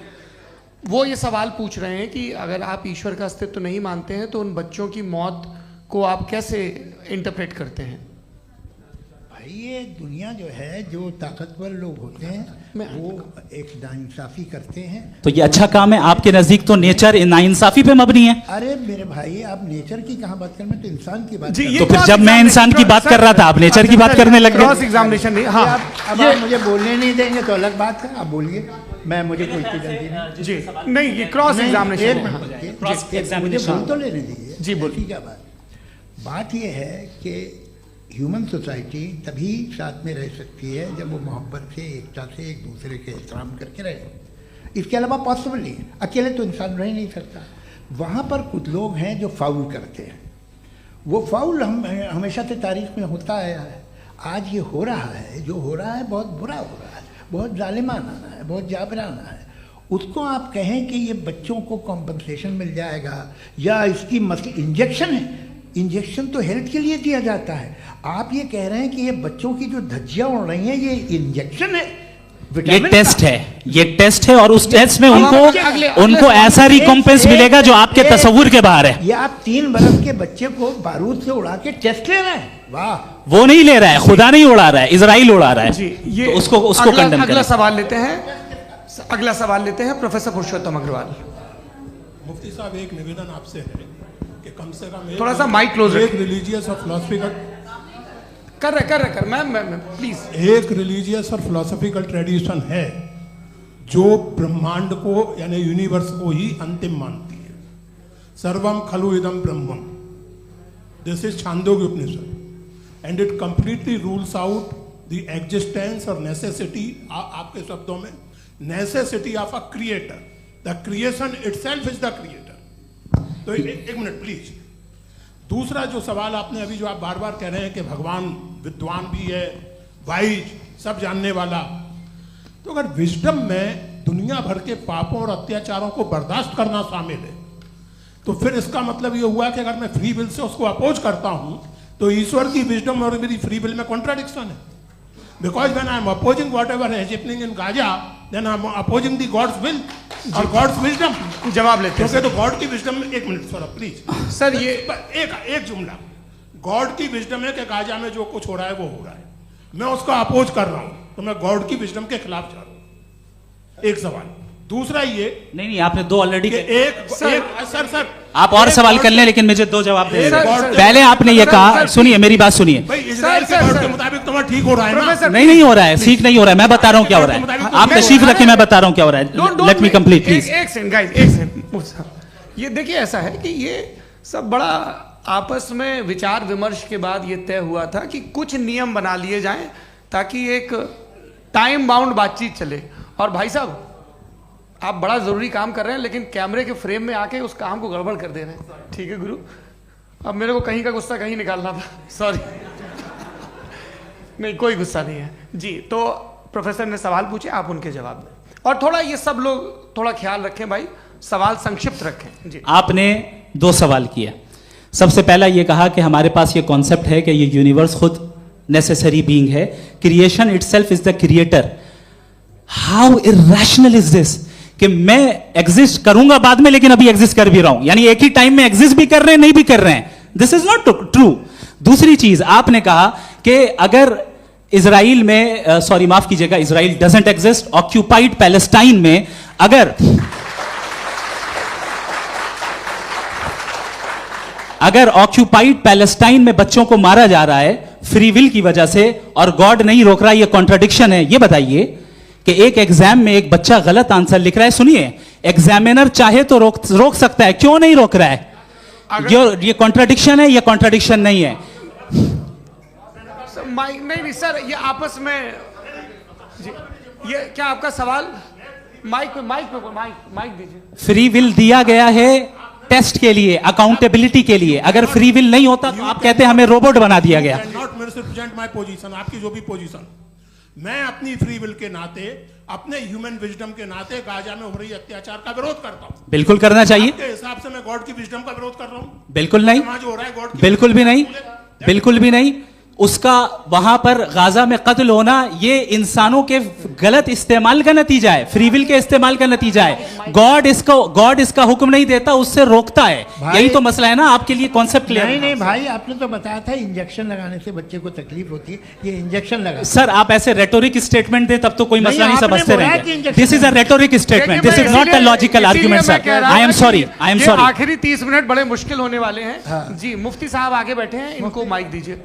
वो ये सवाल पूछ रहे हैं कि अगर आप ईश्वर का अस्तित्व नहीं मानते हैं तो उन बच्चों की मौत को आप कैसे इंटरप्रेट करते हैं? भाई ये दुनिया जो है, जो ताकतवर लोग होते हैं वो एक नाइंसाफी करते हैं। तो ये अच्छा काम है आपके नजदीक, तो नेचर नाइंसाफी पे मबनी है। अरे मेरे भाई, आप नेचर की कहाँ बात कर रहे हैं, तो इंसान की बात जी, कर। तो फिर जब मैं इंसान की बात कर रहा था, आप नेचर की बात करने लग गए। क्रॉस एग्जामिनेशन नहीं। हाँ, अब आप मुझे बोलने नहीं देंगे तो अलग बात है, आप बोलिए, मुझे कोई जल्दी नहीं। जी नहीं, ये क्रॉस एग्जामिनेशन। मुझे बोल तो लेने दीजिए। जी बोलिए। क्या बात ये है कि ह्यूमन सोसाइटी तभी साथ में रह सकती है जब वो मोहब्बत से, एकता से, एक दूसरे के एहतराम करके रहे। इसके अलावा पॉसिबल नहीं है, अकेले तो इंसान रह नहीं सकता। वहाँ पर कुछ लोग हैं जो फाउल करते हैं, वो फाउल हमेशा से तारीख में होता आया है। आज ये हो रहा है, जो हो रहा है बहुत बुरा हो रहा है, बहुत जालिमाना है, बहुत जाबराना है। उसको आप कहें कि ये बच्चों को कॉम्पनसेशन मिल जाएगा या इसकी इंजेक्शन है, इंजेक्शन तो हेल्थ के लिए दिया जाता है। आप ये कह रहे हैं कि ये बच्चों की जो धज्जियां उड़ रही हैं ये इंजेक्शन है, ये टेस्ट है, ये टेस्ट है और उस टेस्ट में उनको ऐसा रिकॉम्पेंस मिलेगा जो आपके तसव्वुर के बाहर है। ये आप 3 बरस के बच्चे को बारूद से उड़ा के टेस्ट ले रहे हैं। वाह, वो नहीं ले रहा है, खुदा नहीं उड़ा रहा है, इजराइल उड़ा रहा है। जी, ये तो उसको कंडेम अगला सवाल लेते हैं प्रोफेसर पुरुषोत्तम अग्रवाल। मुफ्ती साहब, एक निवेदन आपसे है कि कम से कम थोड़ा सा माइक क्लोज एक रिलीजियस और फिलोसफिकल कर मैं प्लीज। एक रिलीजियस और फिलोसफिकल ट्रेडिशन है जो ब्रह्मांड को यानी यूनिवर्स को ही अंतिम मानती है। सर्वम खलु इदम ब्रह्मम, this is Chandogya Upanishad, and it completely rules out the existence और नेसेसिटी, आपके शब्दों में necessity of a creator, the creation itself is the creator. तो एक मिनट प्लीज। दूसरा जो सवाल आपने अभी जो आप बार बार कह रहे हैं कि भगवान विद्वान भी है, वाइज, सब जानने वाला, तो अगर विजडम में दुनिया भर के पापों और अत्याचारों को बर्दाश्त करना शामिल है, तो फिर इसका मतलब ये हुआ कि अगर मैं फ्री विल से उसको अपोज करता हूं तो ईश्वर की विजडम और मेरी फ्री विल में कॉन्ट्राडिक्शन है। Because when I am opposing whatever is happening in Gaza, then I am opposing the god's will और गॉड्स विजडम। जवाब लेते हैं क्योंकि तो गॉड की विजडम में, एक मिनट सर प्लीज सर, ये एक जुमला, गॉड की विजडम है कि गाजा में जो कुछ हो रहा है वो हो रहा है, मैं उसका अपोज कर रहा हूं, तो मैं गॉड की विजडम के खिलाफ जा रहा हूं। एक सवाल। दूसरा ये नहीं आपने दो ऑलरेडी। सर आप और सवाल कर लें, लेकिन मुझे दो जवाब दे। सर, पहले आपने ये कहा, सुनिए मेरी बात सुनिए। इजराइल के गॉड के मुताबिक तुम्हारा ठीक हो रहा है ना? नहीं हो रहा है, ठीक नहीं हो रहा है, मैं बता रहा हूँ क्या हो रहा है। आप तशरीफ रखिए, मैं बता रहा हूँ क्या हो रहा है। Let me complete please. एक सेकंड गाइस, एक सेकंड। ये देखिए ऐसा है कि ये सब बड़ा आपस में विचार विमर्श के बाद ये तय हुआ था कि कुछ नियम बना लिए जाएं ताकि एक टाइम बाउंड बातचीत चले। और भाई साहब, आप बड़ा जरूरी काम कर रहे हैं, लेकिन कैमरे के फ्रेम में आके उस काम को गड़बड़ कर दे रहे हैं। ठीक है गुरु, अब मेरे को कहीं का गुस्सा कहीं निकालना था, सॉरी। नहीं, कोई गुस्सा नहीं है जी। तो प्रोफेसर ने सवाल पूछे, आप उनके जवाब दें, और थोड़ा ये सब लोग थोड़ा ख्याल रखें भाई, सवाल संक्षिप्त रखें जी। आपने दो सवाल किया। सबसे पहला ये कहा कि हमारे पास ये कॉन्सेप्ट है कि ये यूनिवर्स खुद नेसेसरी बीइंग है, creation itself is the creator. How irrational is this कि मैं एग्जिस्ट करूंगा बाद में, लेकिन अभी एग्जिस्ट कर भी रहा हूं, यानी एक ही टाइम में एग्जिस्ट भी कर रहे हैं, नहीं भी कर रहे हैं। This is not true. दूसरी चीज आपने कहा कि अगर इजराइल में, सॉरी माफ कीजिएगा, Israel doesn't exist, occupied Palestine में अगर ऑक्यूपाइड पैलेस्टाइन में बच्चों को मारा जा रहा है फ्री विल की वजह से और गॉड नहीं रोक रहा, ये कॉन्ट्रडिक्शन है। ये बताइए कि एक एग्जाम में एक बच्चा गलत आंसर लिख रहा है, सुनिए, एग्जामिनर चाहे तो रोक सकता है, क्यों नहीं रोक रहा है? ये कॉन्ट्रडिक्शन है, ये कॉन्ट्रडिक्शन नहीं है। माइक नहीं सर, ये आपस में जी, ये क्या आपका सवाल? माइक दीजिए। फ्री विल दिया गया है टेस्ट के लिए, अकाउंटेबिलिटी के लिए। अगर फ्री विल नहीं होता तो आप कहते हैं हमें रोबोट बना दिया गया। नॉट मिसरिप्रेजेंट माय पोजीशन, आपकी जो भी पोजीशन, मैं अपनी फ्री विल के नाते, अपने ह्यूमन विजडम के नाते गाजा में हो रही अत्याचार का विरोध करता हूं। बिल्कुल करना चाहिए। आपके हिसाब से मैं गॉड की विजडम का विरोध कर रहा हूं? बिल्कुल नहीं, जो हो रहा है गॉड, बिल्कुल भी नहीं, बिल्कुल भी नहीं। उसका वहां पर गाजा में कत्ल होना ये इंसानों के गलत इस्तेमाल का नतीजा है, फ्री विल के इस्तेमाल का नतीजा है। गॉड इसका हुक्म नहीं देता, उससे रोकता है। यही तो मसला है ना, आपके लिए कॉन्सेप्ट क्लियर नहीं नहीं भाई, आपने तो बताया था इंजेक्शन लगाने से बच्चे को तकलीफ होती है, ये इंजेक्शन लगा। सर आप ऐसे रेटोरिक स्टेटमेंट दे तब तो कोई मसला नहीं समझते रहेंगे। This is a rhetoric statement, this is not a logical argument sir. I am sorry, I am sorry. आखिरी 30 मिनट बड़े मुश्किल होने वाले हैं जी। मुफ्ती साहब आगे बैठे हैं, इनको माइक दीजिए।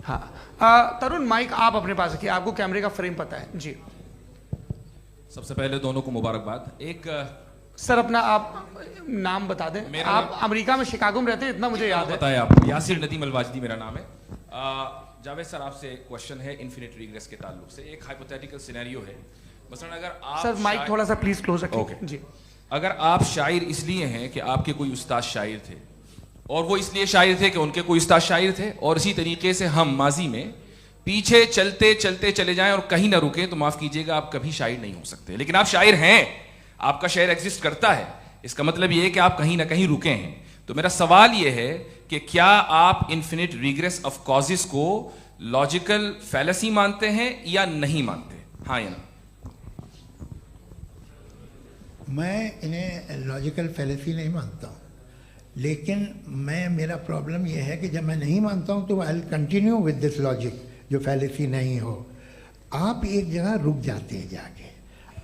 हाँ तरुण, माइक आप अपने पास रखिए, आपको कैमरे का फ्रेम पता है जी। सबसे पहले दोनों को मुबारकबाद। एक सर अपना आप नाम बता दें। आप अमेरिका में शिकागो में रहते हैं, इतना मुझे याद है। बताया आपको, यासिर नदीम अलवाजदी मेरा नाम है। जावेद सर, आपसे एक क्वेश्चन है इन्फिनिट रिग्रेस के ताल्लुक से। एक हाइपोथेटिकल सिनेरियो है, मसलन अगर आप सर माइक थोड़ा सा प्लीज क्लोज रखिए जी। अगर आप शायर इसलिए हैं कि आपके कोई उस्ताद शायर थे, और वो इसलिए शायर थे कि उनके कोई उस्ताद शायर थे, और इसी तरीके से हम माजी में पीछे चलते चलते चले जाएं और कहीं ना रुके, तो माफ कीजिएगा आप कभी शायर नहीं हो सकते। लेकिन आप शायर हैं, आपका शायर एग्जिस्ट करता है, इसका मतलब ये है कि आप कहीं ना कहीं रुके हैं। तो मेरा सवाल ये है कि क्या आप इन्फिनिट रिग्रेस ऑफ कॉजेस को लॉजिकल फैलेसी मानते हैं या नहीं मानते? हाँ या ना? मैं इन्हें लॉजिकल फैलेसी नहीं मानता हूँ, लेकिन मेरा प्रॉब्लम यह है कि जब मैं नहीं मानता हूँ तो I will continue with this logic जो फैलेसी नहीं हो। आप एक जगह रुक जाते हैं जाके,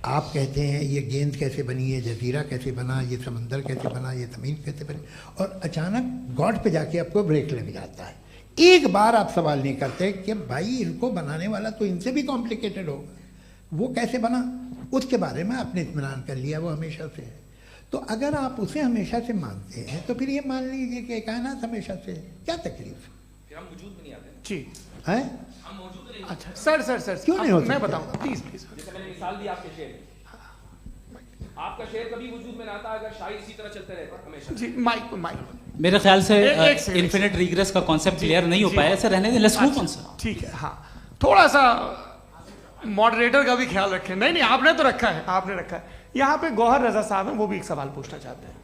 आप कहते हैं ये गेंद कैसे बनी, ये जजीरा कैसे बना, ये समंदर कैसे बना, ये ज़मीन कैसे बनी, और अचानक गॉड पे जाके आपको ब्रेक लग जाता है। एक बार आप सवाल नहीं करते कि भाई इनको बनाने वाला तो इनसे भी कॉम्प्लिकेटेड होगा, वो कैसे बना, उसके बारे में आपने इत्मीनान कर लिया, वो हमेशा से है। तो अगर आप उसे हमेशा से मानते हैं तो फिर ये मान लीजिए कि कायनात हमेशा से है, क्या तकलीफ फिर हम वजूद में नहीं आते जी है? हम मौजूद नहीं। अच्छा सर क्यों नहीं हो मैं सकते? बताऊं प्लीज प्लीज। जैसे मैंने मिसाल दी आपके शेर, आपका शेर कभी वजूद में ना आता अगर शायर इसी तरह चलते रहते हमेशा। जी माइक मेरे ख्याल से एक सेकंड। इन्फिनिट रिग्रेस का कॉन्सेप्ट क्लियर नहीं हो पाया, ऐसे रहने दें, लेट्स मूव ऑन सर। ठीक है, हाँ थोड़ा सा मॉडरेटर का भी ख्याल रखें। नहीं नहीं आपने तो रखा है, आपने रखा है। यहाँ पे गौहर रजा साहब हैं, वो भी एक सवाल पूछना चाहते हैं।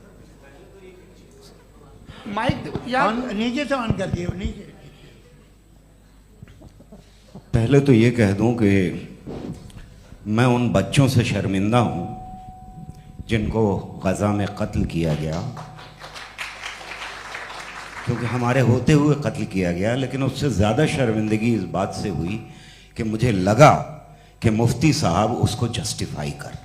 माइक यार नीचे से ऑन कर दिए, नीचे। पहले तो ये कह दूं कि मैं उन बच्चों से शर्मिंदा हूं जिनको गजा में कत्ल किया गया, क्योंकि हमारे होते हुए कत्ल किया गया। लेकिन उससे ज़्यादा शर्मिंदगी इस बात से हुई कि मुझे लगा कि मुफ्ती साहब उसको जस्टिफाई कर रहे हैं।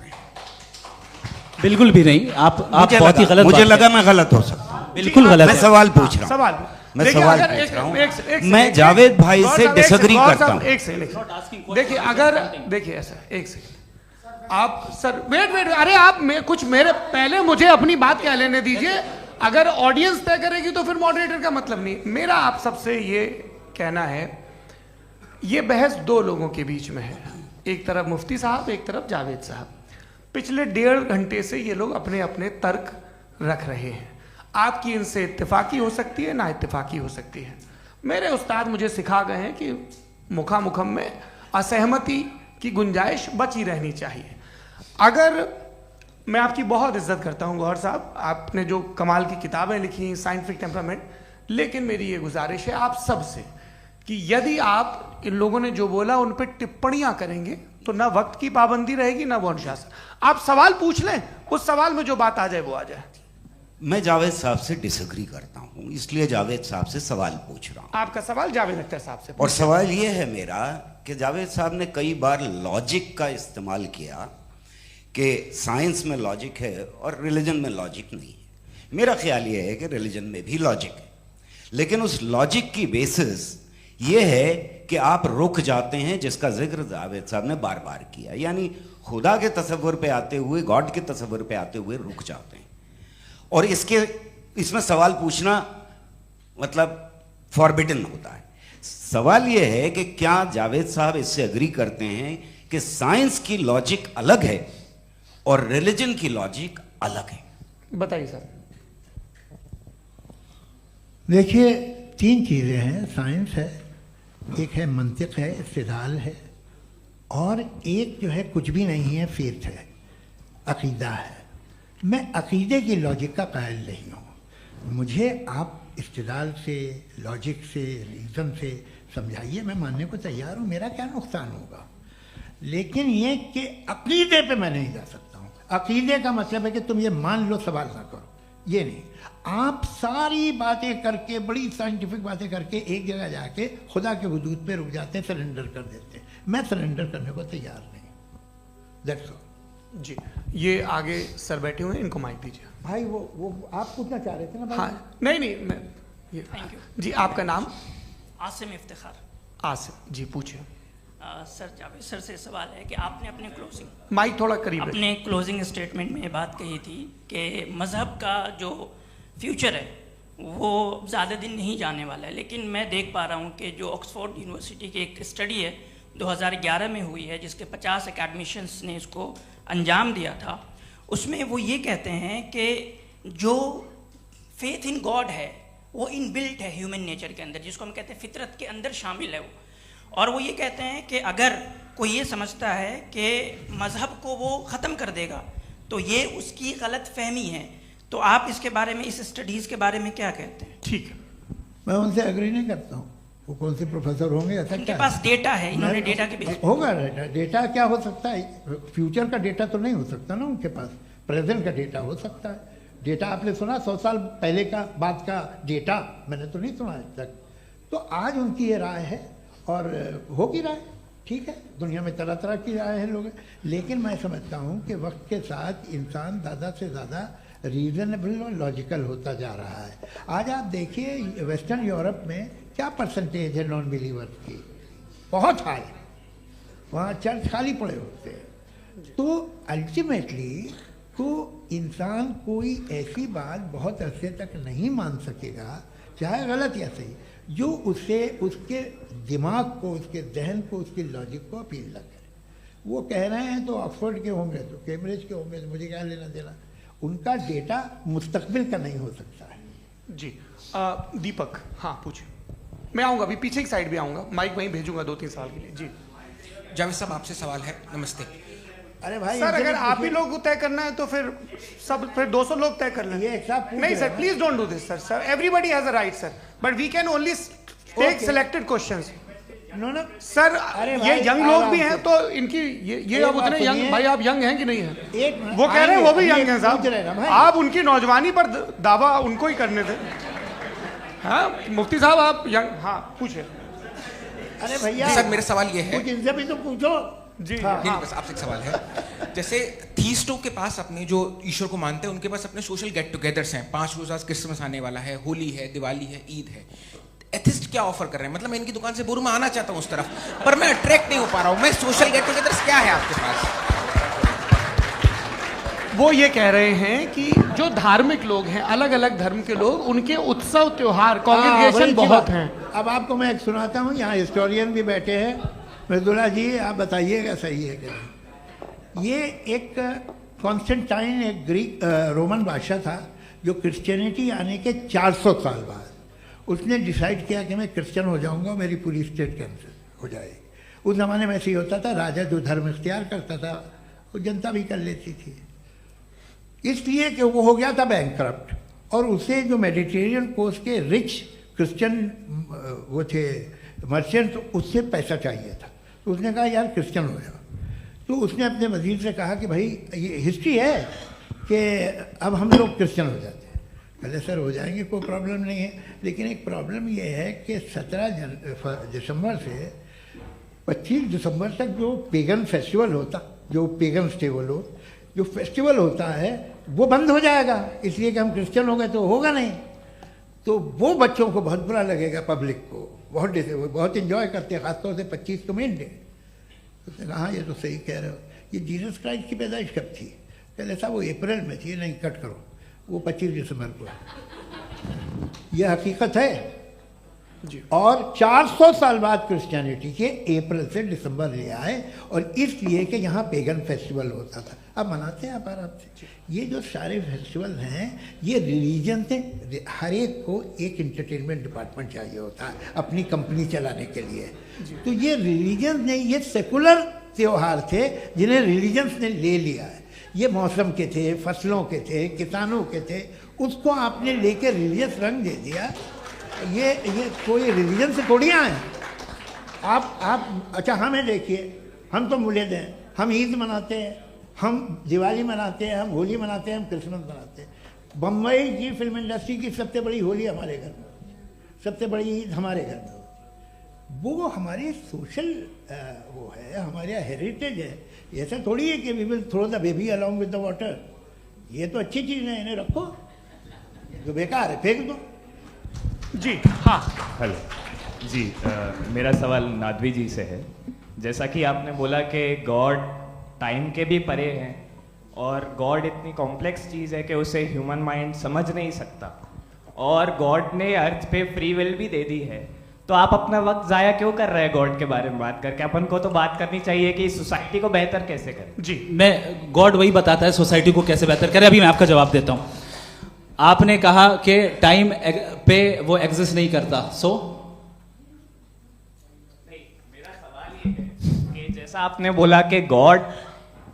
बिल्कुल भी नहीं, आप बहुत ही गलत, मुझे लगा मैं गलत हो सकता हूं। बिल्कुल गलत मैं है। सवाल पूछ रहा हूं, सवाल मैं देखिए, सवाल अगर पूछ रहा हूं। एक मैं सेकंड, जावेद भाई गौर से साहब, एक डिसएग्री सेकंड, करता गौर हूं। साहब, एक सेकंड देखिए, अगर देखिए ऐसा एक सेकंड आप सर वेट अरे आप कुछ मेरे पहले मुझे अपनी बात क्या लेने दीजिए। अगर ऑडियंस तय करेगी तो फिर मॉडरेटर का मतलब नहीं। मेरा आप सबसे ये कहना है, ये बहस दो लोगों के बीच में है, एक तरफ मुफ्ती साहब, एक तरफ जावेद साहब। पिछले 1.5 घंटे से ये लोग अपने अपने तर्क रख रहे हैं। आपकी इनसे इत्तेफाकी हो सकती है, ना इत्तेफाकी हो सकती है। मेरे उस्ताद मुझे सिखा गए हैं कि मुखामुखम में असहमति की गुंजाइश बची रहनी चाहिए। अगर मैं आपकी बहुत इज्जत करता हूं गौहर साहब, आपने जो कमाल की किताबें लिखी, साइंटिफिक टेम्परामेंट, लेकिन मेरी ये गुजारिश है आप सबसे कि यदि आप इन लोगों ने जो बोला उन पर टिप्पणियां करेंगे तो ना वक्त की पाबंदी रहेगी, ना वो अनुशासन। आप सवाल पूछ लें, उस सवाल में जो बात आ जाए वो आ जाए। मैं जावेद साहब से डिसएग्री करता हूं, इसलिए जावेद साहब से सवाल पूछ रहा हूं। आपका सवाल जावेद अख्तर साहब से। और सवाल ये है मेरा कि जावेद साहब ने कई बार लॉजिक का इस्तेमाल किया कि साइंस में लॉजिक है और रिलीजन में लॉजिक नहीं है। मेरा ख्याल ये है कि रिलीजन में भी लॉजिक है, लेकिन उस लॉजिक की बेसिस ये है कि आप रुक जाते हैं, जिसका जिक्र जावेद साहब ने बार बार किया, यानी खुदा के तसव्वुर पे आते हुए, गॉड के तसव्वुर पे आते हुए रुक जाते हैं। और इसमें सवाल पूछना मतलब फॉरबिडन होता है। सवाल यह है कि क्या जावेद साहब इससे एग्री करते हैं कि साइंस की लॉजिक अलग है और रिलीजन की लॉजिक अलग है? बताइए सर। देखिए 3 चीज़ें हैं, साइंस है, एक है मंतिक है, इस्तिदलाल है, और एक जो है कुछ भी नहीं है, फेथ है, अकीदा है। मैं अकीदे की लॉजिक का कायल नहीं हूँ। मुझे आप इस्तिदलाल से, लॉजिक से, रीज़न से समझाइए, मैं मानने को तैयार हूँ, मेरा क्या नुकसान होगा। लेकिन ये कि अकीदे पे मैं नहीं जा सकता हूँ। अकीदे का मतलब है कि तुम ये मान लो, सवाल ना करो, ये नहीं। आप सारी बातें करके, बड़ी साइंटिफिक बातें करके एक जगह जाके खुदा के वजूद पे रुक जाते हैं, सरेंडर कर देते हैं। मैं सरेंडर करने को तैयार नहीं। दैट्स ऑल जी। ये आगे सर बैठे हुए हैं, इनको माइक दीजिए। भाई। वो आप पूछना चाह रहे थे ना भाई? हाँ नहीं मैं ये थैंक यू जी। आपका नाम? आसिम इफ्तिखार। आसिफ जी, पूछिए। सर जावेद सर से सवाल है कि आपने अपने क्लोजिंग माइक थोड़ा करीब रखिए। अपने क्लोजिंग स्टेटमेंट में ये बात कही थी कि मज़हब का जो फ्यूचर है वो ज़्यादा दिन नहीं जाने वाला है। लेकिन मैं देख पा रहा हूँ कि जो ऑक्सफोर्ड यूनिवर्सिटी की एक स्टडी है 2011 में हुई है, जिसके 50 एकेडमिशियंस ने इसको अंजाम दिया था, उसमें वो ये कहते हैं कि जो फेथ इन गॉड है वो इनबिल्ट है ह्यूमन नेचर के अंदर, जिसको हम कहते हैं फितरत के अंदर शामिल है वो। और वो ये कहते हैं कि अगर कोई ये समझता है कि मज़हब को वो ख़त्म कर देगा तो ये उसकी गलत फहमी है। तो आप इसके बारे में, इस स्टडीज़ के बारे में क्या कहते हैं? ठीक है। मैं उनसे एग्री नहीं करता हूँ। वो कौन से प्रोफेसर होंगे? ऐसा उनके क्या पास डेटा है, इन्होंने डेटा के बेस होगा। डेटा क्या हो सकता है? फ्यूचर का डेटा तो नहीं हो सकता ना उनके पास, प्रेजेंट का डेटा हो सकता है। डेटा आपने सुना 100 साल पहले का बाद का डेटा? मैंने तो नहीं सुना आज तक। तो आज उनकी ये राय है और होगी राय, ठीक है, दुनिया में तरह तरह की राय है लोग, लेकिन मैं समझता हूँ कि वक्त के साथ इंसान ज़्यादा से ज़्यादा रीजनेबल और लॉजिकल होता जा रहा है। आज आप देखिए वेस्टर्न यूरोप में क्या परसेंटेज है नॉन बिलीवर्स की, बहुत हाई, वहाँ चर्च खाली पड़े होते हैं। तो अल्टीमेटली तो इंसान कोई ऐसी बात बहुत अरसे तक नहीं मान सकेगा, चाहे गलत या सही, जो उससे उसके दिमाग को, उसके जहन को, उसके लॉजिक को अपील न करे। वो कह रहे हैं तो ऑक्सफोर्ड के होंगे तो कैम्ब्रिज के होंगे, तो मुझे क्या लेना देना, उनका डेटा मुस्तकबिल का नहीं हो सकता है। जी दीपक, हाँ पूछिए। मैं आऊँगा, अभी पीछे की साइड भी आऊँगा, माइक वहीं भेजूंगा 2-3 साल के लिए। जी जावेद साहब, आपसे सवाल है। नमस्ते। अरे भाई सर, अगर आप ही लोग को तय करना है तो फिर 200 लोग तय कर लें। ये एक साथ नहीं sir, please don't do this sir. Everybody has a right sir, but we can only take selected questions. No sir, ये यंग लोग भी हैं तो इनकी ये आप उतने यंग, सुनिए। भाई आप यंग हैं कि नहीं हैं? एक मिनट, वो कह रहे हैं वो भी आइए, यंग हैं पूछ रहे हैं साहब, भाई। आप उनकी नौजवानी पर दावा उनको ही करने थे। हाँ मुफ्ती साहब आप यंग, हाँ पूछे। अरे भैया सर मेरा सवाल ये है, कुछ इनसे भी तो पूछो। जी नहीं, बस आपसे एक सवाल है। जैसे थीस्टों के पास अपने जो ईश्वर को मानते हैं उनके पास अपने सोशल गेट टुगेदर्स हैं, 5 रोज़ आज क्रिसमस आने वाला है, होली है, दिवाली है, ईद है। एथिस्ट क्या ऑफर कर रहे हैं? मतलब मैं इनकी दुकान से बोलूं, मैं आना चाहता हूं उस तरफ, पर मैं अट्रैक्ट नहीं हो पा रहा हूं। मैं सोशल गेट टुगेदर्स क्या है आपके पास? वो ये कह रहे हैं कि जो धार्मिक लोग हैं, अलग अलग धर्म के लोग, उनके उत्सव त्योहार कांग्रेगेशन बहुत हैं। अब आपको मैं एक सुनाता हूँ, यहाँ हिस्टोरियन भी बैठे हैं। मृदुला जी आप बताइएगा सही है कि नहीं। ये एक कॉन्स्टेंटाइन, एक ग्रीक रोमन बादशाह था जो क्रिश्चियनिटी आने के 400 साल बाद उसने डिसाइड किया कि मैं क्रिश्चियन हो जाऊंगा, मेरी पूरी स्टेट कैंसिल हो जाएगी। उस ज़माने में ऐसे ही होता था, राजा जो धर्म इख्तियार करता था वो जनता भी कर लेती थी, इसलिए कि वो हो गया था बैंकक्रप्ट, और उसे जो मेडिटेरियन कोस्ट के रिच क्रिश्चियन वो थे मर्चेंट, उससे पैसा चाहिए था। तो उसने कहा यार क्रिश्चियन हो जाओ। तो उसने अपने वजीर से कहा कि भाई ये हिस्ट्री है कि अब हम लोग क्रिश्चियन हो जाते हैं। पहले सर हो जाएंगे, कोई प्रॉब्लम नहीं है, लेकिन एक प्रॉब्लम ये है कि 17 दिसंबर से 25 दिसंबर तक जो पेगन फेस्टिवल होता, जो पेगन्स थे वो लोग, जो फेस्टिवल होता है वो बंद हो जाएगा, इसलिए कि हम क्रिश्चियन हो गए तो होगा नहीं। तो वो बच्चों को बहुत बुरा लगेगा, पब्लिक को बहुत इन्जॉय करते हैं, खासतौर से 25 को मेन डे। तो उसने कहा हाँ ये तो सही कह रहे हो, ये जीसस क्राइस्ट की पैदाइश कब थी? पहले साहब वो अप्रैल में थी। नहीं, कट करो, वो 25 दिसंबर को है। यह हकीकत है जी। और 400 साल बाद क्रिश्चियनिटी के अप्रैल से दिसंबर ले आए, और इसलिए कि यहाँ पेगन फेस्टिवल होता था। अब मनाते हैं आप आराम से। ये जो सारे फेस्टिवल हैं ये रिलीजन से, हर एक को एक इंटरटेनमेंट डिपार्टमेंट चाहिए होता है अपनी कंपनी चलाने के लिए। तो ये रिलीजन ने, ये सेकुलर त्यौहार थे जिन्हें रिलीजन्स ने ले लिया है। ये मौसम के थे, फसलों के थे, किसानों के थे, उसको आपने लेके रिलीजियस रंग दे दिया। ये कोई रिलीजन से थोड़ी आए आप। अच्छा हमें देखिए, हम तो मुल्द हैं, हम ईद मनाते हैं, हम दिवाली मनाते हैं, हम होली मनाते हैं, हम क्रिसमस मनाते हैं। बम्बई की फिल्म इंडस्ट्री की सबसे बड़ी होली हमारे घर में, सबसे बड़ी ईद हमारे घर में। वो हमारे सोशल वो है, हमारे हेरिटेज है। ऐसा थोड़ी है कि we will throw the baby along with the water. ये तो अच्छी चीज़ है, इन्हें रखो, जो बेकार है फेंक दो। जी हाँ, हेलो जी, मेरा सवाल नादवी जी से है। जैसा कि आपने बोला कि गॉड टाइम के भी परे हैं, और गॉड इतनी कॉम्प्लेक्स चीज़ है कि उसे ह्यूमन माइंड समझ नहीं सकता, और गॉड ने अर्थ पे फ्री विल भी दे दी है। तो आप अपना वक्त ज़ाया क्यों कर रहे हैं गॉड के बारे में बात करके? अपन को तो बात करनी चाहिए कि सोसाइटी को बेहतर कैसे करें। जी, मैं गॉड वही बताता है सोसाइटी को कैसे बेहतर करे। अभी मैं आपका जवाब देता हूँ। आपने कहा कि टाइम पे वो एग्जिस्ट नहीं करता, मेरा सवाल ये है कि जैसा आपने बोला कि गॉड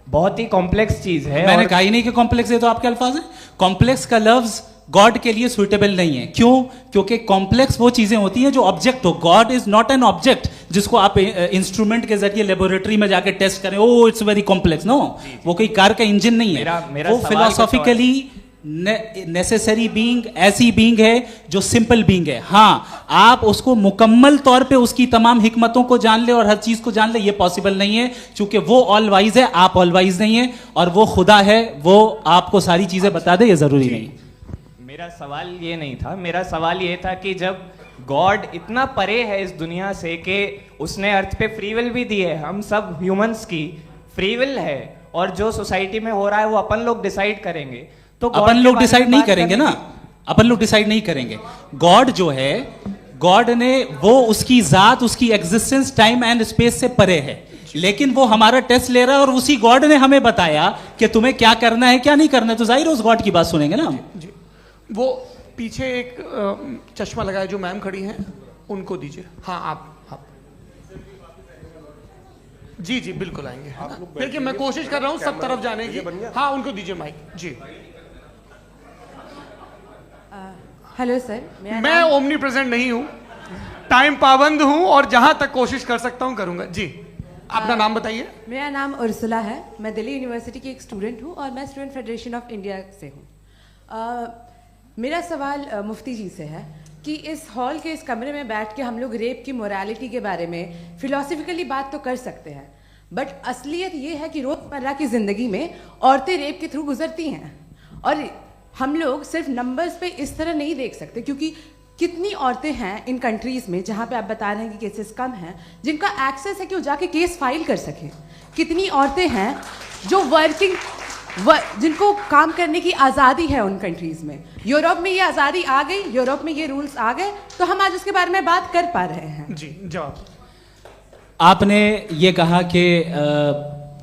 बहुत ही कॉम्प्लेक्स चीज है। मैंने कहा ही नहीं कि कॉम्प्लेक्स है, तो आपके अल्फाज हैं। कॉम्प्लेक्स का लफ्ज गॉड के लिए सुइटेबल नहीं है। क्यों? क्योंकि कॉम्प्लेक्स वो चीजें होती हैं जो ऑब्जेक्ट हो। God is not an object जिसको आप इंस्ट्रूमेंट के जरिए लेबोरेटरी में जाके टेस्ट करें, oh it's very complex. No, वो कोई कार का इंजन नहीं है। वो फिलोसॉफिकली नेसेसरी बीइंग ऐसी बीइंग है जो सिंपल बीइंग है। हाँ, आप उसको मुकम्मल तौर पे उसकी तमाम हिकमतों को जान ले और हर चीज को जान ले, ये पॉसिबल नहीं है, क्योंकि वो ऑल वाइज है, आप ऑल वाइज नहीं है, और वो खुदा है, वो आपको सारी चीजें बता दे, ये जरूरी नहीं। मेरा सवाल ये नहीं था, मेरा सवाल ये था कि जब गॉड इतना परे है इस दुनिया से कि उसने अर्थ पे फ्री विल भी दी है, हम सब ह्यूमंस की फ्री विल है, और जो सोसाइटी में हो रहा है वो अपन लोग डिसाइड करेंगे, तो अपन लोग डिसाइड नहीं करेंगे ना, अपन लोग डिसाइड नहीं करेंगे। गॉड जो है, गॉड ने वो उसकी जात, उसकी एग्जिस्टेंस टाइम एंड स्पेस से परे है, लेकिन वो हमारा टेस्ट ले रहा है और उसी गॉड ने हमें बताया कि तुम्हें क्या करना है क्या नहीं करना है, तो जाहिर है उस गॉड की बात सुनेंगे ना हम। जी, वो पीछे एक चश्मा लगाए जो मैम खड़ी हैं, उनको दीजिए। हाँ, आप जी जी बिल्कुल आएंगे। देखिए मैं कोशिश कर रहा हूँ सब तरफ जाने की। हाँ, उनको दीजिए माइक। जी, हेलो सर, मैं ओमनी प्रेजेंट नहीं हूँ, टाइम पाबंद हूँ और जहां तक कोशिश कर सकता हूँ करूंगा। जी, अपना नाम बताइए। मेरा नाम उर्सुला है, मैं दिल्ली यूनिवर्सिटी की एक स्टूडेंट हूँ और मैं स्टूडेंट फेडरेशन ऑफ इंडिया से हूँ। मेरा सवाल मुफ्ती जी से है कि इस हॉल के इस कमरे में बैठ के हम लोग रेप की मोरालिटी के बारे में फिलोसफिकली बात तो कर सकते हैं, बट असलियत ये है कि रोज़मर्रा की ज़िंदगी में औरतें रेप के थ्रू गुजरती हैं, और हम लोग सिर्फ नंबर्स पे इस तरह नहीं देख सकते, क्योंकि कितनी औरतें हैं इन कंट्रीज़ में जहाँ पे आप बता रहे हैं कि केसेस कम हैं, जिनका एक्सेस है कि वो जाके केस फाइल कर सकें। कितनी औरतें हैं जो जिनको काम करने की आज़ादी है उन कंट्रीज़ में। यूरोप में ये आज़ादी आ गई, यूरोप में ये रूल्स आ गए, तो हम आज उसके बारे में बात कर पा रहे हैं। जी, जवाब। आपने ये कहा कि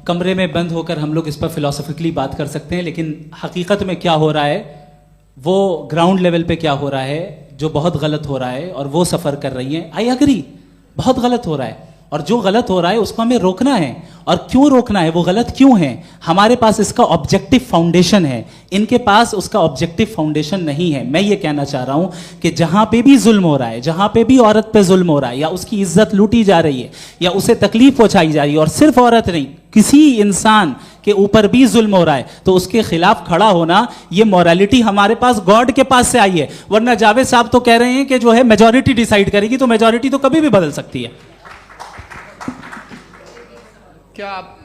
कमरे में बंद होकर हम लोग इस पर फिलोसफिकली बात कर सकते हैं, लेकिन हकीकत में क्या हो रहा है, वो ग्राउंड लेवल पे क्या हो रहा है जो बहुत गलत हो रहा है, और वो सफ़र कर रही हैं। आई अग्री, बहुत गलत हो रहा है, और जो गलत हो रहा है उसको हमें रोकना है। और क्यों रोकना है, वो गलत क्यों है, हमारे पास इसका ऑब्जेक्टिव फाउंडेशन है, इनके पास उसका ऑब्जेक्टिव फाउंडेशन नहीं है। मैं ये कहना चाह रहा हूं कि जहां पे भी जुल्म हो रहा है, जहां पे भी औरत पे जुल्म हो रहा है, या उसकी इज्जत लूटी जा रही है, या उसे तकलीफ पहुंचाई जा रही है, और सिर्फ औरत नहीं, किसी इंसान के ऊपर भी जुल्म हो रहा है, तो उसके खिलाफ खड़ा होना, ये मॉरलिटी हमारे पास गॉड के पास से आई है। वरना जावेद साहब तो कह रहे हैं कि जो है मेजॉरिटी डिसाइड करेगी, तो मेजॉरिटी तो कभी भी बदल सकती है। क्या आप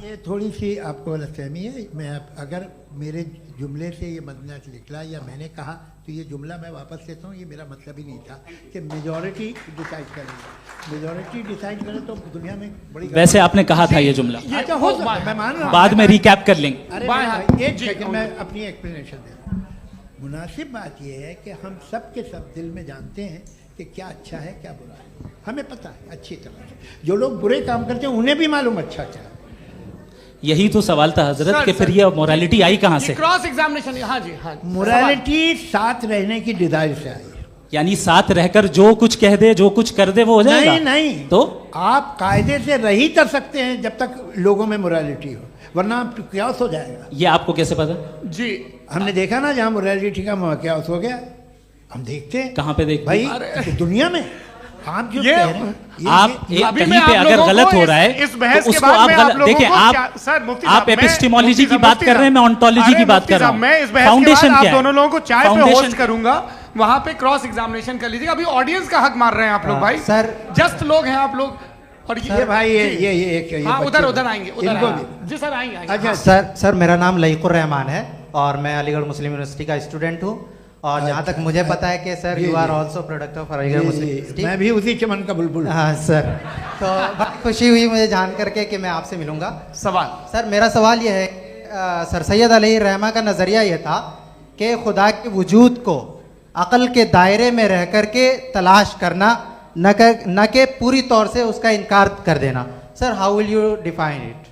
ये थोड़ी सी आपको गलतफहमी है। मैं अगर मेरे जुमले से ये मदनत निकला या मैंने कहा, तो ये जुमला मैं वापस लेता हूँ। ये मेरा मतलब ही नहीं था कि मेजॉरिटी डिसाइड करेंगे। मेजॉरिटी डिसाइड करे तो दुनिया में बड़ी, वैसे आपने कहा था ये जुमला, अच्छा हो सकता है, मैं मान रहा हूँ, बाद में रिकैप कर लेंगे। अरे एक सेकंड, मैं अपनी एक्सप्लेनेशन देता हूँ। मुनासिब बात यह है कि हम सब के सब दिल में जानते हैं कि क्या अच्छा है क्या बुरा है, हमें पता है अच्छी तरह से। जो लोग बुरे काम करते हैं उन्हें भी मालूम अच्छा क्या है। यही तो सवाल था हजरत कि फिर ये मोरालिटी आई कहां से? Cross examination. हाँ जी, हाँ। मोरालिटी साथ रहने की डिजायर से आई, यानी साथ रहकर जो कुछ कह दे, जो कुछ कर दे, वो हो जाएगा। नहीं नहीं, तो आप कायदे से रह ही कर सकते हैं जब तक लोगों में मोरालिटी हो, वरना क्यास हो जाएगा। ये आपको कैसे पता? जी, हमने देखा ना, जहाँ मोरालिटी का क्यास हो गया, हम देखते हैं। कहाँ पे देखते भाई? दुनिया में। आप जो कह रहे हैं, आप कहीं पे अगर गलत हो रहा है तो उसको आप गलत देखिए। आप एपिस्टेमोलॉजी की बात कर रहे हैं, मैं ऑन्टोलॉजी की बात कर रहा हूं। मैं इस बहस के बाद आप दोनों लोगों को चाय पे होस्ट करूंगा, वहां पे क्रॉस एग्जामिनेशन कर लीजिएगा। अभी ऑडियंस का हक मार रहे हैं आप लोग भाई, सर जस्ट लोग हैं आप लोग। और ये भाई ये हाँ, उधर आएंगे, जी सर आएंगे। अच्छा सर, मेरा नाम लईकुर रहमान है और मैं अलीगढ़ मुस्लिम यूनिवर्सिटी का स्टूडेंट हूँ, और जहाँ तक मुझे पता है कि sir you are also product of Aligarh Muslim university. मैं भी उसी चमन का बुलबुल। हाँ सर, तो बहुत खुशी हुई मुझे जान करके कि मैं आपसे मिलूंगा। सवाल सर, मेरा सवाल यह है, सर सैयद अलैहिर्रहमा का नज़रिया यह था कि खुदा के वजूद को अक़ल के दायरे में रह कर के तलाश करना, न कि पूरी तौर से उसका इनकार कर देना। Sir, how will you define it?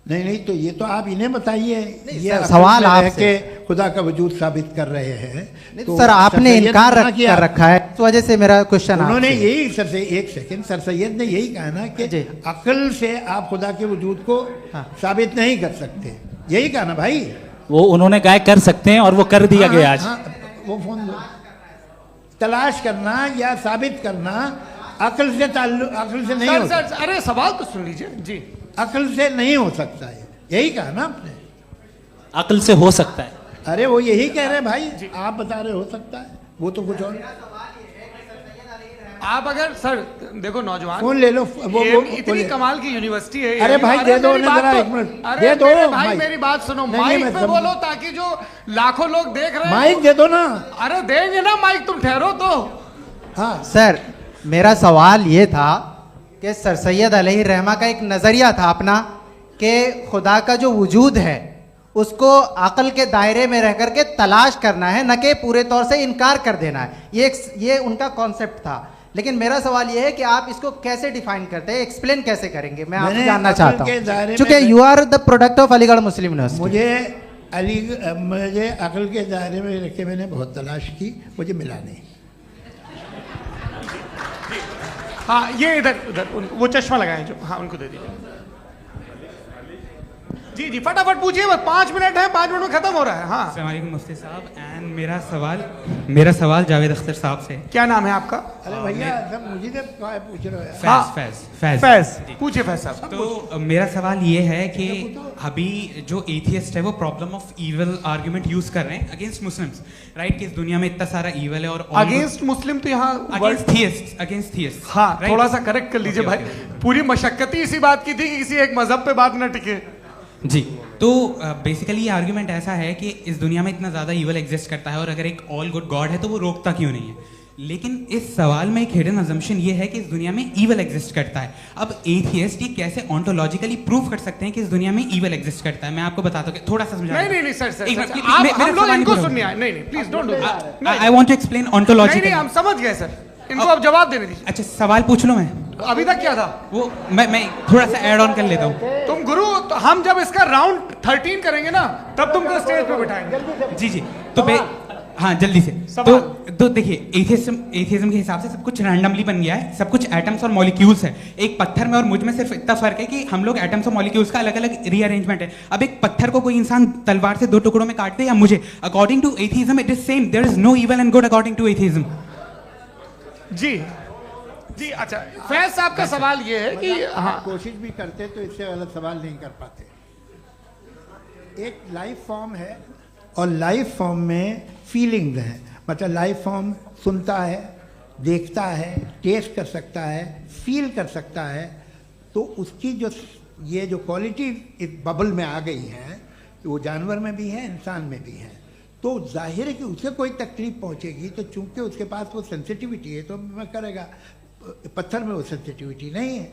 नहीं, तो ये तो आप इन्हें बताइए। ये सवाल आपसे खुदा का वजूद साबित कर रहे हैं, तो सर आपने इनकार कर रखा है, इस वजह से मेरा क्वेश्चन। उन्होंने यही सर से, एक सेकंड, सर सैयद ने यही कहा ना कि अक्ल से आप खुदा के वजूद को साबित नहीं कर सकते, यही कहा ना भाई। वो उन्होंने कहा कर सकते हैं और वो कर दिया गया आज। वो फोन तलाश करना या साबित करना अक्ल से अक्ल से नहीं हो सकता। अरे सवाल तो सुन लीजिए जी। अक्ल से नहीं हो सकता है, यही कहा ना आपने। अक्ल से हो सकता है, अरे वो यही कह रहे हैं भाई, आप बता रहे हो सकता है, वो तो कुछ और। आप अगर सर देखो नौजवान फोन ले लो, वो इतनी कमाल की यूनिवर्सिटी है। अरे भाई दे दो उन्हें जरा, एक मिनट दे दो भाई, मेरी बात सुनो, माइक पे बोलो ताकि जो लाखों लोग देख रहे हैं। माइक दे दो ना। अरे देंगे ना माइक, तुम ठहरो तो। हाँ सर, मेरा सवाल ये था कि सर सैयद अलैहि रहमा का एक नज़रिया था अपना कि खुदा का जो वजूद है उसको अक़ल के दायरे में रह करके तलाश करना है, न कि पूरे तौर से इनकार कर देना है। ये उनका कॉन्सेप्ट था। लेकिन मेरा सवाल ये है कि आप इसको कैसे डिफाइन करते हैं, एक्सप्लेन कैसे करेंगे, मैं आपसे जानना चाहता हूँ, क्योंकि you are the product of Aligarh Muslim university. मुझे अक़ल के दायरे में रख के मैंने बहुत तलाश की, मुझे मिला नहीं। हाँ ये इधर वो चश्मा लगाए जो, हाँ उनको दे दीजिए। जी जी फटाफट पूछिए, बस 5 मिनट है, 5 मिनट में खत्म हो रहा है। हाँ अस्सलाम वालेकुम मुफ्ती साहब, एंड मेरा सवाल जावेद अख्तर साहब से। क्या नाम है आपका? अरे भैया सब मुझे पूछ रहे हो। फैज पूछिए फैज साहब। तो मेरा सवाल ये है कि अभी जो एथियस्ट है वो problem of evil argument use कर रहे हैं अगेंस्ट मुस्लिम्स, राइट? कि इस दुनिया में इतना सारा इविल है और अगेंस्ट मुस्लिम तो यहाँ अगेंस्ट थियस्ट। हाँ थोड़ा सा करेक्ट कर लीजिए भाई, पूरी मशक्कत ही इसी बात की थी कि किसी एक मजहब पे बात ना टिके। जी, तो बेसिकली ये आर्गुमेंट ऐसा है कि इस दुनिया में इतना ज़्यादा ईवल एग्जिस्ट करता है और अगर एक ऑल गुड गॉड है तो वो रोकता क्यों नहीं है? लेकिन इस सवाल में एक हिडन अजम्पशन ये है कि इस दुनिया में ईवल एग्जिस्ट करता है। अब एथियस्ट ये कैसे ऑन्टोलॉजिकली प्रूव कर सकते हैं कि इस दुनिया में ईवल एग्जिस्ट करता है? मैं आपको बताता हूँ, थोड़ा सा समझा। नहीं सर, हम लोग इनको सुनिए। नहीं please don't do that. I want to explain ontologically. नहीं हम समझ गए सर, इनको अब जवाब देने दीजिए। अच्छा सवाल पूछ लो। मैं अभी तक क्या था वो मैं थोड़ा सा ऐड ऑन कर लेता हूँ। तुम गुरु, तो हम जब इसका राउंड 13 करेंगे ना तब तुमको स्टेज पे बिठाएंगे। जी तो हाँ जल्दी से। तो देखिए एथियज्म के हिसाब से सब कुछ रैंडमली बन गया है, सब कुछ एटम्स और मॉलिक्यूल्स है। एक पत्थर में और मुझ में सिर्फ इतना फर्क है कि हम लोग एटम्स और मॉलिक्यूल्स का अलग अलग रीअरेंजमेंट है। अब एक पत्थर को कोई इंसान तलवार से 2 टुकड़ों में काटते या मुझे, according to atheism it is same, there is no evil and good according to atheism. जी अच्छा, फैज साहब का सवाल ये है कि हाँ कोशिश भी करते तो इससे गलत सवाल नहीं कर पाते। एक लाइफ फॉर्म है और लाइफ फॉर्म में फीलिंग्स हैं, मतलब लाइफ फॉर्म सुनता है, देखता है, टेस्ट कर सकता है, फील कर सकता है। तो उसकी जो ये जो क्वालिटी इस बबल में आ गई है तो वो जानवर में भी है, इंसान में भी है। तो जाहिर है कि उसे कोई तकलीफ पहुंचेगी, तो चूंकि उसके पास वो सेंसिटिविटी है तो मैं करेगा। पत्थर में वो सेंसिटिविटी नहीं है।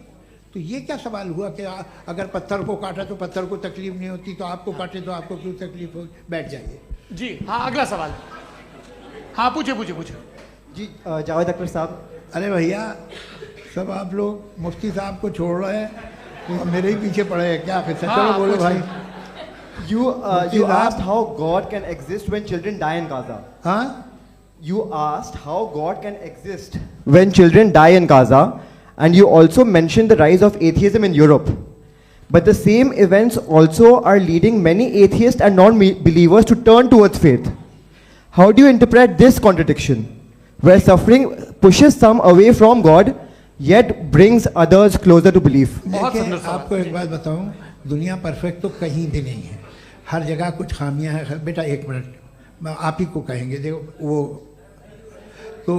तो ये क्या सवाल हुआ कि अगर पत्थर को काटा तो पत्थर को तकलीफ नहीं होती, तो आपको काटे तो आपको क्यों तकलीफ हो? बैठ जाइए। जी हाँ अगला सवाल। हाँ पूछे जी जावेद अख्तर साहब। अरे भैया सब आप लोग मुफ्ती साहब को छोड़ रहे हैं, तो मेरे ही पीछे पड़े हैं क्या? फिर चलो बोलो भाई। You asked how God can exist when children die in Gaza. Huh? You asked how God can exist when children die in Gaza, and you also mentioned the rise of atheism in Europe. But the same events also are leading many atheists and non-believers to turn towards faith. How do you interpret this contradiction, where suffering pushes some away from God, yet brings others closer to belief? आपको एक बात बताऊं, दुनिया perfect तो कहीं भी नहीं है, हर जगह कुछ खामियां हैं। बेटा एक मिनट, आप ही को कहेंगे, देखो वो तो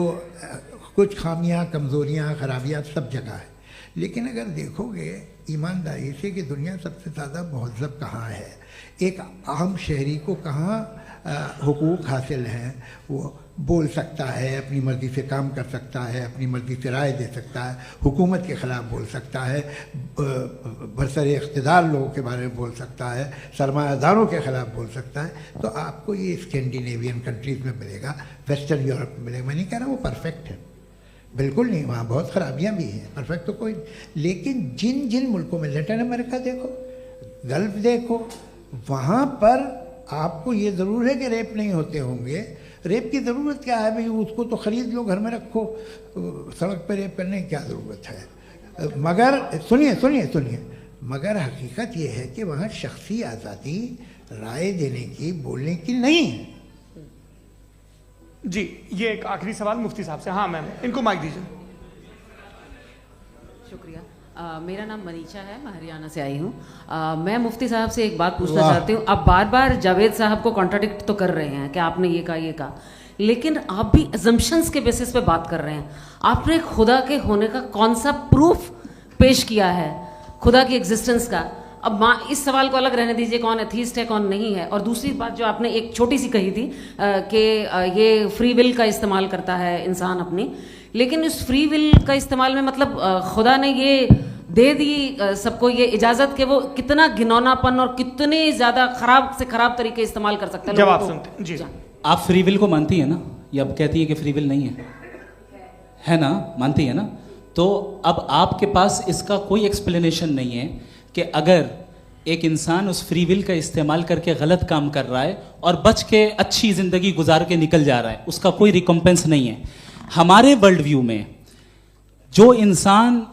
कुछ खामियां, कमज़ोरियां, खराबियां सब जगह है। लेकिन अगर देखोगे ईमानदारी से कि दुनिया सबसे ज़्यादा महज़ब कहाँ है, एक आम शहरी को कहाँ हुकूक हासिल हैं, वो बोल सकता है, अपनी मर्ज़ी से काम कर सकता है, अपनी मर्ज़ी से राय दे सकता है, हुकूमत के ख़िलाफ़ बोल सकता है, बरसरे इक़्तिदार लोगों के बारे में बोल सकता है, सरमायादारों के ख़िलाफ़ बोल सकता है। तो आपको ये स्कैंडिनेवियन कंट्रीज़ में मिलेगा, वेस्टर्न यूरोप में मिलेगा। मैं नहीं कह रहा वो परफेक्ट है, बिल्कुल नहीं, वहाँ बहुत ख़राबियाँ भी हैं, परफेक्ट तो कोई। लेकिन जिन जिन मुल्कों में, लैटिन अमेरिका देखो, गल्फ़ देखो, वहाँ पर आपको ये ज़रूर है कि रेप नहीं होते होंगे। रेप की ज़रूरत क्या है भाई? उसको तो ख़रीद लो, घर में रखो, सड़क पर रेप करने की क्या ज़रूरत है? मगर सुनिए, मगर हकीकत ये है कि वहाँ शख्सी आज़ादी राय देने की, बोलने की नहीं है। जी ये एक आखिरी सवाल मुफ्ती साहब से। हाँ मैम, इनको माइक दीजिए। शुक्रिया। मेरा नाम मनीषा है, मैं हरियाणा से आई हूँ। मैं मुफ्ती साहब से एक बात पूछना चाहती हूँ। आप बार बार जावेद साहब को कॉन्ट्राडिक्ट तो कर रहे हैं कि आपने ये कहा, लेकिन आप भी अजम्पशंस के बेसिस पे बात कर रहे हैं। आपने खुदा के होने का कौन सा प्रूफ पेश किया है, खुदा की एग्जिस्टेंस का? अब इस सवाल को अलग रहने दीजिए, कौन एथीस्ट है कौन नहीं है। और दूसरी बात जो आपने एक छोटी सी कही थी कि ये फ्री विल का इस्तेमाल करता है इंसान अपनी, लेकिन इस फ्री विल का इस्तेमाल में मतलब खुदा ने ये दे दी सबको ये इजाजत कि वो कितना घिनौनापन और कितने ज्यादा खराब से खराब तरीके इस्तेमाल कर सकता है। जवाब सुनते जी। आप फ्री विल को मानती है ना, या अब कहती है कि फ्री विल नहीं है ना? मानती है ना? तो अब आपके पास इसका कोई एक्सप्लेनेशन नहीं है कि अगर एक इंसान उस फ्री विल का इस्तेमाल करके गलत काम कर रहा है और बच के अच्छी जिंदगी गुजार के निकल जा रहा है, उसका कोई रिकम्पेंस नहीं है। हमारे वर्ल्ड व्यू में जो इंसान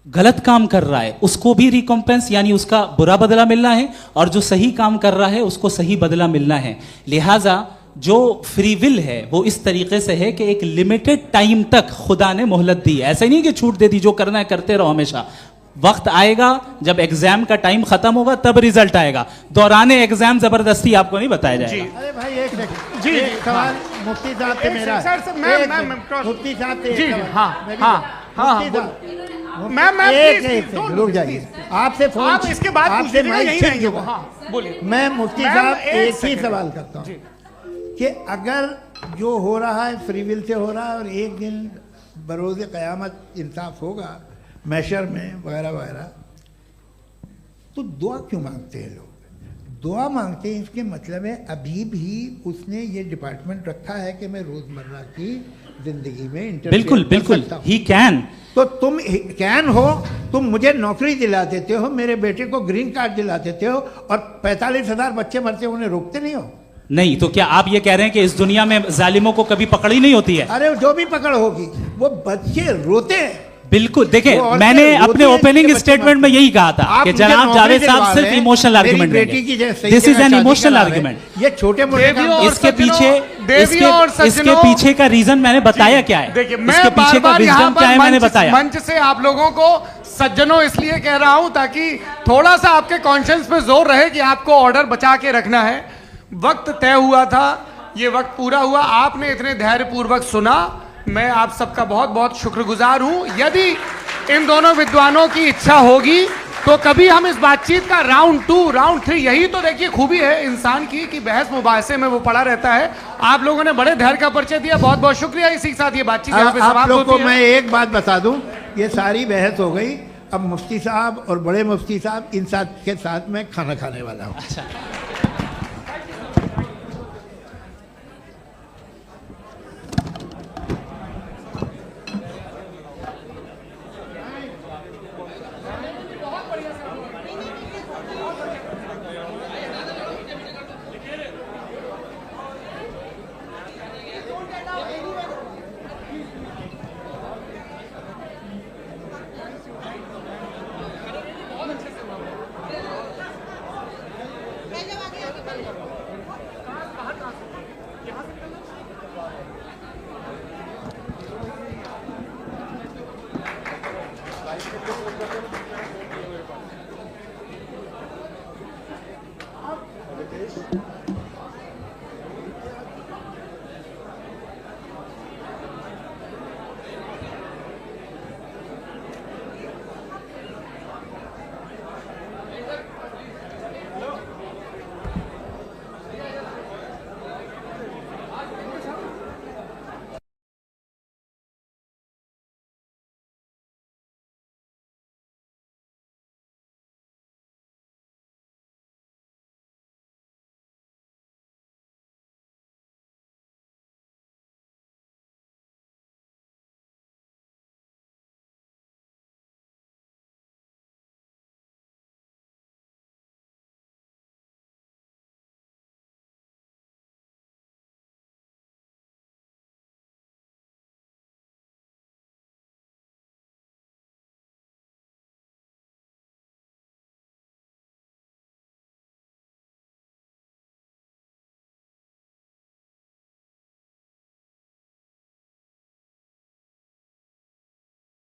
गलत काम कर रहा है उसको भी रिकम्पेंस यानी उसका बुरा बदला मिलना है, और जो सही काम कर रहा है उसको सही बदला मिलना है। लिहाजा जो फ्री विल है वो इस तरीके से है कि एक लिमिटेड टाइम तक खुदा ने मोहलत दी है। ऐसा नहीं कि छूट दे दी, जो करना है करते रहो हमेशा। वक्त आएगा जब एग्जाम का टाइम खत्म होगा तब रिजल्ट आएगा। दौराने एग्जाम जबरदस्ती आपको नहीं बताया जाएगा। अरे भाई एक सेकंड जी, एक सवाल मुफ्ती साहब से मेरा है। मुफ्ती साहब से एक सवाल। रुक जाइए, आपसे फोन, आप इसके बाद आपसे माइक छीन चुका। बोलिए। मैं मुफ्ती साहब एक ही सवाल करता हूँ कि अगर जो हो रहा है फ्री विल से हो रहा है और एक दिन बरोज़ क़यामत इंसाफ होगा मैशर में वगैरह वगैरह, तो दुआ क्यों मांगते हैं लोग? दुआ मांगते हैं इसके मतलब है अभी भी उसने ये डिपार्टमेंट रखा है कि मैं रोजमर्रा की जिंदगी में बिल्कुल बिल्कुल ही कैन। तो तुम कैन हो, तुम मुझे नौकरी दिला देते हो, मेरे बेटे को ग्रीन कार्ड दिला देते हो, और 45,000 बच्चे मरते हो उन्हें रोकते नहीं हो। नहीं तो क्या आप ये कह रहे हैं कि इस दुनिया में जालिमों को कभी पकड़ ही नहीं होती है? अरे जो भी पकड़ होगी, वो बच्चे रोते हैं। बिल्कुल, देखिए मैंने अपने ओपनिंग स्टेटमेंट में यही कहा था कि जनाब जावेद साहब सिर्फ इमोशनल आर्गुमेंट देंगे। This is an emotional argument. ये छोटे मोटे इसके पीछे का रीजन मैंने बताया क्या है, देखिए इसके पीछे का रीजन क्या है मैंने बताया। मंच से आप लोगों को सज्जनों इसलिए कह रहा हूं ताकि थोड़ा सा आपके कॉन्शियंस पे जोर रहे कि आपको ऑर्डर बचा के रखना है। वक्त तय हुआ था, ये वक्त पूरा हुआ, आपने इतने धैर्यपूर्वक सुना, मैं आप सबका बहुत बहुत शुक्रगुजार हूं। यदि इन दोनों विद्वानों की इच्छा होगी तो कभी हम इस बातचीत का राउंड 2, राउंड 3, यही तो देखिए खूबी है इंसान की कि बहस मुबाहसे में वो पड़ा रहता है। आप लोगों ने बड़े धैर्य का परिचय दिया, बहुत बहुत शुक्रिया। इसी के साथ ये बातचीत यहाँ पे समाप्त होती है। आप लोग को मैं एक बात बता दूं, ये सारी बहस हो गई, अब मुफ्ती साहब और बड़े मुफ्ती साहब इन साथ के साथ मैं खाना खाने वाला हूँ। Thank you.